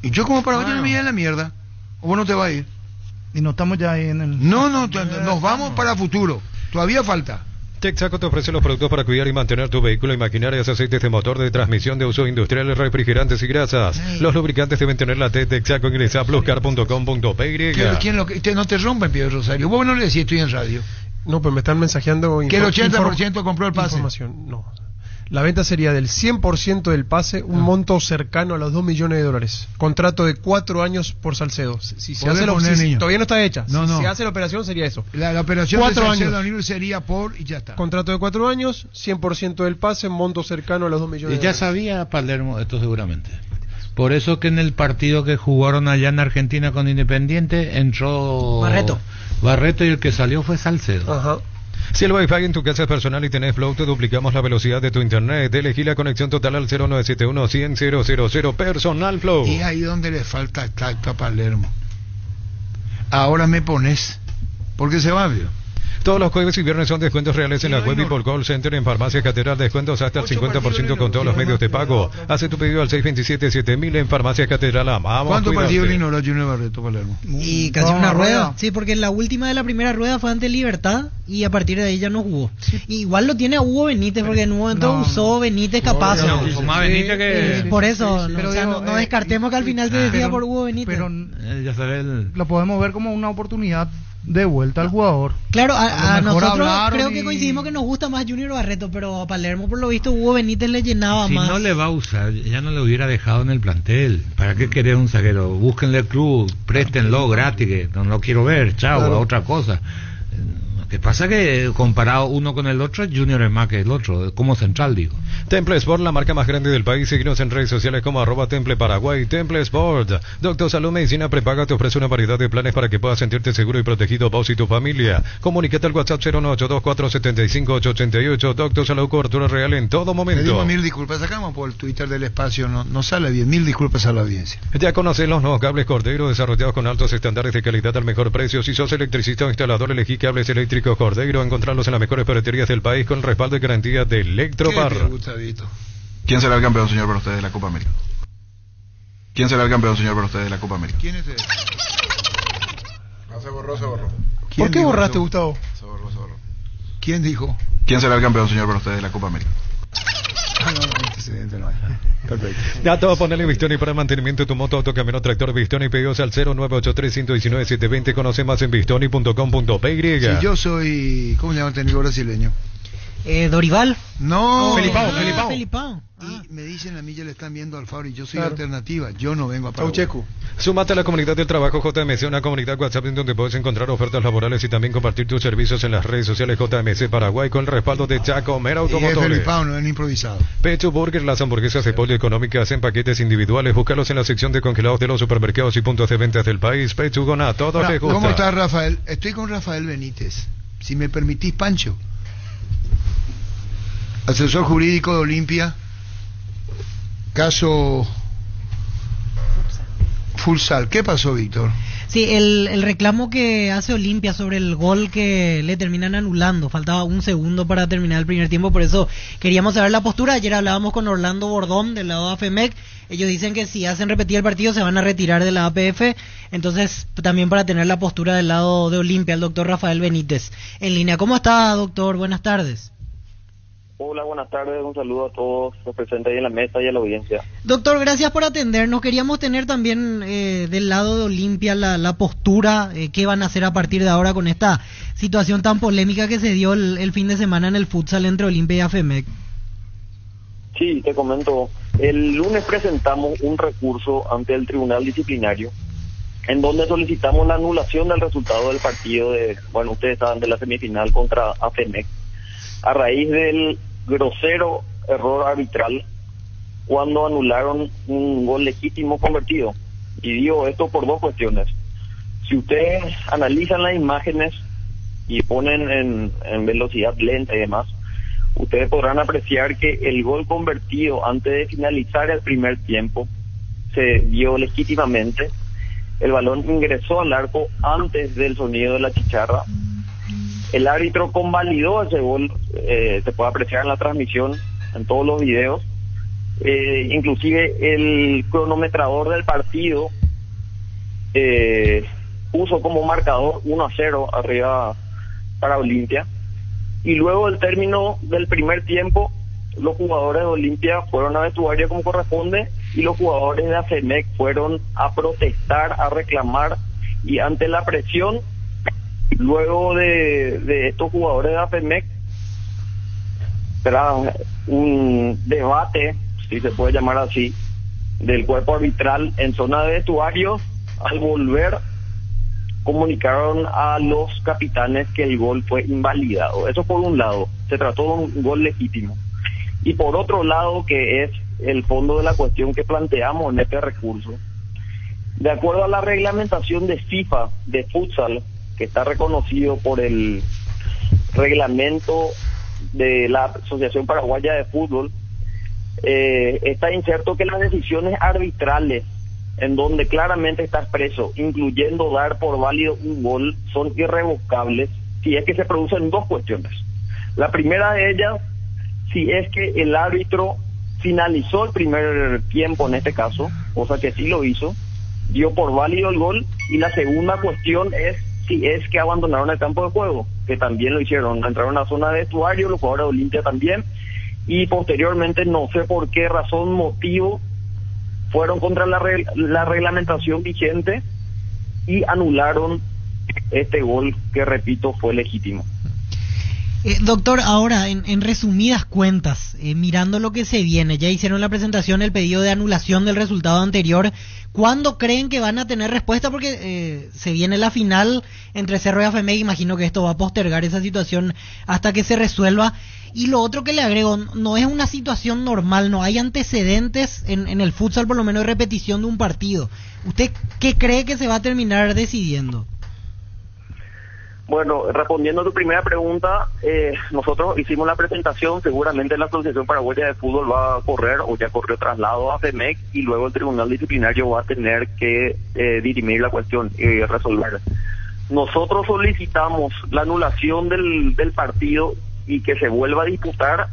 Y yo como para no me voy a la mierda. ¿O vos no te vas a ir? Y no estamos ya ahí en el... No, nos vamos para futuro. Todavía falta. Texaco te ofrece los productos para cuidar y mantener tu vehículo y maquinarias, aceites de motor, de transmisión, de uso industrial, refrigerantes y grasas. Los lubricantes deben tener la T Texaco. Ingresa a pluscar.com.py. ¿Quién no te rompen, Pedro Rosario? Vos no le decís, estoy en radio. No, pues me están mensajeando... Que el 80% compró el pase. Información, no. La venta sería del 100% del pase, un monto cercano a los $2 millones. Contrato de 4 años por Salcedo. Si se hace todavía no está hecha. Si se hace la operación sería eso. La operación 4 de años. Salcedo sería por y ya está. Contrato de 4 años, 100% del pase, monto cercano a los $2 millones. Y ya sabía Palermo esto seguramente. Por eso que en el partido que jugaron allá en Argentina con Independiente entró Barreto y el que salió fue Salcedo. Ajá. Si el Wi-Fi en tu casa es personal y tenés Flow, te duplicamos la velocidad de tu internet. Elegí la conexión total al 0971-100-000 Personal Flow. Y ahí donde le falta tacto a Palermo. Ahora me pones, porque se va, ¿vio? Todos los jueves y viernes son descuentos reales en la web y por call center en Farmacia Catedral. Descuentos hasta el 50% con todos los medios de pago. Hace tu pedido al 627-7000 en Farmacia Catedral. Amamos. ¿Cuánto partido ignoró Junior Barreto, Palermo? Y casi una rueda. Sí, porque la última de la primera rueda fue ante Libertad y a partir de ahí ya no jugó. Sí. Igual lo tiene a Hugo Benítez, porque en un momento usó Benítez capaz. Más Benítez que... Por eso, pero no descartemos que al final se decida por Hugo Benítez. Pero ya sabes, lo podemos ver como una oportunidad de vuelta al jugador. Claro, a nosotros creo que coincidimos que nos gusta más Junior Barreto, pero a Palermo por lo visto Hugo Benítez le llenaba más. Si no le va a usar, ya no le hubiera dejado en el plantel. ¿Para qué querer un zaguero? Búsquenle el club, préstenlo gratis, que no lo quiero ver, chao, a otra cosa. Lo que pasa que comparado uno con el otro, Junior es más que el otro, como central, digo. Temple Sport, la marca más grande del país. Síguenos en redes sociales como @Temple Paraguay. Temple Sport. Doctor Salud Medicina Prepaga te ofrece una variedad de planes para que puedas sentirte seguro y protegido vos y tu familia. Comunícate al WhatsApp 09824758888. Doctor Salud, cobertura real en todo momento. Pedimos 1000 disculpas. Sacamos por el Twitter del espacio. No sale bien. 1000 disculpas a la audiencia. Ya conocen los nuevos cables Cordero desarrollados con altos estándares de calidad al mejor precio. Si sos electricista o instalador, elegí cables eléctricos Cordero. Encontrarlos en las mejores ferreterías del país con el respaldo y garantía de Electropar. ¿Quién será el campeón, señor, para ustedes de la Copa América? ¿Quién será el campeón, señor, para ustedes de la Copa América? ¿Quién es ese? Se borró. ¿Por qué borraste, Gustavo? Se borró. ¿Quién dijo? ¿Quién será el campeón, señor, para ustedes de la Copa América? Antecedente no hay. Perfecto. Ya te voy a ponerle Vistoni para el mantenimiento de tu moto, auto, camión, tractor. Vistoni, pedidos al 0983-119-720. Conoce más en vistoni.com.py. Si yo soy, ¿cómo se llama el técnico brasileño? Dorival. No. Felipao. Y me dicen a mí, ya le están viendo al Fabri, yo soy alternativa, yo no vengo a Paraguay. Súmate a la comunidad del trabajo JMC, una comunidad WhatsApp en donde puedes encontrar ofertas laborales y también compartir tus servicios en las redes sociales JMC Paraguay con el respaldo de Chacomer Automotores. Felipao, no es improvisado. Pecho Burger, las hamburguesas de pollo económicas en paquetes individuales. Búscalos en la sección de congelados de los supermercados y puntos de ventas del país. Pechugona, todo te gusta. ¿Cómo estás, Rafael? Estoy con Rafael Benítez. Si me permitís, Pancho. Asesor jurídico de Olimpia. Caso Futsal. ¿Qué pasó, Víctor? Sí, el reclamo que hace Olimpia sobre el gol que le terminan anulando. Faltaba un segundo para terminar el primer tiempo, por eso queríamos saber la postura. Ayer hablábamos con Orlando Bordón del lado de AFEMEC. Ellos dicen que si hacen repetir el partido se van a retirar de la APF. Entonces, también para tener la postura del lado de Olimpia, el doctor Rafael Benítez en línea. ¿Cómo está, doctor? Buenas tardes. Hola, buenas tardes, un saludo a todos los presentes ahí en la mesa y a la audiencia. Doctor, gracias por atendernos. Queríamos tener también del lado de Olimpia la postura, qué van a hacer a partir de ahora con esta situación tan polémica que se dio el fin de semana en el futsal entre Olimpia y AFEMEC. Sí, te comento, el lunes presentamos un recurso ante el Tribunal Disciplinario en donde solicitamos la anulación del resultado del partido ustedes saben, de la semifinal contra AFEMEC, a raíz del grosero error arbitral cuando anularon un gol legítimo convertido. Y digo esto por dos cuestiones. Si ustedes analizan las imágenes y ponen en velocidad lenta y demás, ustedes podrán apreciar que el gol convertido antes de finalizar el primer tiempo se dio legítimamente. El balón ingresó al arco antes del sonido de la chicharra. El árbitro convalidó ese gol, se puede apreciar en la transmisión, en todos los videos. Inclusive el cronometrador del partido puso como marcador 1-0 arriba para Olimpia. Y luego del término del primer tiempo, los jugadores de Olimpia fueron a vestuario como corresponde y los jugadores de AFEMEC fueron a protestar, a reclamar, y ante la presión luego de estos jugadores de AFEMEC, será un debate, si se puede llamar así, del cuerpo arbitral en zona de vestuarios. Al volver comunicaron a los capitanes que el gol fue invalidado. Eso por un lado, se trató de un gol legítimo. Y por otro lado, que es el fondo de la cuestión que planteamos en este recurso, de acuerdo a la reglamentación de FIFA de futsal, que está reconocido por el reglamento de la Asociación Paraguaya de Fútbol, está inserto que las decisiones arbitrales, en donde claramente está expreso, incluyendo dar por válido un gol, son irrevocables si es que se producen dos cuestiones. La primera de ellas, si es que el árbitro finalizó el primer tiempo en este caso, cosa que sí lo hizo, dio por válido el gol, y la segunda cuestión es si es que abandonaron el campo de juego, que también lo hicieron, entraron a la zona de vestuario, los jugadores de Olimpia también, y posteriormente no sé por qué razón, motivo, fueron contra la reglamentación vigente y anularon este gol que, repito, fue legítimo. Doctor, ahora, en resumidas cuentas, mirando lo que se viene, ya hicieron la presentación, el pedido de anulación del resultado anterior. ¿Cuándo creen que van a tener respuesta? Porque se viene la final entre Cerro y AFEMEC, imagino que esto va a postergar esa situación hasta que se resuelva. Y lo otro que le agrego, no es una situación normal, no hay antecedentes en el futsal, por lo menos de repetición de un partido. ¿Usted qué cree que se va a terminar decidiendo? Bueno, respondiendo a tu primera pregunta, nosotros hicimos la presentación, seguramente la Asociación Paraguaya de Fútbol va a correr, o ya corrió traslado a FEMEC, y luego el Tribunal Disciplinario va a tener que dirimir la cuestión y resolver. Nosotros solicitamos la anulación del partido y que se vuelva a disputar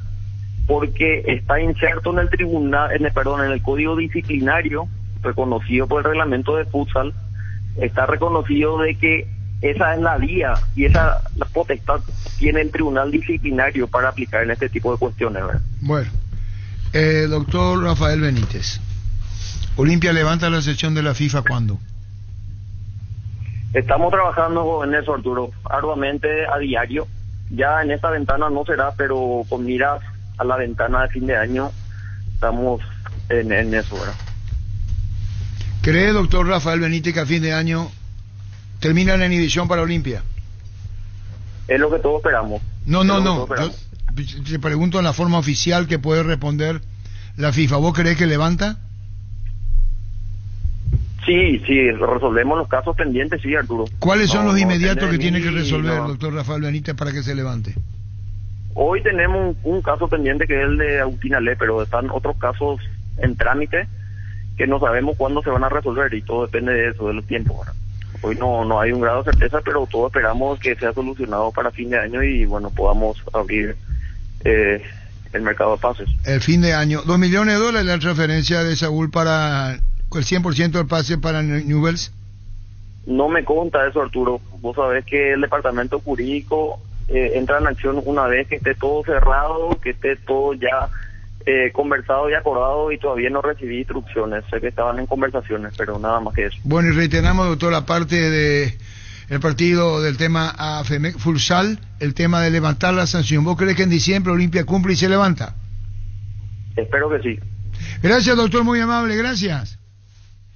porque está inserto en el en el Código Disciplinario, reconocido por el reglamento de futsal, está reconocido de que esa es la vía y la potestad tiene el Tribunal Disciplinario para aplicar en este tipo de cuestiones, ¿verdad? Bueno, doctor Rafael Benítez, Olimpia levanta la sección de la FIFA, ¿cuándo? Estamos trabajando en eso, Arturo, arduamente a diario. Ya en esta ventana no será, pero con miras a la ventana de fin de año estamos en eso, ¿verdad? ¿Cree, doctor Rafael Benítez, que a fin de año termina la inhibición para Olimpia? Es lo que todos esperamos. No. Yo te pregunto en la forma oficial que puede responder la FIFA. ¿Vos creés que levanta? Sí, resolvemos los casos pendientes, sí, Arturo. ¿Cuáles son los inmediatos que tiene que resolver, doctor Rafael Benítez, para que se levante? Hoy tenemos un caso pendiente que es el de Agustín Ale, pero están otros casos en trámite que no sabemos cuándo se van a resolver y todo depende de eso, de los tiempos, ¿verdad? Hoy no hay un grado de certeza, pero todos esperamos que sea solucionado para fin de año y bueno, podamos abrir el mercado de pases. El fin de año, $2 millones la transferencia de Saúl para el 100% del pase para Newell's. No me conta eso, Arturo. Vos sabés que el departamento jurídico entra en acción una vez que esté todo cerrado, que esté todo ya conversado y acordado, y todavía no recibí instrucciones. Sé que estaban en conversaciones, pero nada más que eso. Bueno, y reiteramos, doctor, la parte de el partido del tema AFEMEC Futsal, el tema de levantar la sanción. ¿Vos crees que en diciembre Olimpia cumple y se levanta? Espero que sí. Gracias, doctor, muy amable, gracias.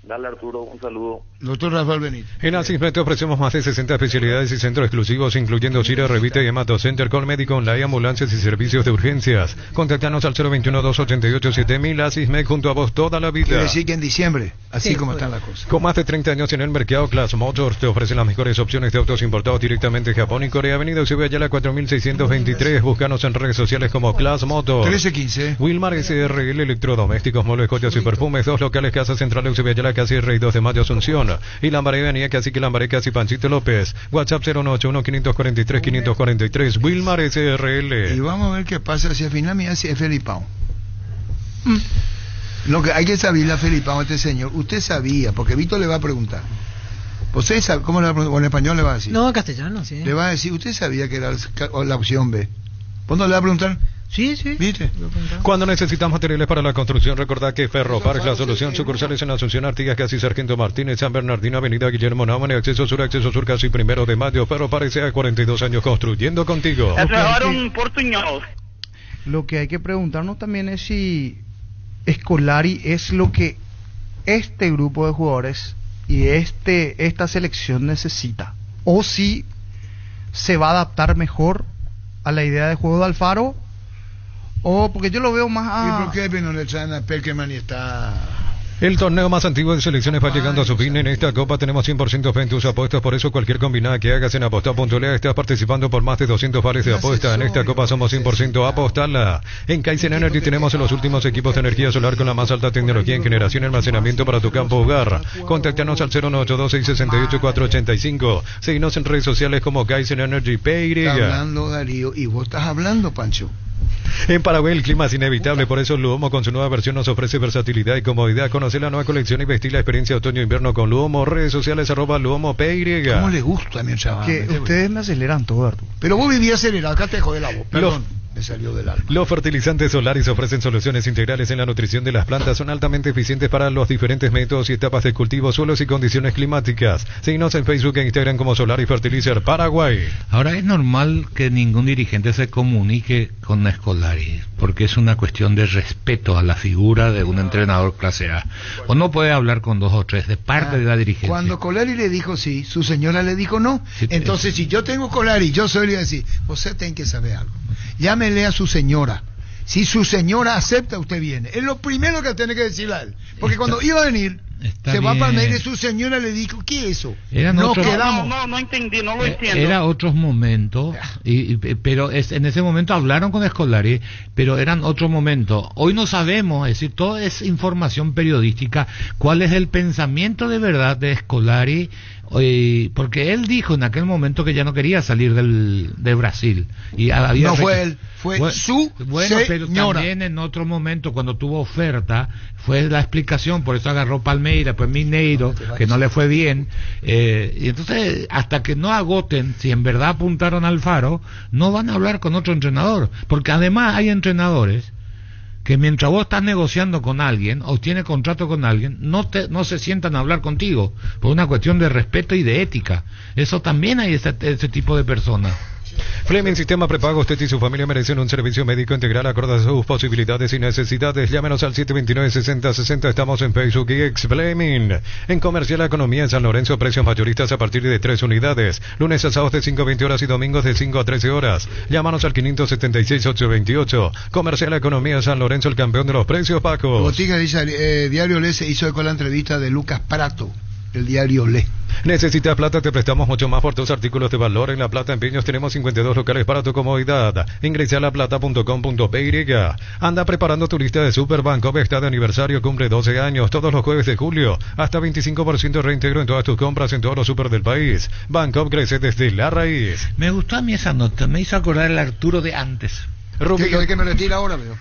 Dale, Arturo, un saludo. Doctor Rafael Benítez. En Asismet te ofrecemos más de 60 especialidades y centros exclusivos, incluyendo Cira, Revita y Hemato Center, Colmédico Online, ambulancias y servicios de urgencias. Contactanos al 021-288-7000. Asismet, junto a vos toda la vida. Quiere decir que en diciembre, así como están las cosas. Con más de 30 años en el mercado, Class Motors te ofrece las mejores opciones de autos importados directamente de Japón y Corea. Avenida Eusebio Ayala 4623. Búscanos en redes sociales como Class Motors. 1315. Wilmar SRL, electrodomésticos, muebles, joyas y perfumes. Dos locales, Casa Central Eusebio Ayala, Casi Rey 2 de Mayo, Asunción. Y Lambaré, Avenida Cacique Lambaré, Casi Pancito López. WhatsApp 091-543-543. Wilmar SRL. Y vamos a ver qué pasa si al final me hace Felipao. Lo que hay que saber la Felipao a este señor. Usted sabía, porque Víctor le va a preguntar. ¿Usted sabe cómo le va a preguntar? ¿O en español le va a decir? No, en castellano, sí. Le va a decir, ¿usted sabía que era la opción B? ¿Vos no le va a preguntar? Sí. ¿Viste? Cuando necesitas materiales para la construcción, recordad que Ferropar es la solución. Sucursales en Asunción, Artigas, Casi Sargento Martínez, San Bernardino, Avenida Guillermo Naumann, Acceso Sur, Casi 1 de Mayo. Ferropar S.A. 42 años construyendo contigo. Lo que hay que preguntarnos también es si Scolari es lo que este grupo de jugadores y esta selección necesita, o si se va a adaptar mejor a la idea de juego de Alfaro. O porque yo lo veo más ¿Y por qué no le traen a Pelkerman y está? El torneo más antiguo de selecciones va llegando a su fin. En esta copa tenemos 100% fe en tus apuestas. Por eso cualquier combinada que hagas en Apostar.lea estás participando por más de 200 pares de apuesta. En esta copa somos 100% Apostala. En Kaizen Energy tenemos los últimos equipos de energía solar con la más alta tecnología en generación y almacenamiento para tu campo hogar. Contactanos al 0982668-485. Seguinos en redes sociales como Kaizen Energy PY. Está hablando Darío y vos estás hablando, Pancho. En Paraguay el clima es inevitable, por eso Luomo con su nueva versión nos ofrece versatilidad y comodidad. Conocer la nueva colección y vestir la experiencia otoño-invierno con Luomo. Redes sociales @LuomoPY. ¿Cómo le gusta a mi chaval? Que ustedes me aceleran todo, Arturo. Pero vos vivías acelerado, acá te jode la voz. Perdón. Me salió del alma. Los fertilizantes Solaris ofrecen soluciones integrales en la nutrición de las plantas. Son altamente eficientes para los diferentes métodos y etapas de cultivo, suelos y condiciones climáticas. Síguenos en Facebook e Instagram como Solaris Fertilizer Paraguay. Ahora, es normal que ningún dirigente se comunique con Scolari, porque es una cuestión de respeto a la figura de un entrenador clase A. O no puede hablar con 2 o 3 de parte de la dirigencia. Cuando Scolari le dijo sí, su señora le dijo no. Sí, entonces, si yo tengo Scolari, yo soy le voy a decir, usted tiene que saber algo. Llámele a su señora. Si su señora acepta, usted viene. Es lo primero que tiene que decirle a él. Porque cuando iba a venir, se va a Palmeiras y su señora le dijo, ¿qué es eso? No entendí, no lo entiendo. Era otros momentos, pero en ese momento hablaron con Scolari, pero eran otros momentos. Hoy no sabemos, es decir, todo es información periodística, cuál es el pensamiento de verdad de Scolari, porque él dijo en aquel momento que ya no quería salir de Brasil. Y había no fue él, fue su señora. Pero también en otro momento, cuando tuvo oferta, fue la explicación, por eso agarró Palmeiras, pues Mineiro, que no le fue bien. Y entonces, hasta que no agoten, si en verdad apuntaron al Alfaro, no van a hablar con otro entrenador. Porque además hay entrenadores que mientras vos estás negociando con alguien o tienes contrato con alguien, no se sientan a hablar contigo por una cuestión de respeto y de ética. Eso también hay ese tipo de personas. Fleming Sistema Prepago. Usted y su familia merecen un servicio médico integral acorde a sus posibilidades y necesidades. Llámenos al 729-6060. Estamos en Facebook y ex Fleming. En Comercial Economía en San Lorenzo, precios mayoristas a partir de 3 unidades. Lunes a sábados de 5 a 20 horas y domingos de 5 a 13 horas. Llámanos al 576-828. Comercial Economía en San Lorenzo, el campeón de los precios, Paco. Botica dice, Diario Le se hizo con la entrevista de Lucas Prato. El Diario Le. ¿Necesitas plata? Te prestamos mucho más por tus artículos de valor. En La Plata en Piños tenemos 52 locales para tu comodidad. Ingresa a laplata.com.py. Anda preparando tu lista de Superbanco. Está de aniversario, cumple 12 años. Todos los jueves de julio. Hasta 25% de reintegro en todas tus compras en todos los super del país. Banco crece desde la raíz. Me gustó a mí esa nota. Me hizo acordar el Arturo de antes. ¿Qué que me retira ahora, veo?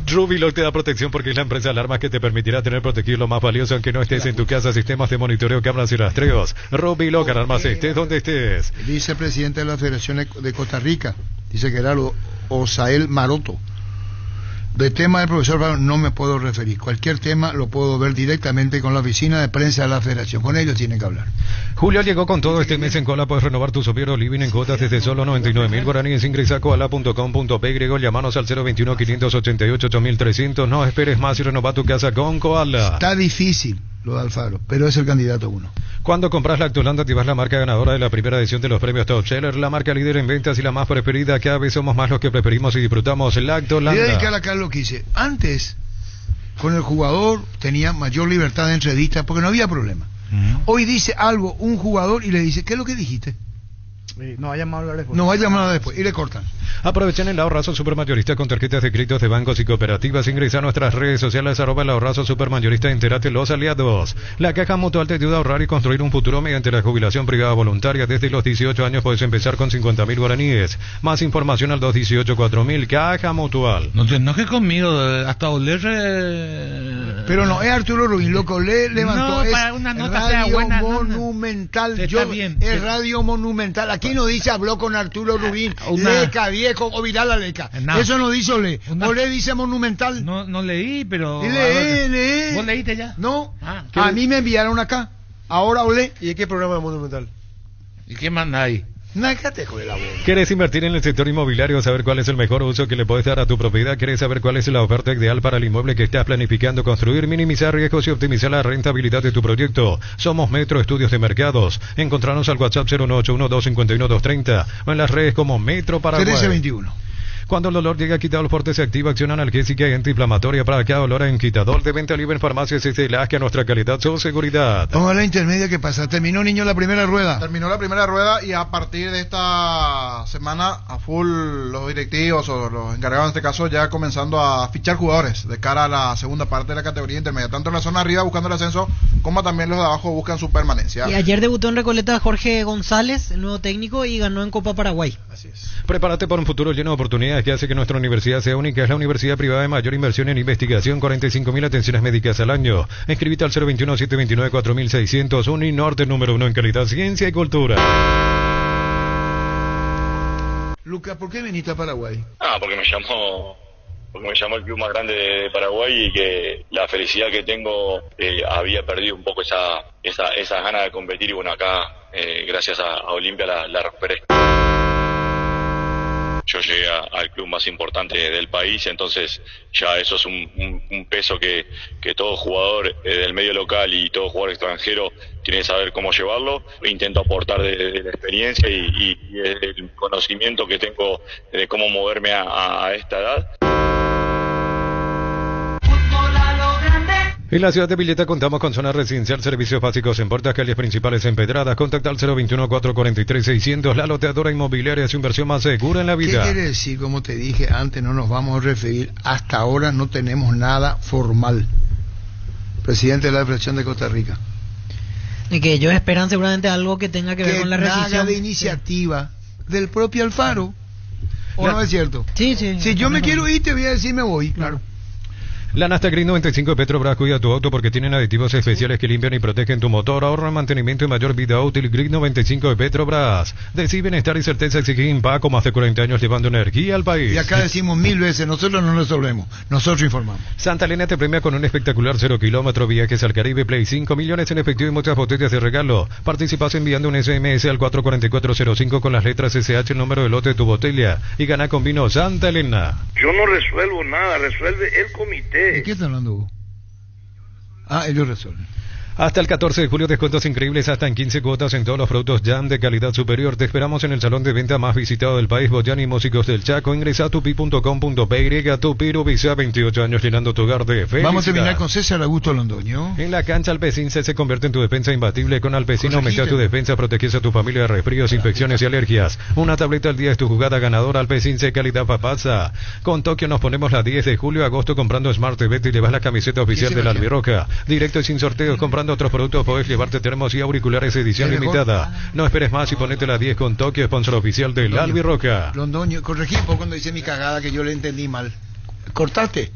Rubiloc te da protección porque es la empresa de alarmas que te permitirá tener protegido lo más valioso aunque no estés en tu casa. Sistemas de monitoreo, cámaras y rastreos. Rubiloc, alarmas, estés donde estés. Vicepresidente de la Federación de Costa Rica, dice que era Osael Maroto. De tema del profesor no me puedo referir. Cualquier tema lo puedo ver directamente con la oficina de prensa de la Federación. Con ellos tienen que hablar. Julio llegó con todo este mes en Cola. Puedes renovar tu Sopiero Living en cuotas desde solo 99.000 guaraníes. Ingresa a coala.com.py. Llamanos al 021-588-8300. No esperes más y renova tu casa con Koala. Está difícil lo de Alfaro, pero es el candidato 1. Cuando compras Lactolanda activas la marca ganadora de la primera edición de los premios Top Seller, la marca líder en ventas y la más preferida. Cada vez somos más los que preferimos y disfrutamos Lactolanda. Voy a dedicar acá lo que hice. Antes, con el jugador tenía mayor libertad de entrevista porque no había problema. Hoy dice algo un jugador y le dice, ¿qué es lo que dijiste? No vaya a hablar después. No vaya a hablar después y le cortan. Aprovechen el ahorrazo supermayorista con tarjetas de créditos de bancos y cooperativas. Ingresa a nuestras redes sociales @el ahorrazo supermayorista. Entérate los aliados. La Caja Mutual te ayuda a ahorrar y construir un futuro mediante la jubilación privada voluntaria. Desde los 18 años puedes empezar con 50.000 guaraníes. Más información al 218-4000. Caja Mutual. No te enojes conmigo, hasta oler. Pero no, es Arturo Rubín. Lo que le levantó no, es para una nota sea buena, Monumental. Está bien. Es Radio Monumental. Aquí no dice habló con Arturo Rubín. Leca, viejo, o Viral a Leca. Eso no dice Olé. Olé dice Monumental. No leí, pero... Lee. ¿Vos leíste ya? No. A mí me enviaron acá. Ahora Olé. ¿Y en qué programa de Monumental? ¿Y qué manda ahí? ¿Quieres invertir en el sector inmobiliario? ¿Saber cuál es el mejor uso que le puedes dar a tu propiedad? ¿Quieres saber cuál es la oferta ideal para el inmueble que estás planificando construir? Minimizar riesgos y optimizar la rentabilidad de tu proyecto. Somos Metro Estudios de Mercados. Encontranos al WhatsApp 091-251-230 o en las redes como Metro Paraguay. 1321. Cuando el dolor llega a Quitador Forte se activa acción analgésica y antiinflamatoria para cada dolor en Quitador. De venta libre en farmacias que a nuestra calidad, su seguridad. Vamos a la intermedia que pasa. Terminó, niño, la primera rueda. Terminó la primera rueda y a partir de esta semana a full los directivos o los encargados en este caso ya comenzando a fichar jugadores de cara a la segunda parte de la categoría intermedia. Tanto en la zona arriba buscando el ascenso como también los de abajo buscan su permanencia. Y ayer debutó en Recoleta Jorge González, el nuevo técnico, y ganó en Copa Paraguay. Así es. Prepárate para un futuro lleno de oportunidades que hace que nuestra universidad sea única. Es la universidad privada de mayor inversión en investigación, 45.000 atenciones médicas al año. Escribite al 021-729-4600, Uninorte número 1 en calidad, ciencia y cultura. Lucas, ¿por qué viniste a Paraguay? Porque me llamó el club más grande de Paraguay y que la felicidad que tengo, había perdido un poco esa ganas de competir y bueno, acá gracias a Olimpia la recuperé. Yo llegué al club más importante del país, entonces ya eso es un peso que todo jugador del medio local y todo jugador extranjero tiene que saber cómo llevarlo. Intento aportar de la experiencia y el conocimiento que tengo de cómo moverme a esta edad. En la ciudad de Villeta contamos con zona residencial, servicios básicos en puertas, calles principales empedradas. Contacta al 021-443-600. La loteadora inmobiliaria, su inversión más segura en la vida. ¿Qué quiere decir? Como te dije antes, no nos vamos a referir. Hasta ahora no tenemos nada formal. Presidente de la Federación de Costa Rica. Y que ellos esperan seguramente algo que tenga que ver con la rescisión. De iniciativa del propio Alfaro. ¿O no es cierto? Sí. Si yo me quiero ir, te voy a decir me voy. Claro. La Nasta Green 95 de Petrobras cuida tu auto porque tienen aditivos especiales que limpian y protegen tu motor, ahorran mantenimiento y mayor vida útil. Green 95 de Petrobras. Decide bienestar y certeza exige Impaco, más de 40 años llevando energía al país. Y acá decimos 1000 veces, nosotros no resolvemos, nosotros informamos. Santa Elena te premia con un espectacular 0 kilómetro, viajes al Caribe, Play 5 millones en efectivo y muchas botellas de regalo. Participas enviando un SMS al 44405 con las letras SH, el número de lote de tu botella, y gana con vino Santa Elena. Yo no resuelvo nada, resuelve el comité. ¿De qué está hablando Hugo? Ellos resuelven. Hasta el 14 de julio, descuentos increíbles hasta en 15 cuotas en todos los productos Jam de calidad superior. Te esperamos en el salón de venta más visitado del país, Boyani Músicos del Chaco. Ingresa a tupi.com.py. Tupi Visa, 28 años llenando tu hogar de felicidad. Vamos a terminar con César Augusto Londoño. En la cancha, Alpecin se convierte en tu defensa imbatible. Con Alpecin aumenta tu defensa, proteges a tu familia de resfríos, infecciones y alergias. Una tableta al día es tu jugada ganadora. Alpecin C calidad papasa. Con Tokio nos ponemos la 10 de julio a agosto comprando Smart TV y llevas la camiseta oficial de la Albirroja. Directo y sin sorteos, comprando otros productos podés llevarte termos y auriculares edición limitada. No esperes más y ponete la 10 con Tokio, sponsor oficial de la Albirroja. Londoño, corregí un poco cuando dice mi cagada que yo le entendí mal. ¿Cortaste?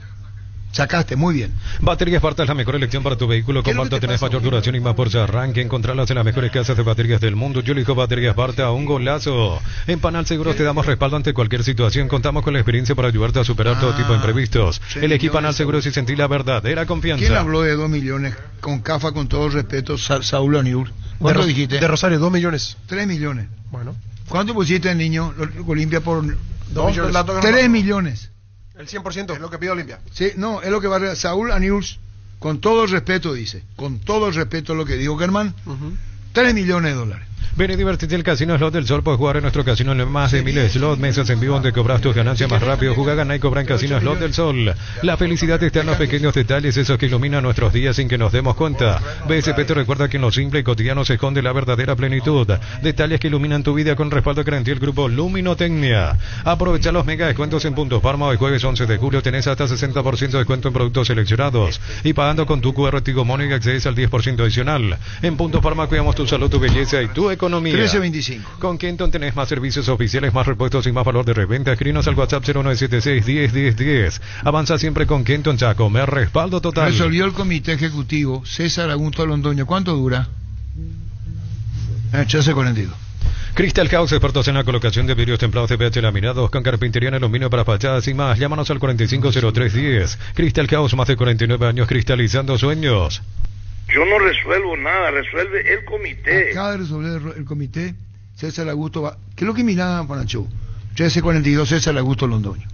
Sacaste, muy bien. Baterías Parta es la mejor elección para tu vehículo. Con Parta tenés mayor duración y más fuerza de arranque. Encontrarlas en las mejores casas de baterías del mundo. Yo elijo Baterías Parta, un golazo. En Panal Seguros te damos respaldo ante cualquier situación. Contamos con la experiencia para ayudarte a superar todo tipo de imprevistos. Elegí Panal Seguros y sentí la verdadera confianza. ¿Quién habló de 2 millones? Con CAFA, con todo respeto, Saúl Aniur. ¿Cuánto dijiste? De Rosario, 2 millones. 3 millones. Bueno. ¿Cuánto pusiste el niño? Olimpia por 2 millones. 3 millones. El 100% es lo que pide Olimpia. Sí, no, es lo que va a... Saúl Aniurs, con todo el respeto, dice, con todo el respeto lo que dijo Germán, 3 millones de dólares. Ven y divertirte el Casino Slot del Sol. Puedes jugar en nuestro casino en más de 1000 slot, mesas en vivo donde cobras tus ganancias más rápido. Juega, gana y cobra en Casino Slot del Sol. La felicidad está en los pequeños detalles, esos que iluminan nuestros días sin que nos demos cuenta. BSP te recuerda que en lo simple y cotidiano se esconde la verdadera plenitud. Detalles que iluminan tu vida con respaldo garantía el grupo Luminotecnia. Aprovecha los mega descuentos en Punto Farma. Hoy jueves 11 de julio tenés hasta 60% de descuento en productos seleccionados. Y pagando con tu QR Tigo Money accedes al 10% adicional. En Punto Farma cuidamos tu salud, tu belleza y tu economía. 1325. Con Kenton tenés más servicios oficiales, más repuestos y más valor de reventa. Escríbenos al WhatsApp 0976-101010. Avanza siempre con Kenton Chaco. Me respaldo total. Resolvió el comité ejecutivo César Augusto Londoño. ¿Cuánto dura? 13:42. Crystal House, expertos en la colocación de vidrios templados de PH laminados con carpintería en aluminio para fachadas y más. Llámanos al 450310. Crystal House, más de 49 años cristalizando sueños. Yo no resuelvo nada, resuelve el comité. Acaba de resolver el comité César Augusto. ¿Qué es lo que miraba, Panacho? 13:42, César Augusto Londoño.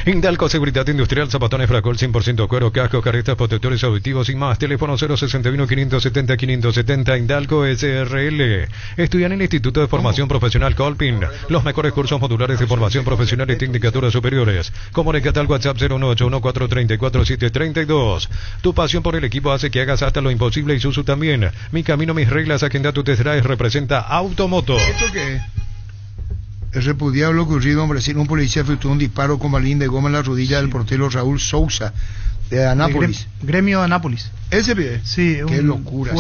Indalco Seguridad Industrial, zapatones Fracol 100% cuero, cascos, caretas, protectores auditivos y más. Teléfono 061-570-570. Indalco SRL. Estudian en el Instituto de Formación Profesional Colpin. Los mejores cursos modulares de formación profesional y tecnicaturas superiores. Comunícate al WhatsApp 01814347732. Tu pasión por el equipo hace que hagas hasta lo imposible y Susu también. Mi camino, mis reglas, agenda tu test drive, representa Automoto. ¿Esto qué es? Es repudiable lo ocurrido en Brasil. Un policía efectuó un disparo con balín de goma en la rodilla del portero Raúl Sousa de Anápolis. Gremio de Anápolis. ¿Ese pie? Sí, qué locura.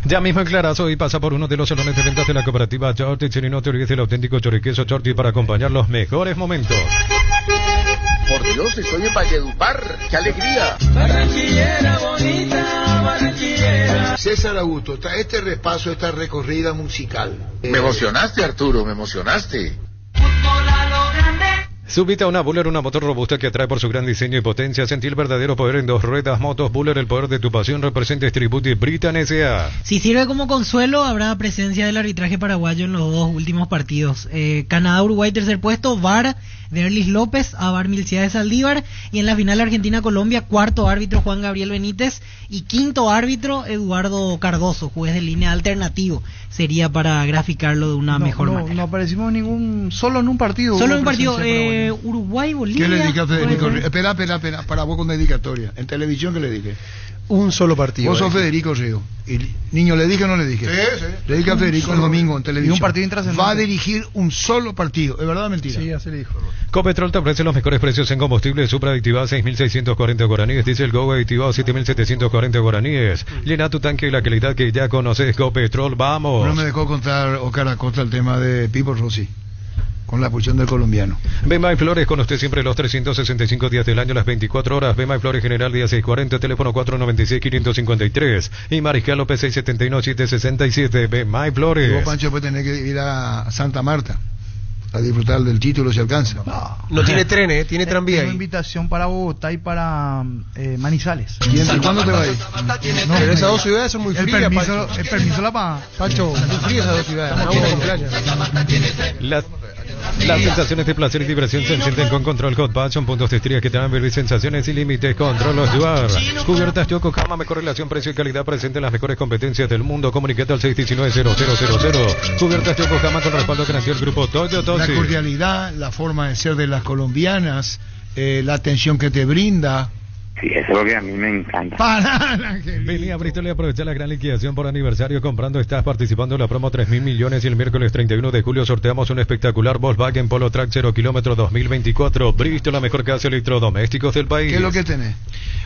Ya mismo en Clarazo y pasa por uno de los salones de ventas de la cooperativa Chorti. Y no te olvides del auténtico choriqueso Chorti para acompañar los mejores momentos. Por Dios, estoy en Valledupar. ¡Qué alegría! Barranquillera bonita, barranquillera. César Augusto, este repaso, esta recorrida musical. Me emocionaste, Arturo, me emocionaste. Fútbol Subite a una Buller, una motor robusta que atrae por su gran diseño y potencia. Sentí el verdadero poder en 2 ruedas. Motos Buller, el poder de tu pasión. Representa Distributi Britan S.A. Si sirve como consuelo, habrá presencia del arbitraje paraguayo en los 2 últimos partidos. Canadá-Uruguay, tercer puesto. VAR de Erlis López a VAR Milciades Saldívar. Y en la final Argentina-Colombia, cuarto árbitro Juan Gabriel Benítez. Y quinto árbitro Eduardo Cardoso, juez de línea alternativo. Sería para graficarlo de una mejor manera. No aparecimos solo en un partido. Solo en un partido. Uruguay-Bolivia. ¿Qué le dije a Federico? Espera, para vos con dedicatoria. En televisión, ¿qué le dije? Un solo partido. Vos sos Federico Río. Y niño, ¿le dije o no le dije? Sí. Le dije a Federico el domingo en televisión. Y un partido intrascendente. Va a dirigir un solo partido. ¿Es verdad o mentira? Sí, así le dijo. Copetrol te ofrece los mejores precios en combustible. Supra aditivado 6.640 guaraníes. Diesel Go aditivado 7.740 guaraníes. Llena tu tanque y la calidad que ya conoces. Copetrol, vamos. No me dejó contar Oscar Acosta el tema de Pipo Rossi, con la posición del colombiano. Bemay Flores, con usted siempre los 365 días del año, las 24 horas. Bemay Flores General, día 640, teléfono 496-553. Y Mariscal López 671-767. Bemay Flores. Y vos, Pancho, puede tener que ir a Santa Marta a disfrutar del título si alcanza. No tiene tren, tiene tranvía. Tengo invitación para Bogotá y para Manizales. ¿Y cuándo te va a ir? No, pero esas 2 ciudades son muy frías. El permiso la paga. Pancho, muy frías esas 2 ciudades. Las sensaciones de placer y diversión se sienten con Control Hot Patch. Son puntos de estría que te dan vivir sensaciones sin límites. Control Osduar. Cubiertas Yokohama, mejor relación precio y calidad, presente en las mejores competencias del mundo. Comunicate al 619-0000. Cubiertas Yokohama con respaldo que nació el grupo Toyo. La cordialidad, la forma de ser de las colombianas, la atención que te brinda. Sí, eso es lo que a mí me encanta. Vení a Bristol y aprovecha la gran liquidación por aniversario. Comprando estás participando en la promo 3.000 millones y el miércoles 31 de julio sorteamos un espectacular Volkswagen Polo Track 0 kilómetro 2024. Bristol, la mejor casa de electrodomésticos del país. ¿Qué es lo que tenés?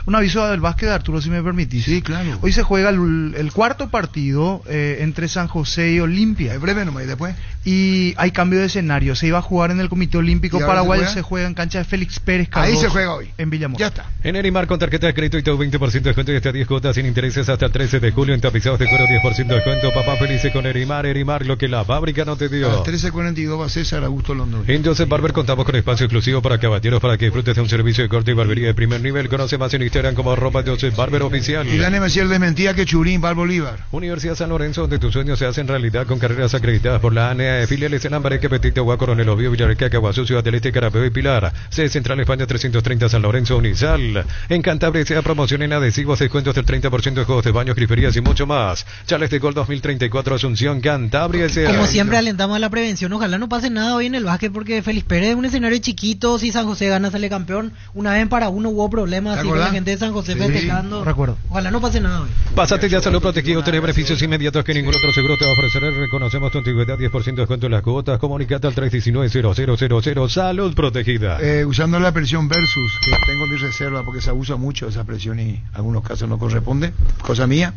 Un aviso del básquet, Arturo, si me permitís. Sí, claro. Hoy se juega el cuarto partido entre San José y Olimpia. Es breve nomás, y después. Y hay cambio de escenario. Se iba a jugar en el Comité Olímpico Paraguayo. Se juega en cancha de Félix Pérez Cardoso. Ahí se juega hoy. En Villamor. Ya está. En Erimar con tarjeta de crédito y todo 20% de descuento y hasta 10 cuotas sin intereses hasta el 13 de julio en tapizados de cuero 10% de descuento. Papá felices con Erimar, lo que la fábrica no te dio. Al 1342 va César Augusto Londoño. En Joseph Barber contamos con espacio exclusivo para caballeros para que disfrutes de un servicio de corte y barbería de primer nivel. Conoce más en Instagram como @Joseph Barber Oficial. Y dale Maciel desmentía que Churín va al Bolívar. Universidad San Lorenzo, donde tus sueños se hacen realidad con carreras acreditadas por la ANEA. Filiales en Ambareque, Petite, Agua, Coronel Obvio, Villarreca, Caguazú, Ciudad del Este, Carapeo y Pilar. Sede Central España 330 San Lorenzo, Unisal. En Cantabria sea promoción en adhesivos, descuentos del 30% de juegos de baños, griferías y mucho más. Chales de Gol 2034 Asunción, Cantabria. Como siempre alentamos a la prevención. Ojalá no pase nada hoy en el básquet porque Félix Pérez es un escenario chiquito. Si San José gana sale campeón. Una vez para uno hubo problemas así con la gente de San José festejando. Recuerdo. Ojalá no pase nada hoy. Pásate ya Salud Protegido, tenés beneficios inmediatos que ningún otro seguro te va a ofrecer. Reconocemos tu antigüedad, 10% de descuento en las cuotas. Comunicate al 319-0000. Salud Protegida. Usando la presión versus, que tengo mi reserva porque se abusa mucho esa presión y en algunos casos no corresponde, cosa mía.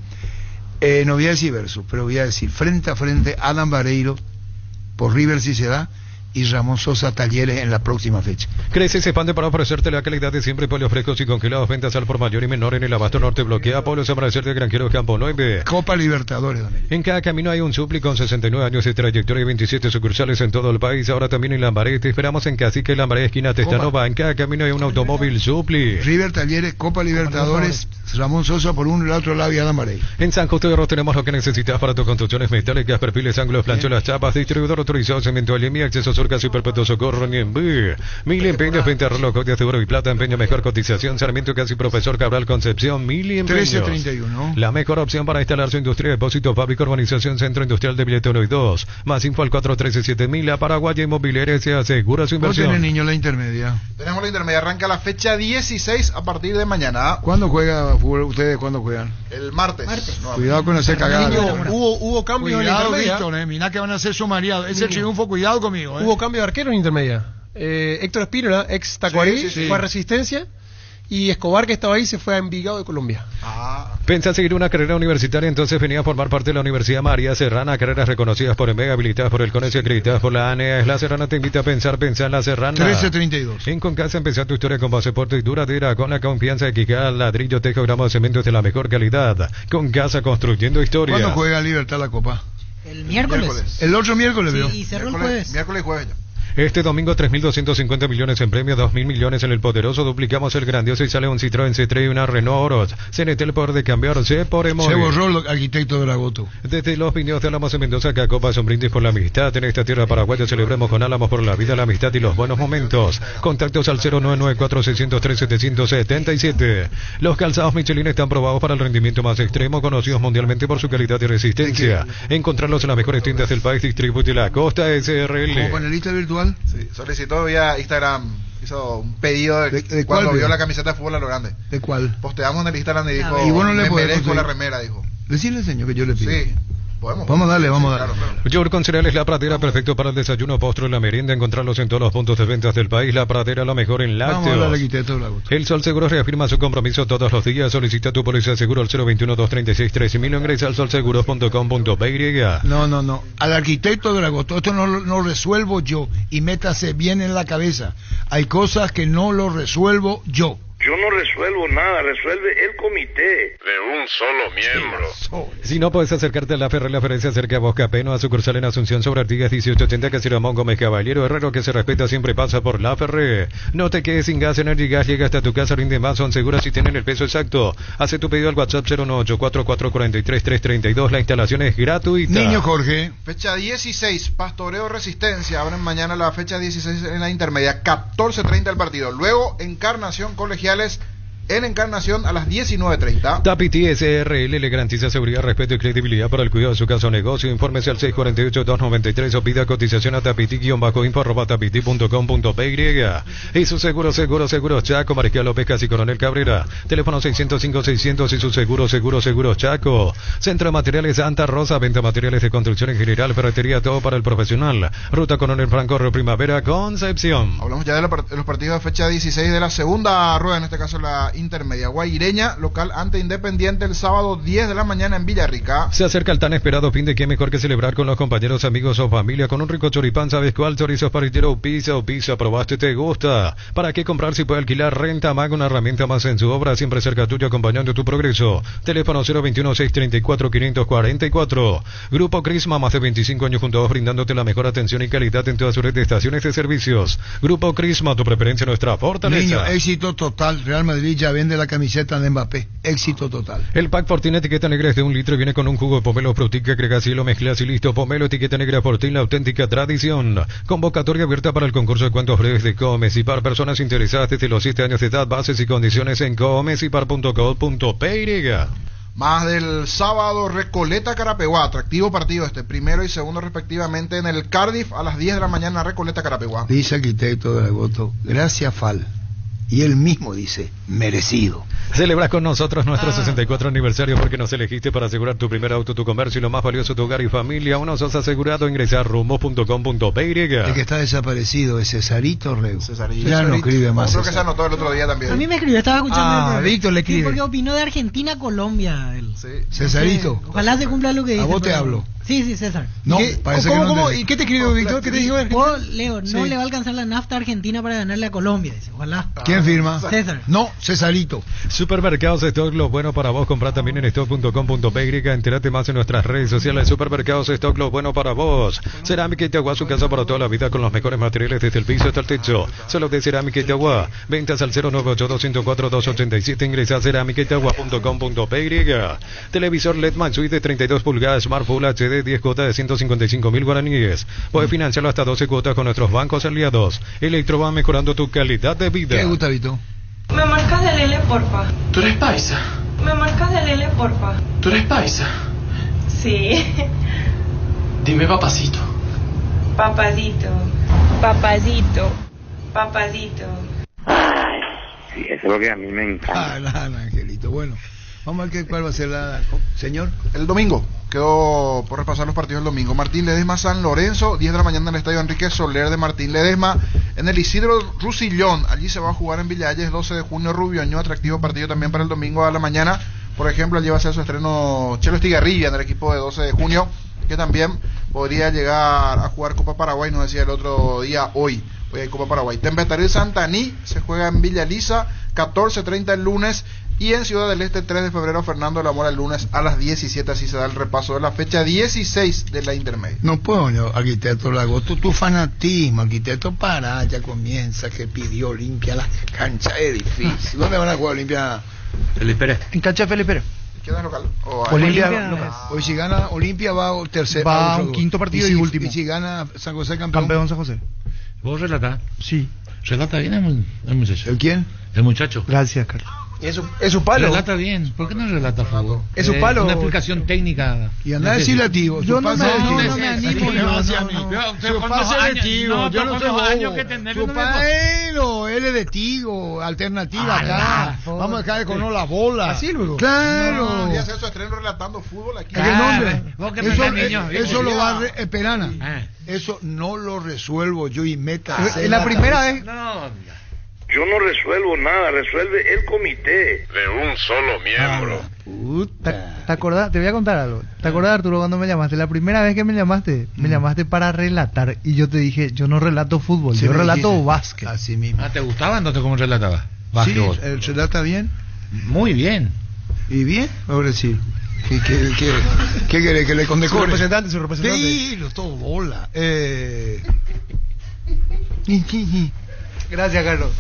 No voy a decir versus, pero voy a decir frente a frente Adam Vareiro por River si se da, y Ramón Sosa Talleres en la próxima fecha. Crece se expande para ofrecerte la calidad de siempre. Pollos frescos y congelados, ventas al por mayor y menor en el Abasto Norte. Bloquea Pollos Amanecer de Granjero Campo 9. Copa Libertadores también. En cada camino hay un supli con 69 años de trayectoria y 27 sucursales en todo el país. Ahora también en Lambaré. Te esperamos en Cacique, Lambaré, esquina Testanova. En cada camino hay un automóvil supli. River Talleres, Copa Libertadores, Ramón Sosa por uno y el otro lado y Adam Vareiro. En San José de Oro tenemos lo que necesitas para tus construcciones metálicas, perfiles, ángulos, plancholas, chapas. Distribuidor autorizado, cemento, Alemi, acceso surca, superpeto, socorro, ni en B. Mil empeños, venta reloj, de oro y plata, empeño, mejor cotización, Sarmiento, casi Profesor Cabral, Concepción, Mil empeños. 1331. La mejor opción para instalar su industria, depósito, fábrica, urbanización, centro industrial de Billete 1 y 2. Más info al 4137000. La Paraguaya Inmobiliaria se asegura su inversión. ¿Cómo tiene, niño, la intermedia? Tenemos la intermedia, arranca la fecha 16 a partir de mañana. ¿Cuándo juega fútbol? ¿Ustedes cuándo juegan? El martes. No, cuidado con hacer cagada. Hubo cambio en la intermedia. Víctor, mirá que van a ser sumariados. Ese triunfo, cuidado conmigo. Hubo cambio de arquero en intermedia. Héctor Espínola, ex Tacuarí, fue a Resistencia, y Escobar, que estaba ahí, se fue a Envigado de Colombia. ¿Pensás seguir una carrera universitaria? Entonces venía a formar parte de la Universidad María Serrana. Carreras reconocidas por EMEG, habilitadas por el CONES y acreditadas por la ANEA. La Serrana te invita a pensar en la Serrana. 1332. En Concasa empezar tu historia con pasaporte y duradera, con la confianza de que cada ladrillo, tejo, gramo de cemento es de la mejor calidad. Concasa, construyendo historia. ¿Cuándo juega Libertad la Copa? El miércoles. El otro miércoles, veo. Sí, y cerró el jueves. Miércoles y jueves ya. Este domingo 3.250 millones en premio, 2.000 millones en el poderoso. Duplicamos el grandioso y sale un Citroën C3 y una Renault Oros. CNT el poder de cambiarse por Emory. Se borró el arquitecto de la Goto. Desde los Pineos de Álamos en Mendoza, que copa es un brindis por la amistad. En esta tierra paraguaya celebremos con Álamos por la vida, la amistad y los buenos momentos. Contactos al 0994-603-777. Los calzados Michelin están probados para el rendimiento más extremo, conocidos mundialmente por su calidad y resistencia. Encontrarlos en las mejores tiendas del país. Distribuye la Costa SRL. ¿Como panelista virtual? Sí, solicitó vía Instagram, hizo un pedido de cuando vio la camiseta de fútbol a lo grande. ¿De cuál? Posteamos en el Instagram y dijo, y bueno, me merezco la remera, dijo. Decirle, señor, que yo le pido. Sí. Vamos a darle. Claro. Yogur con cereales La Pradera, perfecto para el desayuno, postre y la merienda. Encontrarlos en todos los puntos de ventas del país. La Pradera, lo mejor en lácteos. El Sol Seguros reafirma su compromiso todos los días. Solicita tu póliza de seguro al 021-236-3000. Ingresa al solseguros.com.py. No. Al arquitecto de la Goto, esto no lo resuelvo yo. Y métase bien en la cabeza. Hay cosas que no lo resuelvo yo. Yo no resuelvo nada, resuelve el comité de un solo miembro. Si no puedes acercarte a la Ferre, la ferencia cerca de Boscapeno, a sucursal en Asunción sobre Artigas 1880, Casero Gómez Caballero Herrero, que se respeta siempre pasa por la Ferre. No te quedes sin gas, Energy Gas llega hasta tu casa, rinde más, son seguras y tienen el peso exacto. Hace tu pedido al WhatsApp 09844433332, la instalación es gratuita. Niño Jorge. Fecha 16, Pastoreo Resistencia, abren mañana la fecha 16 en la intermedia, 14:30 el partido. Luego, Encarnación Colegiales en Encarnación a las 19:30. Tapiti SRL le garantiza seguridad, respeto y credibilidad para el cuidado de su casa o negocio. Infórmese al 648-293 o pida cotización a tapiti-info@tapiti.com.py. Y su seguro Chaco, Mariscal López Casi Coronel Cabrera. Teléfono 605-600 y su seguro Chaco. Centro de Materiales Santa Rosa, venta materiales de construcción en general, ferretería, todo para el profesional. Ruta Coronel Franco, Río Primavera, Concepción. Hablamos ya de los partidos de fecha 16 de la segunda rueda, en este caso la intermedia. Guaireña, local ante Independiente, el sábado 10 de la mañana en Villarrica. Se acerca el tan esperado fin de qué mejor que celebrar con los compañeros, amigos o familia con un rico choripán. ¿Sabes cuál? Chorizos parrillero pizza, probaste, te gusta. ¿Para qué comprar si puede alquilar? Renta Mag, una herramienta más en su obra, siempre cerca tuyo, acompañando tu progreso. Teléfono 021-634-544. Grupo Crisma, más de 25 años junto a vos, brindándote la mejor atención y calidad en toda su red de estaciones de servicios. Grupo Crisma, tu preferencia, nuestra fortaleza. Niño, éxito total. Real Madrid ya vende la camiseta de Mbappé. Éxito total. El pack Fortín etiqueta negra es de 1 litro y viene con un jugo de pomelo frutica, agrega cielo, mezclas y listo. Pomelo etiqueta negra Fortín, la auténtica tradición. Convocatoria abierta para el concurso de cuentos breves de Comecipar. Personas interesadas desde los 7 años de edad. Bases y condiciones en comecipar.co.py. Más del sábado, Recoleta Carapeguá, atractivo partido primero y segundo respectivamente en el Cardiff a las 10 de la mañana, Recoleta Carapeguá. Dice arquitecto de la Goto, gracias Fal. Y él mismo dice, merecido. Celebras con nosotros nuestro 64 aniversario porque nos elegiste para asegurar tu primer auto, tu comercio y lo más valioso, tu hogar y familia. Aún no sos asegurado, ingresa a rumbo.com.py. El que está desaparecido es Cesarito Reu. Ya no escribe más. Creo que se anotó el otro día también. A mí me escribió, estaba escuchando. Víctor le escribe. Sí, porque opinó de Argentina-Colombia. Sí. Cesarito. Ojalá se cumpla lo que dice. A vos te hablo. Sí, César. No, parece ¿Cómo? ¿Y qué te escribió Víctor? ¿Qué te dijo? Leo, no le va a alcanzar la nafta a Argentina para ganarle a Colombia. Dice, ojalá. ¿Quién firma? César. No, Cesarito. Supermercados Stock, lo bueno para vos. Comprar también en stock.com.py. Entérate más en nuestras redes sociales. Supermercados Stock, lo bueno para vos. Cerámica y Itagua, su casa para toda la vida con los mejores materiales desde el piso hasta el techo. Solo de Cerámica y Itagua. Ventas al 098-204-287. Ingresa a cerámicaitagua.com.py. Televisor LED Man Suite de 32 pulgadas, Smart Full HD, 10 cuotas de 155.000 guaraníes. Puedes financiarlo hasta 12 cuotas con nuestros bancos aliados. Electroban, mejorando tu calidad de vida. ¿Qué, Gustavito? Me marcas de Lele, porfa. ¿Tú eres paisa? Me marcas de Lele, porfa. ¿Tú eres paisa? Sí. Dime papacito. Papacito. Papacito. Papacito. Ay, sí, eso es lo que a mí me encanta. Angelito. Bueno, vamos a ver cuál va a ser la... Señor. El domingo. Quedó por repasar los partidos del domingo. Martín Ledesma, San Lorenzo, 10 de la mañana en el Estadio Enrique Soler de Martín Ledesma. En el Isidro Rusillón, allí se va a jugar en Villalles, 12 de junio, Rubioño. Atractivo partido también para el domingo a la mañana. Por ejemplo, allí va a ser su estreno Chelo Estigarribia en el equipo de 12 de junio, que también podría llegar a jugar Copa Paraguay, nos decía el otro día, hoy hay Copa Paraguay. Tembetaril Santaní se juega en Villa Lisa, 14:30 el lunes Y en Ciudad del Este, 3 de febrero, Fernando de la Mora, el lunes a las 17, así se da el repaso de la fecha 16 de la intermedia. No puedo, yo, arquitecto Lago, tu fanatismo, arquitecto, para, ya comienza, que pidió Olimpia la cancha, es difícil. ¿Dónde van a jugar Olimpia? Felipe Pérez. En cancha de Felipe Pérez. ¿Queda local? Olimpia local. Hoy si gana Olimpia va a tercer, va a un quinto partido y último. Y si gana San José campeón. Campeón San José. ¿Vos relatás? Sí. ¿Relata bien el muchacho? ¿El quién? El muchacho. Gracias, Carlos. Es su palo. Relata bien. ¿Por qué no relata fútbol? Es su palo. Una explicación técnica. Y anda a decir lativo. Yo no me animo. Yo no soy él es de Tigo, alternativa acá. Vamos a dejar de conocer la bola. Así luego. Claro. Y hacer su estreno relatando fútbol aquí. ¿Qué nombre? Eso lo va a Perana. Eso no lo resuelvo yo y Meta. Es la primera vez. Yo no resuelvo nada, resuelve el comité de un solo miembro. ¿Te acordás? Te voy a contar algo. ¿Te acordás, Arturo, cuando me llamaste? La primera vez que me llamaste para relatar y yo te dije, yo no relato fútbol, yo relato básquet. Así mismo. ¿Te gustaba entonces cómo relataba? Básquetbol. Sí, el relata bien. Muy bien. ¿Y bien? Ahora sí. ¿Qué quiere que le condecore? Su representante. Sí, todo bola. Gracias, Carlos.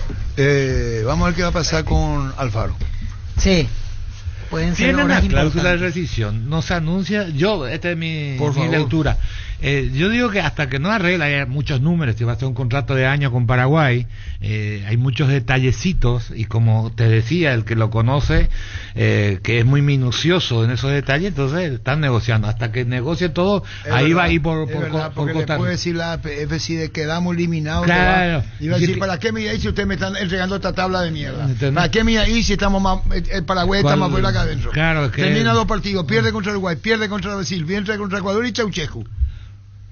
Vamos a ver qué va a pasar con Alfaro. Sí. Pueden ser Tiene una cláusula de importantes. rescisión. No se anuncia. Esta es mi lectura. Yo digo que hasta que no arregla, hay muchos números, si va a ser un contrato de año con Paraguay, hay muchos detallecitos, y como te decía, el que lo conoce, que es muy minucioso en esos detalles, entonces están negociando. Hasta que negocie todo, ahí va a ir por porque le puede decir la APF si quedamos eliminados. Claro. Y va a decir, ¿para qué me iba a ir si ustedes me están entregando esta tabla de mierda? ¿Para qué me iba a ir si estamos más, el Paraguay está más fuera acá adentro? Claro, es que termina 2 partidos, pierde contra Uruguay, pierde contra Brasil, pierde contra Ecuador y Ceausescu.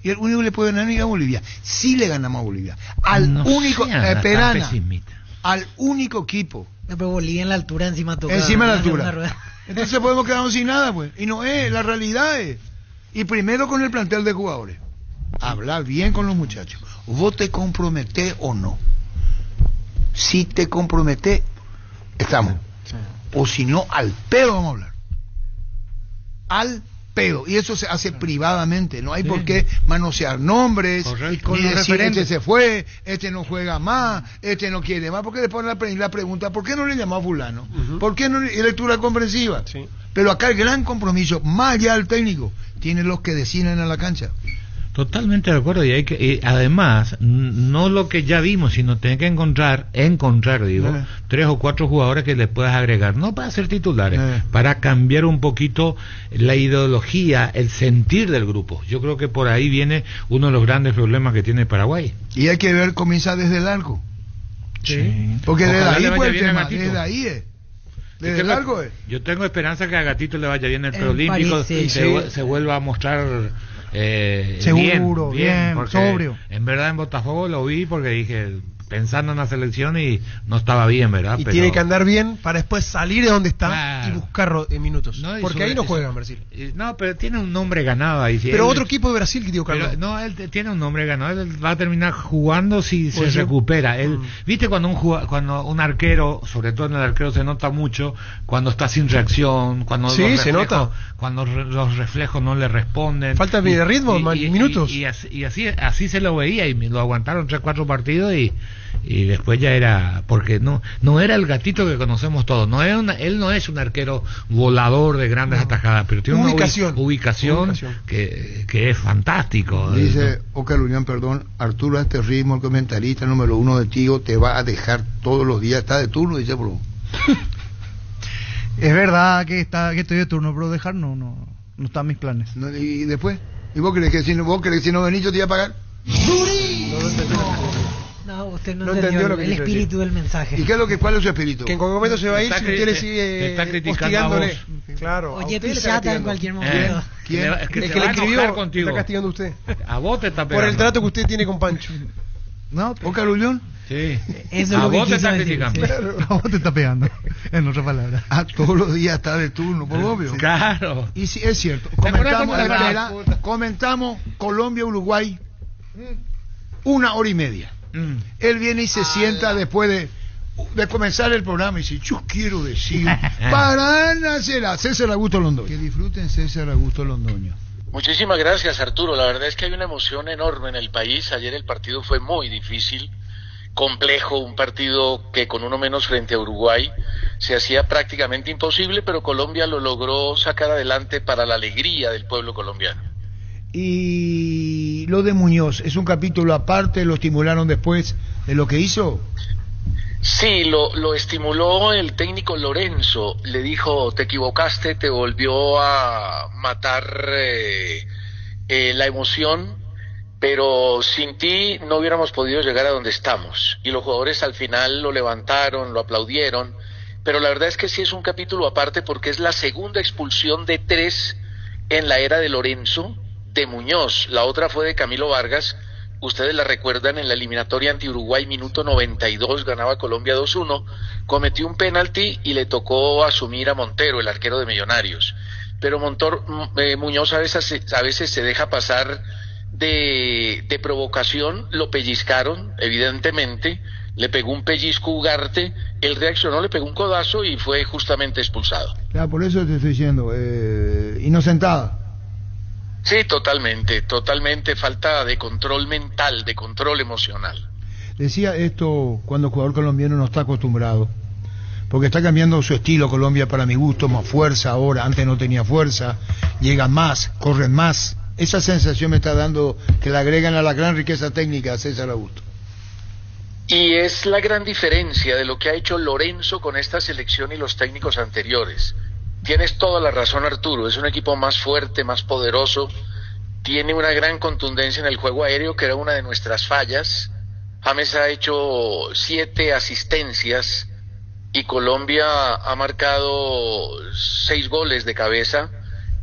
Y el único que le puede ganar es a Bolivia. Sí le ganamos a Bolivia. Al único equipo. No, pero Bolivia en la altura encima toca. Encima de la altura. Entonces podemos quedarnos sin nada, pues. Y no es, la realidad es. Y primero con el plantel de jugadores. Hablar bien con los muchachos. ¿Vos te comprometés o no? Si te comprometés, estamos. Sí. O si no, al pedo vamos a hablar. Al pedo. Y eso se hace privadamente. No hay por qué manosear nombres. Correcto. Ni decir, este se fue, este no juega más, este no quiere más. Porque después la pregunta, ¿por qué no le llamó a fulano? ¿Por qué no? Y lectura comprensiva. Sí. Pero acá el gran compromiso, más allá del técnico, tiene los que deciden a la cancha. Totalmente de acuerdo, y además no lo que ya vimos, sino tener que encontrar 3 o 4 jugadores que le puedas agregar, no para ser titulares, para cambiar un poquito la ideología, el sentir del grupo. Yo creo que por ahí viene uno de los grandes problemas que tiene Paraguay. Y hay que ver, comienza desde el arco. Sí. Porque desde ahí fue el tema, desde ahí es. Desde el arco es. Yo tengo esperanza que a Gatito le vaya bien el preolímpico y se vuelva a mostrar seguro, bien, sobrio. En verdad en Botafogo lo vi porque dije, pensando en la selección, y no estaba bien, ¿verdad? Y pero tiene que andar bien para después salir de donde está y buscar minutos. No, porque ahí no juega en Brasil. No, pero tiene un nombre ganado ahí. Pero otro equipo de Brasil, que digo, Carlos. No, él tiene un nombre ganado. Él va a terminar jugando si se recupera. ¿Viste cuando un arquero, sobre todo en el arquero se nota mucho cuando está sin reacción, cuando se nota, cuando los reflejos no le responden? Falta de ritmo, minutos. Y así se lo veía, y lo aguantaron 3-4 partidos y después ya era, porque no era el Gatito que conocemos todos, él no es un arquero volador de grandes atajadas, pero tiene una ubicación que es fantástico. Dice Oscar Unión, Arturo, a este ritmo el comentarista número 1 de Tigo te va a dejar todos los días, está de turno, dice bro. Es verdad que estoy de turno, pero dejar no están mis planes. ¿Y después? ¿Y vos crees que si no venís yo te iba a pagar? No, usted no entendió el espíritu del mensaje. ¿Y cuál es su espíritu? Que en cualquier momento se va a ir si usted le sigue hostigándole. Claro. Oye, pichata en cualquier momento. ¿Quién? El que le escribió está castigando usted. A vos te está pegando. Por el trato que usted tiene con Pancho. ¿No? ¿Oscar Ullón? Sí. Eso a vos te está criticando. A vos te está pegando, en otras palabras. Todos los días está de turno, por obvio. Claro. Y sí, es cierto. Comentamos Colombia-Uruguay 1 hora y media. Él viene y se sienta después de de comenzar el programa y dice, yo quiero decir, para César Augusto Londoño. Que disfruten César Augusto Londoño. Muchísimas gracias, Arturo. La verdad es que hay una emoción enorme en el país. Ayer el partido fue muy difícil, complejo, un partido que con uno menos frente a Uruguay se hacía prácticamente imposible, pero Colombia lo logró sacar adelante para la alegría del pueblo colombiano. Y lo de Muñoz, ¿es un capítulo aparte? ¿Lo estimularon después de lo que hizo? Sí, lo estimuló el técnico Lorenzo. Le dijo, te equivocaste, te volvió a matar la emoción, pero sin ti no hubiéramos podido llegar a donde estamos. Y los jugadores al final lo levantaron, lo aplaudieron, pero la verdad es que sí es un capítulo aparte porque es la segunda expulsión de 3 en la era de Lorenzo, de Muñoz. La otra fue de Camilo Vargas. Ustedes la recuerdan en la eliminatoria ante Uruguay, minuto 92, ganaba Colombia 2-1, cometió un penalti y le tocó asumir a Montero, el arquero de Millonarios. Pero Muñoz a veces se deja pasar de provocación, lo pellizcaron, evidentemente, le pegó un pellizco Ugarte, él reaccionó, le pegó un codazo y fue justamente expulsado. Claro, por eso te estoy diciendo, inocentada. Sí, totalmente, falta de control mental, de control emocional. Decía esto cuando el jugador colombiano no está acostumbrado, porque está cambiando su estilo Colombia para mi gusto, más fuerza ahora, antes no tenía fuerza, llega más, corren más. Esa sensación me está dando que le agregan a la gran riqueza técnica a César Augusto. Y es la gran diferencia de lo que ha hecho Lorenzo con esta selección y los técnicos anteriores. Tienes toda la razón, Arturo, es un equipo más fuerte, más poderoso, tiene una gran contundencia en el juego aéreo, que era una de nuestras fallas. James ha hecho 7 asistencias y Colombia ha marcado 6 goles de cabeza,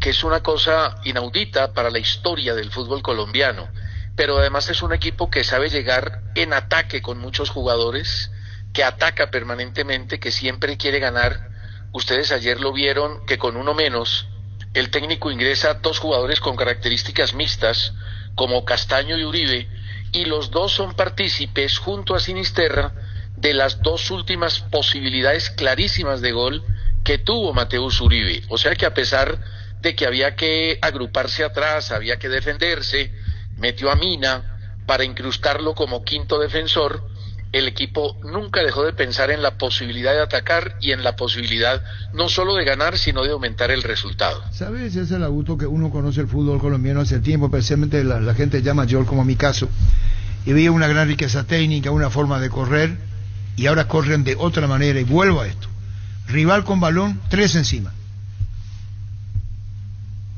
que es una cosa inaudita para la historia del fútbol colombiano. Pero además es un equipo que sabe llegar en ataque con muchos jugadores, que ataca permanentemente, que siempre quiere ganar. Ustedes ayer lo vieron que con uno menos el técnico ingresa 2 jugadores con características mixtas como Castaño y Uribe, y los 2 son partícipes junto a Sinisterra de las 2 últimas posibilidades clarísimas de gol que tuvo Mateus Uribe. O sea que a pesar de que había que agruparse atrás, había que defenderse, metió a Mina para incrustarlo como quinto defensor. El equipo nunca dejó de pensar en la posibilidad de atacar y en la posibilidad no solo de ganar, sino de aumentar el resultado. ¿Sabes, César Augusto, que uno conoce el fútbol colombiano hace tiempo, especialmente la gente ya mayor, como mi caso, y veía una gran riqueza técnica, una forma de correr, y ahora corren de otra manera, y vuelvo a esto. Rival con balón, 3 encima.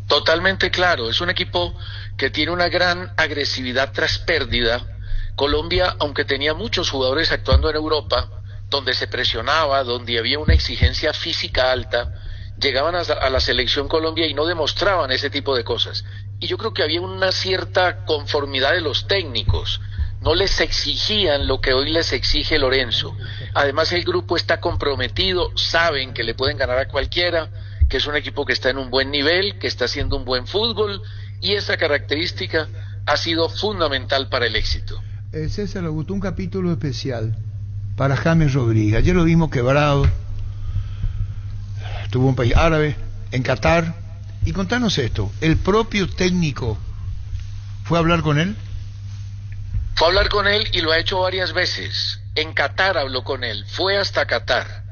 Totalmente claro, es un equipo que tiene una gran agresividad tras pérdida. Colombia, aunque tenía muchos jugadores actuando en Europa, donde se presionaba, donde había una exigencia física alta, llegaban a la selección Colombia y no demostraban ese tipo de cosas. Y yo creo que había una cierta conformidad de los técnicos, no les exigían lo que hoy les exige Lorenzo. Además el grupo está comprometido, saben que le pueden ganar a cualquiera, que es un equipo que está en un buen nivel, que está haciendo un buen fútbol, y esa característica ha sido fundamental para el éxito. César, le gustó un capítulo especial para James Rodríguez. Ayer lo vimos quebrado, estuvo en un país árabe, en Qatar, y contanos esto, ¿el propio técnico fue a hablar con él? Fue a hablar con él y lo ha hecho varias veces. En Qatar habló con él, fue hasta Qatar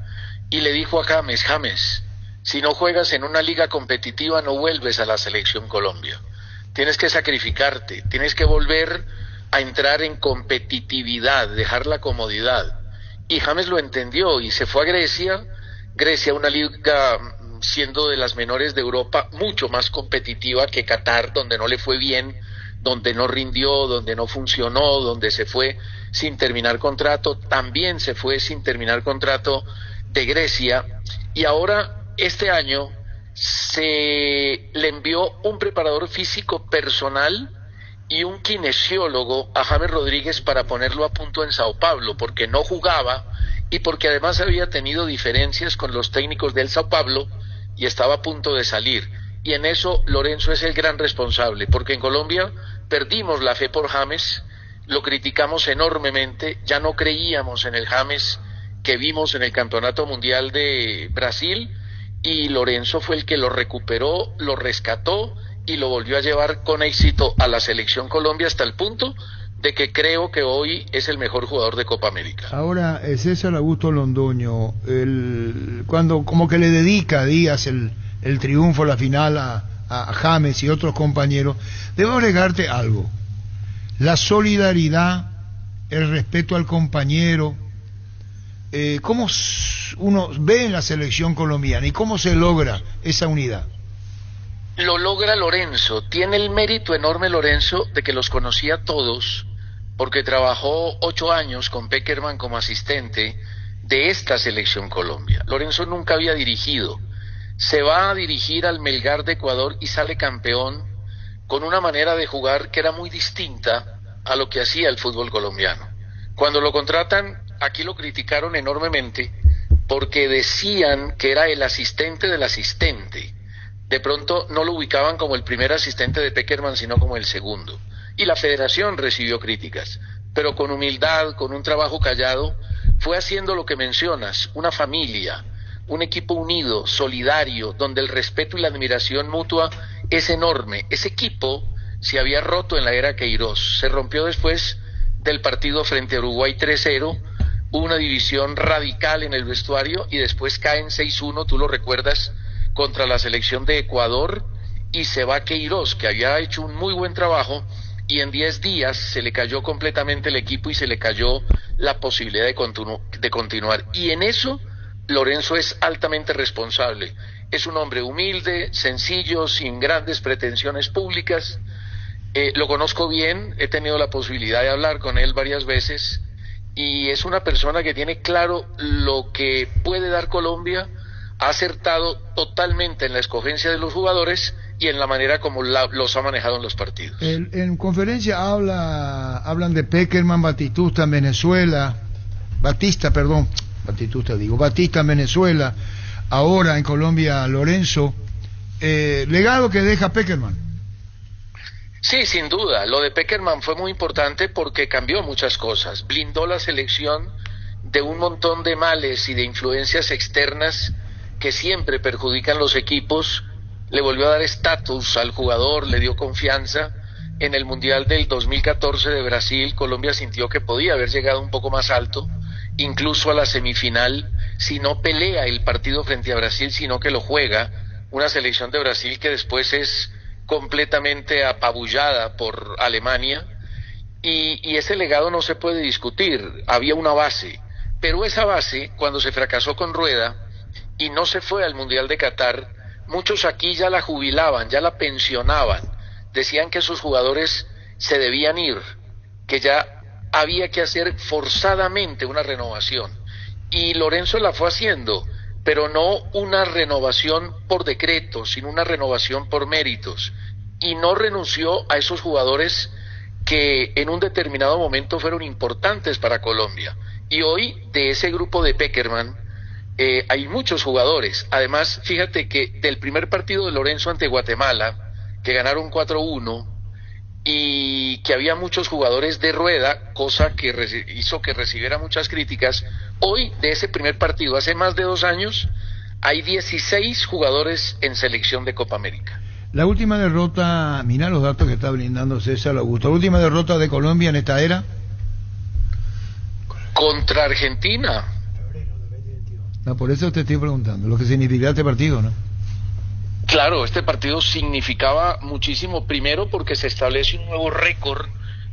y le dijo a James, si no juegas en una liga competitiva no vuelves a la selección Colombia. Tienes que sacrificarte, tienes que volver a entrar en competitividad, dejar la comodidad. Y James lo entendió y se fue a Grecia, una liga siendo de las menores de Europa, mucho más competitiva que Qatar, donde no le fue bien, donde no rindió, donde no funcionó, donde se fue sin terminar contrato, también se fue sin terminar contrato de Grecia, y ahora este año se le envió un preparador físico personal y un kinesiólogo a James Rodríguez para ponerlo a punto en Sao Paulo, porque no jugaba y porque además había tenido diferencias con los técnicos del Sao Paulo y estaba a punto de salir. Y en eso Lorenzo es el gran responsable, porque en Colombia perdimos la fe por James, lo criticamos enormemente, ya no creíamos en el James que vimos en el Campeonato Mundial de Brasil, y Lorenzo fue el que lo recuperó, lo rescató y lo volvió a llevar con éxito a la selección Colombia hasta el punto de que creo que hoy es el mejor jugador de Copa América. Ahora, César Augusto Londoño, cuando como que le dedica a Díaz el triunfo, la final a James y otros compañeros, debo agregarte algo: la solidaridad, el respeto al compañero. ¿Cómo uno ve en la selección colombiana y cómo se logra esa unidad? Lo logra Lorenzo. Tiene el mérito enorme Lorenzo de que los conocía a todos, porque trabajó 8 años con Pekerman como asistente de esta selección Colombia. Lorenzo nunca había dirigido. Se va a dirigir al Melgar de Ecuador y sale campeón con una manera de jugar que era muy distinta a lo que hacía el fútbol colombiano. Cuando lo contratan, aquí lo criticaron enormemente porque decían que era el asistente del asistente. De pronto no lo ubicaban como el primer asistente de Pekerman, sino como el segundo. Y la federación recibió críticas, pero con humildad, con un trabajo callado, fue haciendo lo que mencionas: una familia, un equipo unido, solidario, donde el respeto y la admiración mutua es enorme. Ese equipo se había roto en la era Queiroz, se rompió después del partido frente a Uruguay 3-0, hubo una división radical en el vestuario y después caen 6-1, tú lo recuerdas, contra la selección de Ecuador, y se va Queiroz, que había hecho un muy buen trabajo, y en 10 días se le cayó completamente el equipo y se le cayó la posibilidad de continuar. Y en eso Lorenzo es altamente responsable. Es un hombre humilde, sencillo, sin grandes pretensiones públicas. Lo conozco bien, he tenido la posibilidad de hablar con él varias veces, y es una persona que tiene claro lo que puede dar Colombia. Ha acertado totalmente en la escogencia de los jugadores y en la manera como los ha manejado en los partidos. En conferencia hablan de Pekerman, Batista en Venezuela, Batista en Venezuela, ahora en Colombia Lorenzo. Legado que deja Pekerman. Sí, sin duda. Lo de Pekerman fue muy importante porque cambió muchas cosas. Blindó la selección de un montón de males y de influencias externas que siempre perjudican los equipos. Le volvió a dar estatus al jugador, le dio confianza. En el Mundial del 2014 de Brasil, Colombia sintió que podía haber llegado un poco más alto, incluso a la semifinal, si no pelea el partido frente a Brasil, sino que lo juega. Una selección de Brasil que después es completamente apabullada por Alemania, y ese legado no se puede discutir. Había una base, pero esa base, cuando se fracasó con Rueda y no se fue al Mundial de Qatar, muchos aquí ya la jubilaban, ya la pensionaban, decían que esos jugadores se debían ir, que ya había que hacer forzadamente una renovación, y Lorenzo la fue haciendo, pero no una renovación por decreto, sino una renovación por méritos, y no renunció a esos jugadores que en un determinado momento fueron importantes para Colombia. Y hoy, de ese grupo de Pekerman, hay muchos jugadores. Además, fíjate que del primer partido de Lorenzo ante Guatemala, que ganaron 4-1, y que había muchos jugadores de Rueda, cosa que hizo que recibiera muchas críticas, hoy, de ese primer partido, hace más de 2 años, hay 16 jugadores en selección de Copa América. La última derrota, mira los datos que está brindando César Augusto, la última derrota de Colombia en esta era. Contra Argentina. No, por eso te estoy preguntando, lo que significa este partido, ¿no? Claro, este partido significaba muchísimo, primero porque se establece un nuevo récord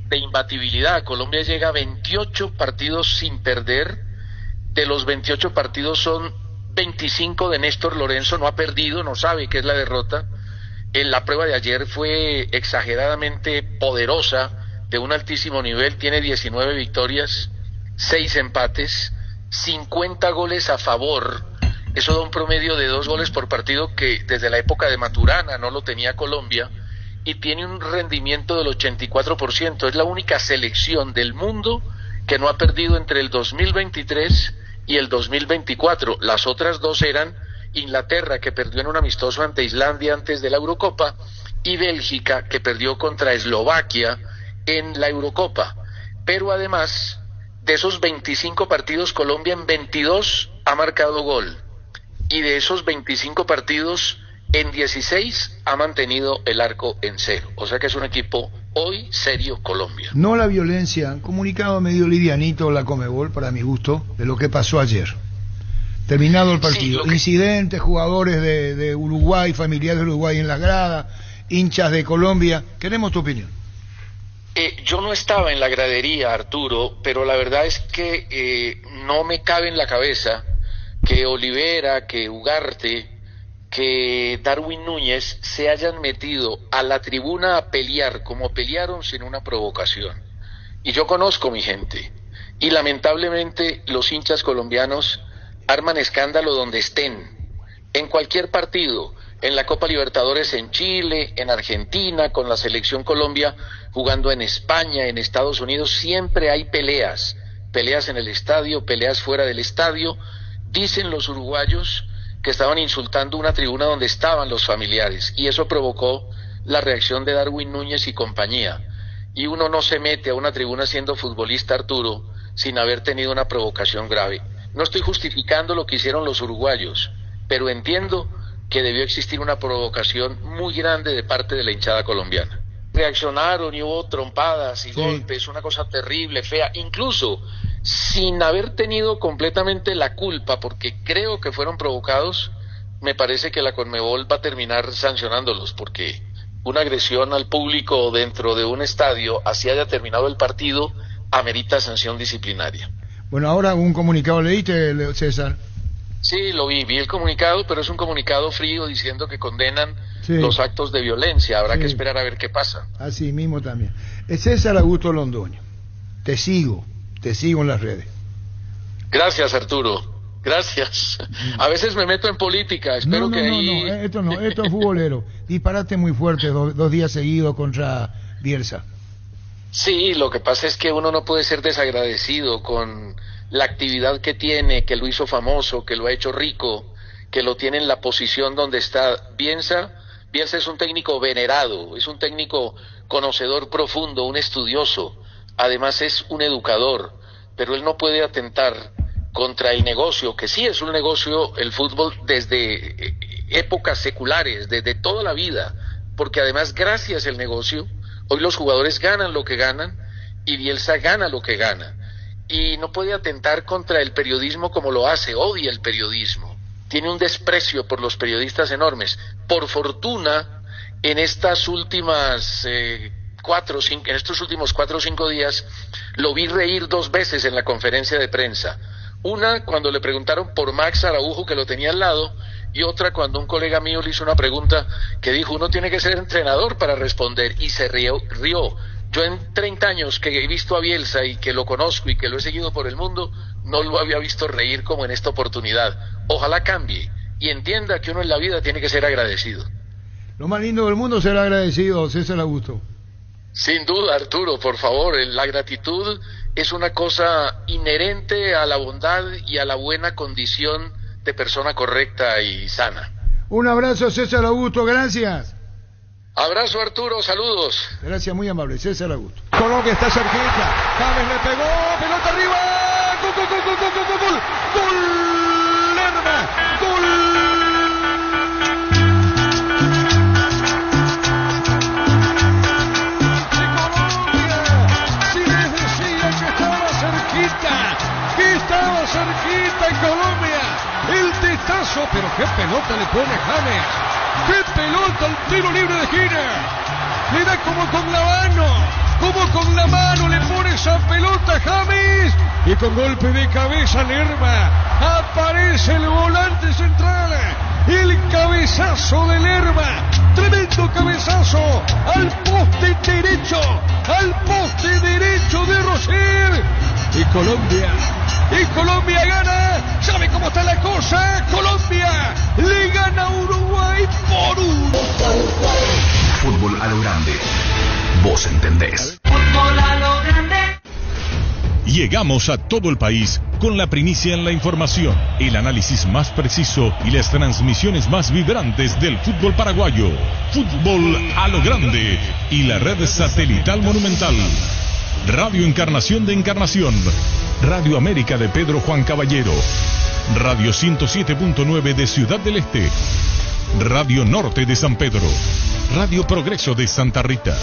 de imbatibilidad. Colombia llega a 28 partidos sin perder. De los 28 partidos son 25 de Néstor Lorenzo, no ha perdido, no sabe qué es la derrota. En la prueba de ayer fue exageradamente poderosa, de un altísimo nivel, tiene 19 victorias, 6 empates, 50 goles a favor. Eso da un promedio de 2 goles por partido que desde la época de Maturana no lo tenía Colombia, y tiene un rendimiento del 84%. Es la única selección del mundo que no ha perdido entre el 2023 y el 2024. Las otras 2 eran Inglaterra, que perdió en un amistoso ante Islandia antes de la Eurocopa, y Bélgica, que perdió contra Eslovaquia en la Eurocopa. Pero además De esos 25 partidos, Colombia en 22 ha marcado gol. Y de esos 25 partidos, en 16 ha mantenido el arco en 0. O sea que es un equipo hoy serio Colombia. No la violencia. Comunicado medio livianito la Conmebol, para mi gusto, de lo que pasó ayer. Terminado el partido. Sí, incidentes, jugadores de Uruguay, familiares de Uruguay en las gradas, hinchas de Colombia. Queremos tu opinión. Yo no estaba en la gradería, Arturo, pero la verdad es que no me cabe en la cabeza que Olivera, que Ugarte, que Darwin Núñez se hayan metido a la tribuna a pelear como pelearon sin una provocación. Y yo conozco mi gente, y lamentablemente los hinchas colombianos arman escándalo donde estén, en cualquier partido, en la Copa Libertadores en Chile, en Argentina, con la Selección Colombia, jugando en España, en Estados Unidos, siempre hay peleas en el estadio, peleas fuera del estadio. Dicen los uruguayos que estaban insultando una tribuna donde estaban los familiares, y eso provocó la reacción de Darwin Núñez y compañía. Y uno no se mete a una tribuna siendo futbolista, Arturo, sin haber tenido una provocación grave. No estoy justificando lo que hicieron los uruguayos, pero entiendo que debió existir una provocación muy grande de parte de la hinchada colombiana. Reaccionaron y hubo trompadas y golpes, una cosa terrible, fea, incluso sin haber tenido completamente la culpa, porque creo que fueron provocados. Me parece que la Conmebol va a terminar sancionándolos, porque una agresión al público dentro de un estadio, así haya terminado el partido, amerita sanción disciplinaria. Bueno, ahora un comunicado, ¿leíste, César? Sí, lo vi el comunicado, pero es un comunicado frío diciendo que condenan los actos de violencia. Habrá que esperar a ver qué pasa. Así mismo también. Es César Augusto Londoño. Te sigo en las redes. Gracias, Arturo. Gracias. A veces me meto en política, espero que ahí... No, esto es futbolero. Disparaste muy fuerte dos días seguidos contra Bielsa. Sí, lo que pasa es que uno no puede ser desagradecido con la actividad que tiene, que lo hizo famoso, que lo ha hecho rico, que lo tiene en la posición donde está. Bielsa es un técnico venerado, es un técnico conocedor profundo, un estudioso, además es un educador, pero él no puede atentar contra el negocio, que sí es un negocio el fútbol desde épocas seculares, desde toda la vida, porque además gracias al negocio, hoy los jugadores ganan lo que ganan y Bielsa gana lo que gana. Y no puede atentar contra el periodismo como lo hace, odia el periodismo, tiene un desprecio por los periodistas enormes. Por fortuna, en estas últimas en estos últimos 4 o 5 días, lo vi reír 2 veces en la conferencia de prensa. Una cuando le preguntaron por Max Araujo, que lo tenía al lado, y otra cuando un colega mío le hizo una pregunta que dijo, uno tiene que ser entrenador para responder, y se rió. Yo en 30 años que he visto a Bielsa y que lo conozco y que lo he seguido por el mundo, no lo había visto reír como en esta oportunidad. Ojalá cambie y entienda que uno en la vida tiene que ser agradecido. Lo más lindo del mundo es ser agradecido, César Augusto. Sin duda, Arturo, por favor, la gratitud es una cosa inherente a la bondad y a la buena condición de persona correcta y sana. Un abrazo, César Augusto, gracias. Abrazo, Arturo, saludos. Gracias, muy amable, César Augusto. Colombia está cerquita, James le pegó, pelota arriba, gol, Lerma, gol. Estaba cerquita en Colombia, el testazo, pero qué pelota le pone James, qué pelota al tiro libre de esquina, le da como con la mano le pone esa pelota James, y con golpe de cabeza Lerma, aparece el volante central, el cabezazo de Lerma, tremendo cabezazo, al poste derecho de Rosell, y Colombia gana. ¿Sabe cómo está la cosa? Colombia le gana a Uruguay por 1. Fútbol a lo grande. Vos entendés. Fútbol a lo grande. Llegamos a todo el país con la primicia en la información, el análisis más preciso y las transmisiones más vibrantes del fútbol paraguayo. Fútbol a lo grande y la red satelital Monumental. Radio Encarnación de Encarnación, Radio América de Pedro Juan Caballero, Radio 107.9 de Ciudad del Este, Radio Norte de San Pedro, Radio Progreso de Santa Rita,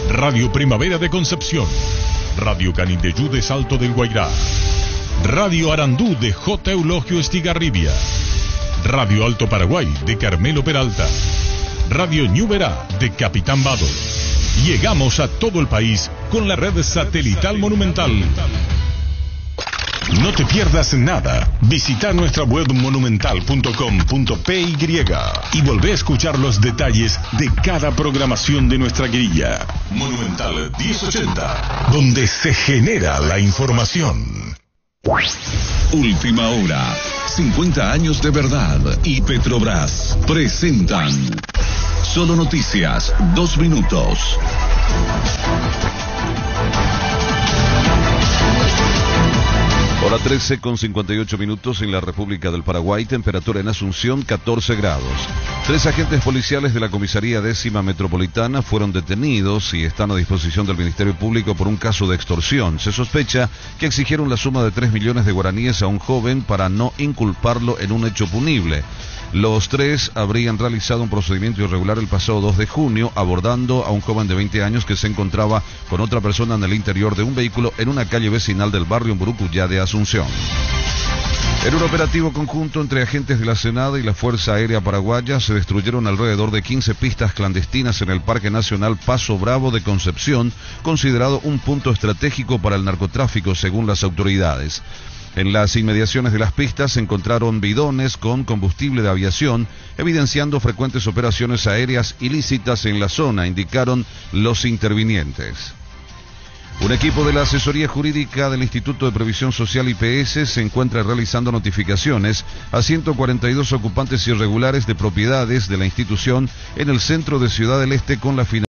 Radio Primavera de Concepción, Radio Canindeyú de Salto del Guairá, Radio Arandú de J. Eulogio Estigarribia, Radio Alto Paraguay de Carmelo Peralta, Radio Ñuberá de Capitán Vado. Llegamos a todo el país con la red satelital Monumental. No te pierdas nada. Visita nuestra web monumental.com.py y volvé a escuchar los detalles de cada programación de nuestra grilla. Monumental 1080, donde se genera la información. Última hora. 50 años de verdad y Petrobras presentan Solo Noticias, 2 minutos. Hora 13 con 58 minutos en la República del Paraguay, temperatura en Asunción 14 grados. 3 agentes policiales de la Comisaría 10ª Metropolitana fueron detenidos y están a disposición del Ministerio Público por un caso de extorsión. Se sospecha que exigieron la suma de 3 millones de guaraníes a un joven para no inculparlo en un hecho punible. Los 3 habrían realizado un procedimiento irregular el pasado 2 de junio, abordando a un joven de 20 años que se encontraba con otra persona en el interior de un vehículo en una calle vecinal del barrio Mburucuyá de Asunción. En un operativo conjunto entre agentes de la Senada y la Fuerza Aérea Paraguaya se destruyeron alrededor de 15 pistas clandestinas en el Parque Nacional Paso Bravo de Concepción, considerado un punto estratégico para el narcotráfico según las autoridades. En las inmediaciones de las pistas se encontraron bidones con combustible de aviación, evidenciando frecuentes operaciones aéreas ilícitas en la zona, indicaron los intervinientes. Un equipo de la Asesoría Jurídica del Instituto de Previsión Social IPS se encuentra realizando notificaciones a 142 ocupantes irregulares de propiedades de la institución en el centro de Ciudad del Este con la finalidad